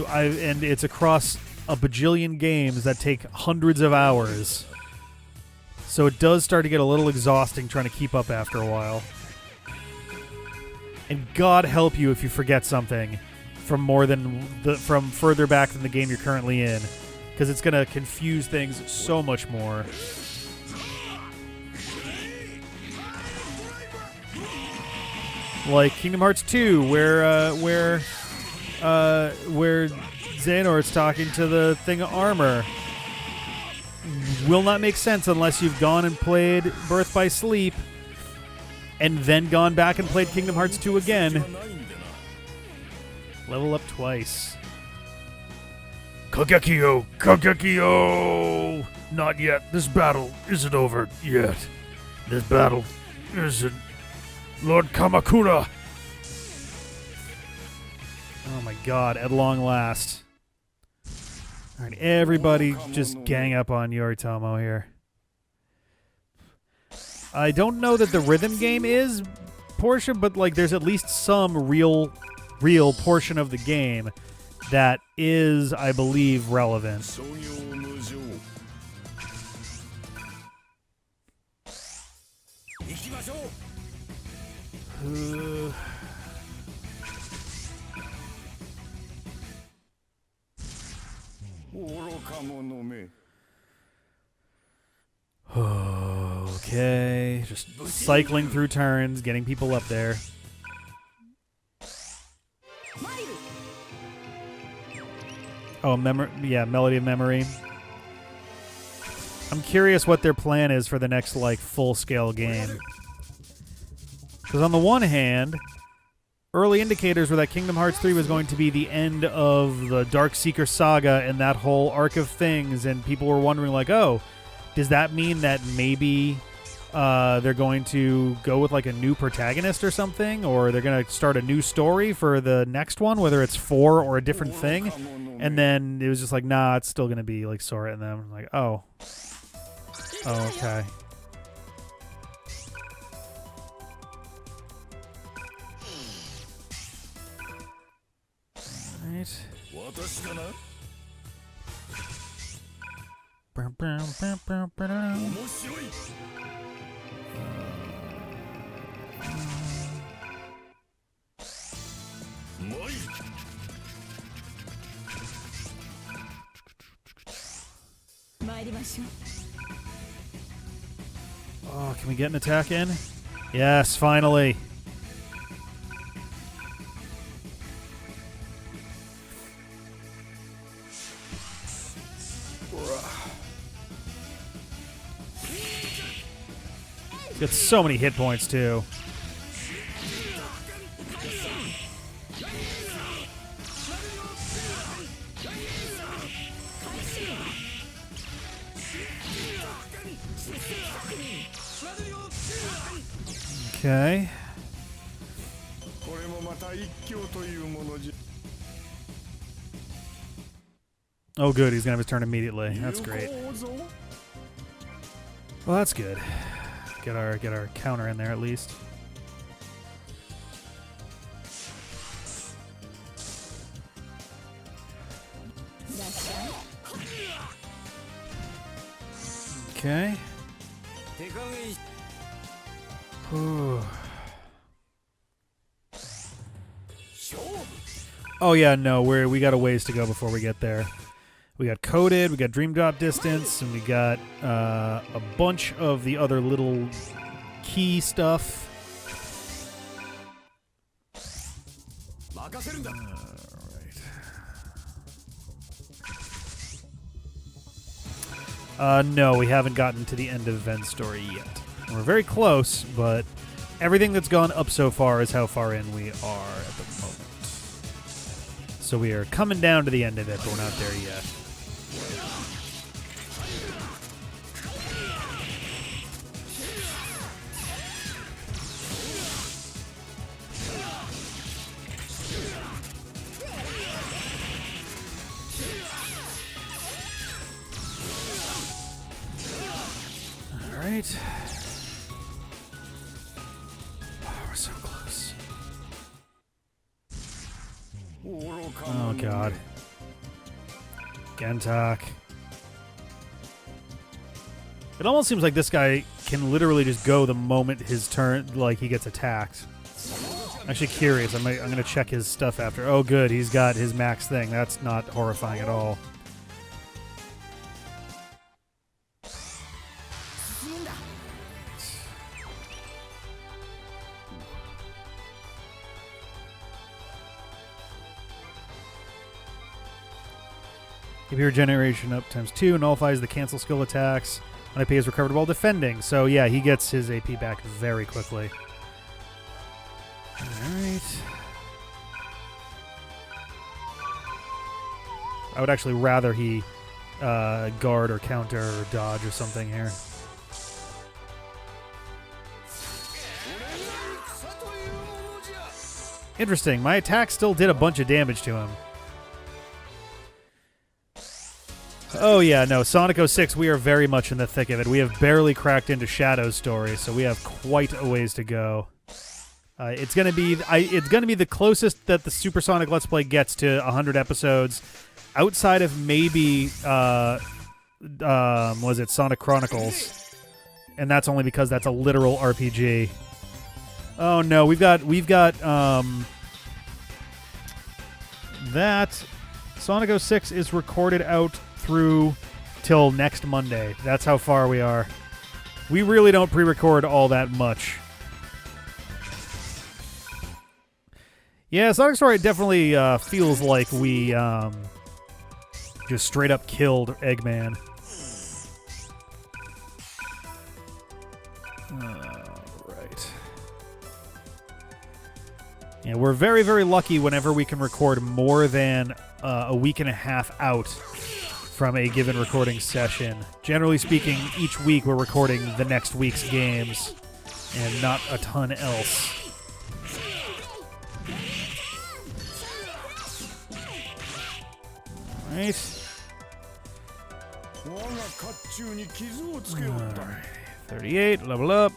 Speaker 3: it's across a bajillion games that take hundreds of hours. So it does start to get a little exhausting trying to keep up after a while. And God help you if you forget something from from further back than the game you're currently in, because it's going to confuse things so much more. Like Kingdom Hearts 2, where Xehanort's talking to the thing of armor. Will not make sense unless you've gone and played Birth by Sleep and then gone back and played Kingdom Hearts 2 again. Level up twice.
Speaker 1: Kagekyo! Kagekyo! Not yet. This battle isn't over yet. This battle isn't... Lord Kamakura!
Speaker 3: Oh my god, at long last. Alright, everybody just gang up on Yoritomo here. I don't know that the rhythm game is portion, but like there's at least some real portion of the game that is, I believe, relevant. Okay, just cycling through turns, getting people up there. Oh, Melody of Memory. I'm curious what their plan is for the next, like, full-scale game. Because on the one hand, early indicators were that Kingdom Hearts 3 was going to be the end of the Dark Seeker saga and that whole arc of things, and people were wondering, like, oh, does that mean that maybe they're going to go with, like, a new protagonist or something? Or they're going to start a new story for the next one, whether it's 4 or a different thing? And then it was just like, nah, it's still going to be, like, Sora and them. I'm like, oh. Oh, okay. Right. Oh, can we get an attack in? Yes, finally. Got so many hit points, too. Okay. Oh, good. He's going to have his turn immediately. That's great. Well, that's good. Get our counter in there at least. Okay. Ooh. Oh yeah, no, we got a ways to go before we get there. We got Coded, we got Dream Drop Distance, and we got a bunch of the other little key stuff. No, we haven't gotten to the end of Ven's story yet. We're very close, but everything that's gone up so far is how far in we are at the moment. So we are coming down to the end of it, but we're not there yet. All right. We're so close. Oh, God. Gentak. It almost seems like this guy can literally just go the moment his turn, like, he gets attacked. I'm actually curious. I'm going to check his stuff after. Oh, good. He's got his max thing. That's not horrifying at all. AP regeneration up ×2, nullifies the cancel skill attacks when AP is recovered while defending. So yeah, he gets his AP back very quickly. Alright. I would actually rather he guard or counter or dodge or something here. Interesting. My attack still did a bunch of damage to him. Oh, yeah, no. Sonic 06, we are very much in the thick of it. We have barely cracked into Shadow's story, so we have quite a ways to go. It's gonna be the closest that the Supersonic Let's Play gets to 100 episodes, outside of maybe was it Sonic Chronicles, and that's only because that's a literal RPG. Oh no, we've got that Sonic 06 is recorded out through till next Monday. That's how far we are. We really don't pre-record all that much. Yeah, Sonic Story definitely feels like we just straight up killed Eggman. Right. Yeah, we're very, very lucky whenever we can record more than a week and a half out from a given recording session. Generally speaking, each week we're recording the next week's games and not a ton else. Right. 38, level up.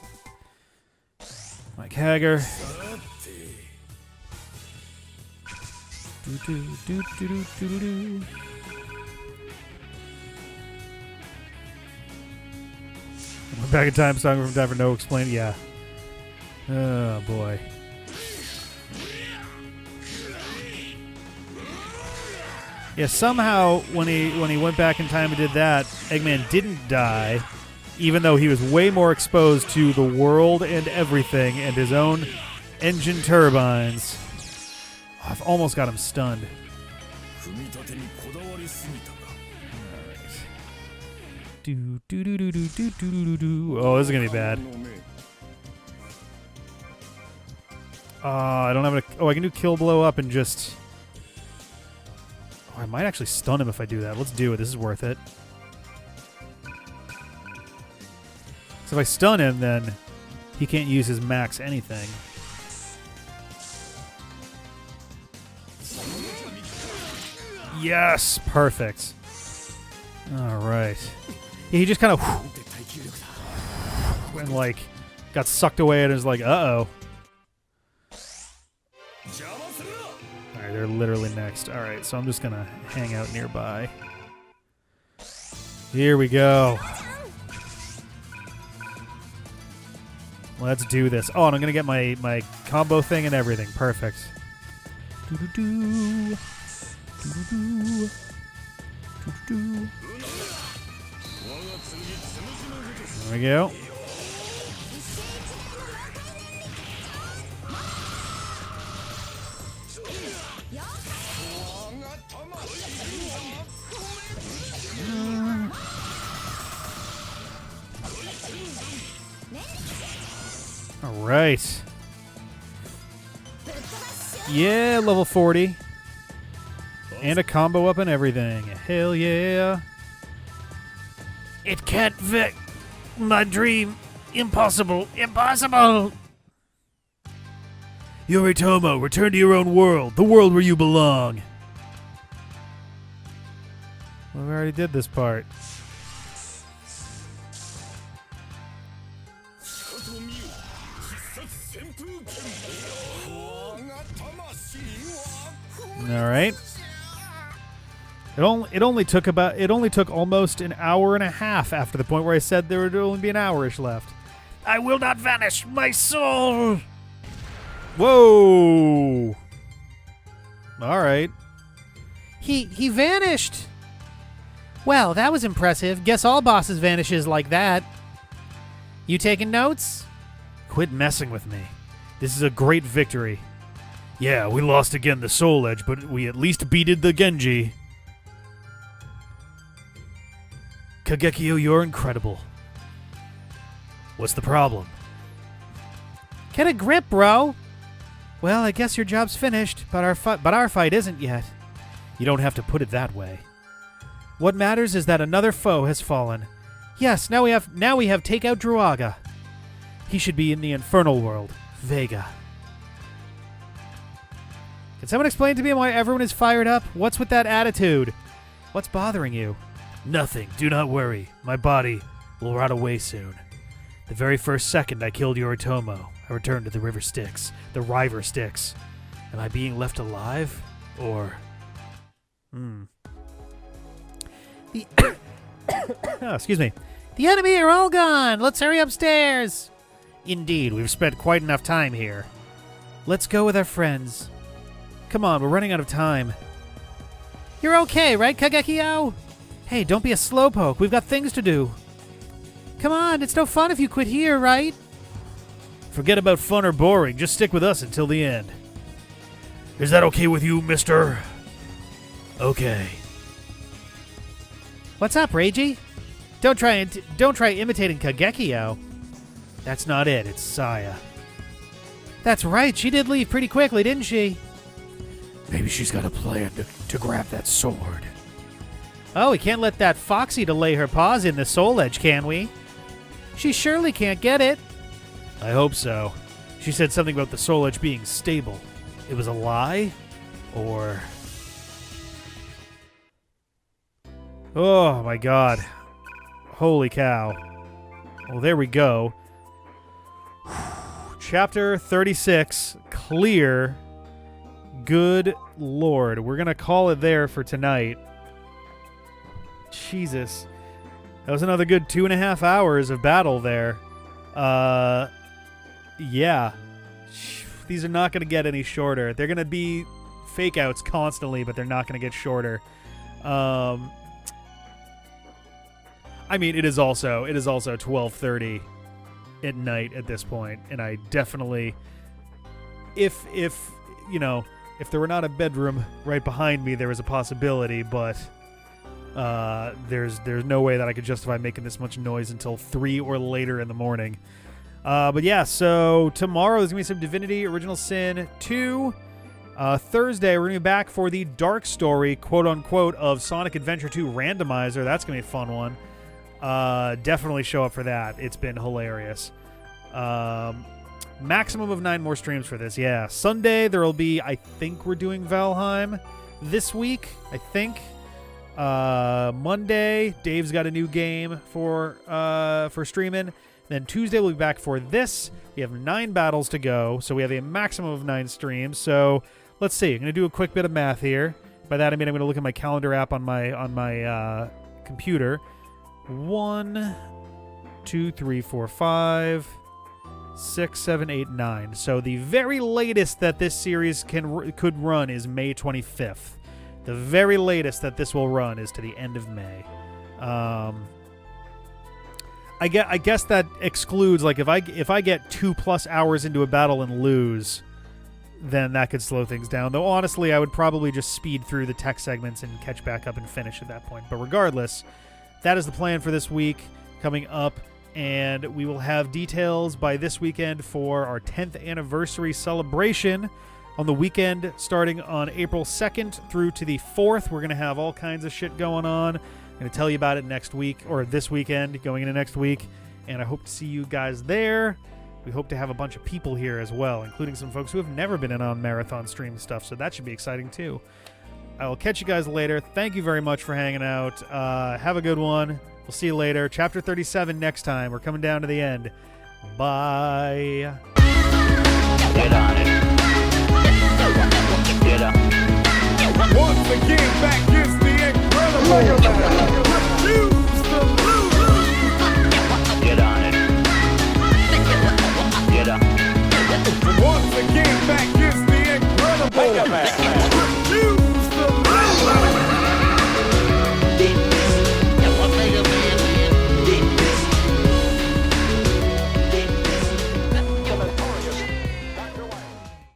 Speaker 3: Mike Hager. Went back in time, song from time for no explain. Yeah. Oh boy. Yeah, somehow when he went back in time and did that, Eggman didn't die, even though he was way more exposed to the world and everything and his own engine turbines. Oh, I've almost got him stunned. Oh, this is gonna be bad. I don't have a. Oh, I can do kill blow up and just. Oh, I might actually stun him if I do that. Let's do it. This is worth it. So if I stun him, then he can't use his max anything. Yes, perfect. All right. Yeah, he just kind of and like got sucked away and was like, uh-oh. All right, they're literally next. All right, so I'm just gonna hang out nearby. Here we go. Let's do this. Oh, and I'm gonna get my combo thing and everything. Perfect. Doo-doo-doo. Doo-doo-doo. Doo-doo-doo. There we go. All right. Yeah, level 40. And a combo up and everything. Hell yeah.
Speaker 1: It can't fit my dream. Impossible. Impossible.
Speaker 3: Yoritomo, return to your own world. The world where you belong. Well, we already did this part. All right. It only took almost an hour and a half after the point where I said there would only be an hour-ish left.
Speaker 1: I will not vanish. My soul.
Speaker 3: Whoa. All right.
Speaker 4: He vanished. Well, that was impressive. Guess all bosses vanishes like that. You taking notes?
Speaker 3: Quit messing with me. This is a great victory. Yeah, we lost again the Soul Edge, but we at least beated the Genji. Kagekyo, you're incredible. What's the problem?
Speaker 4: Get a grip, bro. Well, I guess your job's finished, but our fight isn't yet.
Speaker 3: You don't have to put it that way.
Speaker 4: What matters is that another foe has fallen. Yes, now we have take out Druaga. He should be in the infernal world, Vega. Can someone explain to me why everyone is fired up? What's with that attitude? What's bothering you?
Speaker 1: Nothing. Do not worry. My body will rot away soon. The very first second I killed Yoritomo, I returned to the River Styx. The River Styx. Am I being left alive? Or...
Speaker 4: Oh, excuse me. The enemy are all gone. Let's hurry upstairs.
Speaker 1: Indeed, we've spent quite enough time here.
Speaker 4: Let's go with our friends. Come on, we're running out of time. You're okay, right, Kagekio? Hey, don't be a slowpoke. We've got things to do. Come on, it's no fun if you quit here, right?
Speaker 1: Forget about fun or boring. Just stick with us until the end. Is that okay with you, mister? Okay.
Speaker 4: What's up, Reiji? Don't try imitating Kagekio.
Speaker 1: That's not it. It's Saya.
Speaker 4: That's right. She did leave pretty quickly, didn't she?
Speaker 1: Maybe she's got a plan to grab that sword.
Speaker 4: Oh, we can't let that Foxy delay her paws in the Soul Edge, can we? She surely can't get it.
Speaker 1: I hope so. She said something about the Soul Edge being stable. It was a lie? Or...
Speaker 3: Oh, my God. Holy cow. Well, there we go. Chapter 36, clear. Good Lord. We're going to call it there for tonight. Jesus. That was another good 2.5 hours of battle there. Yeah. These are not going to get any shorter. They're going to be fake outs constantly, but they're not going to get shorter. I mean, it is also 12:30 at night at this point, and I definitely, if you know, if there were not a bedroom right behind me, there was a possibility, but there's no way that I could justify making this much noise until 3 or later in the morning. But yeah, so tomorrow there's gonna be some Divinity Original Sin 2. Thursday we're gonna be back for the Dark Story, quote unquote, of Sonic Adventure 2 Randomizer. That's gonna be a fun one. Definitely show up for that. It's been hilarious. Maximum of 9 more streams for this. Yeah. Sunday there will be, I think we're doing Valheim this week. I think. Monday, Dave's got a new game for streaming. Then Tuesday we'll be back for this. We have 9 battles to go, so we have a maximum of 9 streams. So let's see. I'm gonna do a quick bit of math here. By that I mean I'm gonna look at my calendar app on my computer. 1, 2, 3, 4, 5, 6, 7, 8, 9. So the very latest that this series could run is May 25th. The very latest that this will run is to the end of May. I guess that excludes, like, if I get 2+ hours into a battle and lose, then that could slow things down. Though honestly, I would probably just speed through the tech segments and catch back up and finish at that point. But regardless, that is the plan for this week coming up, and we will have details by this weekend for our 10th anniversary celebration. On the weekend, starting on April 2nd through to the 4th, we're going to have all kinds of shit going on. I'm going to tell you about it next week, or this weekend, going into next week. And I hope to see you guys there. We hope to have a bunch of people here as well, including some folks who have never been in on Marathon stream stuff, so that should be exciting too. I will catch you guys later. Thank you very much for hanging out. Have a good one. We'll see you later. Chapter 37 next time. We're coming down to the end. Bye.
Speaker 2: Get on it. Get up.
Speaker 5: Once again, back is the incredible. Refuse to lose.
Speaker 2: Get on it. Get up.
Speaker 5: Once again, back is the incredible.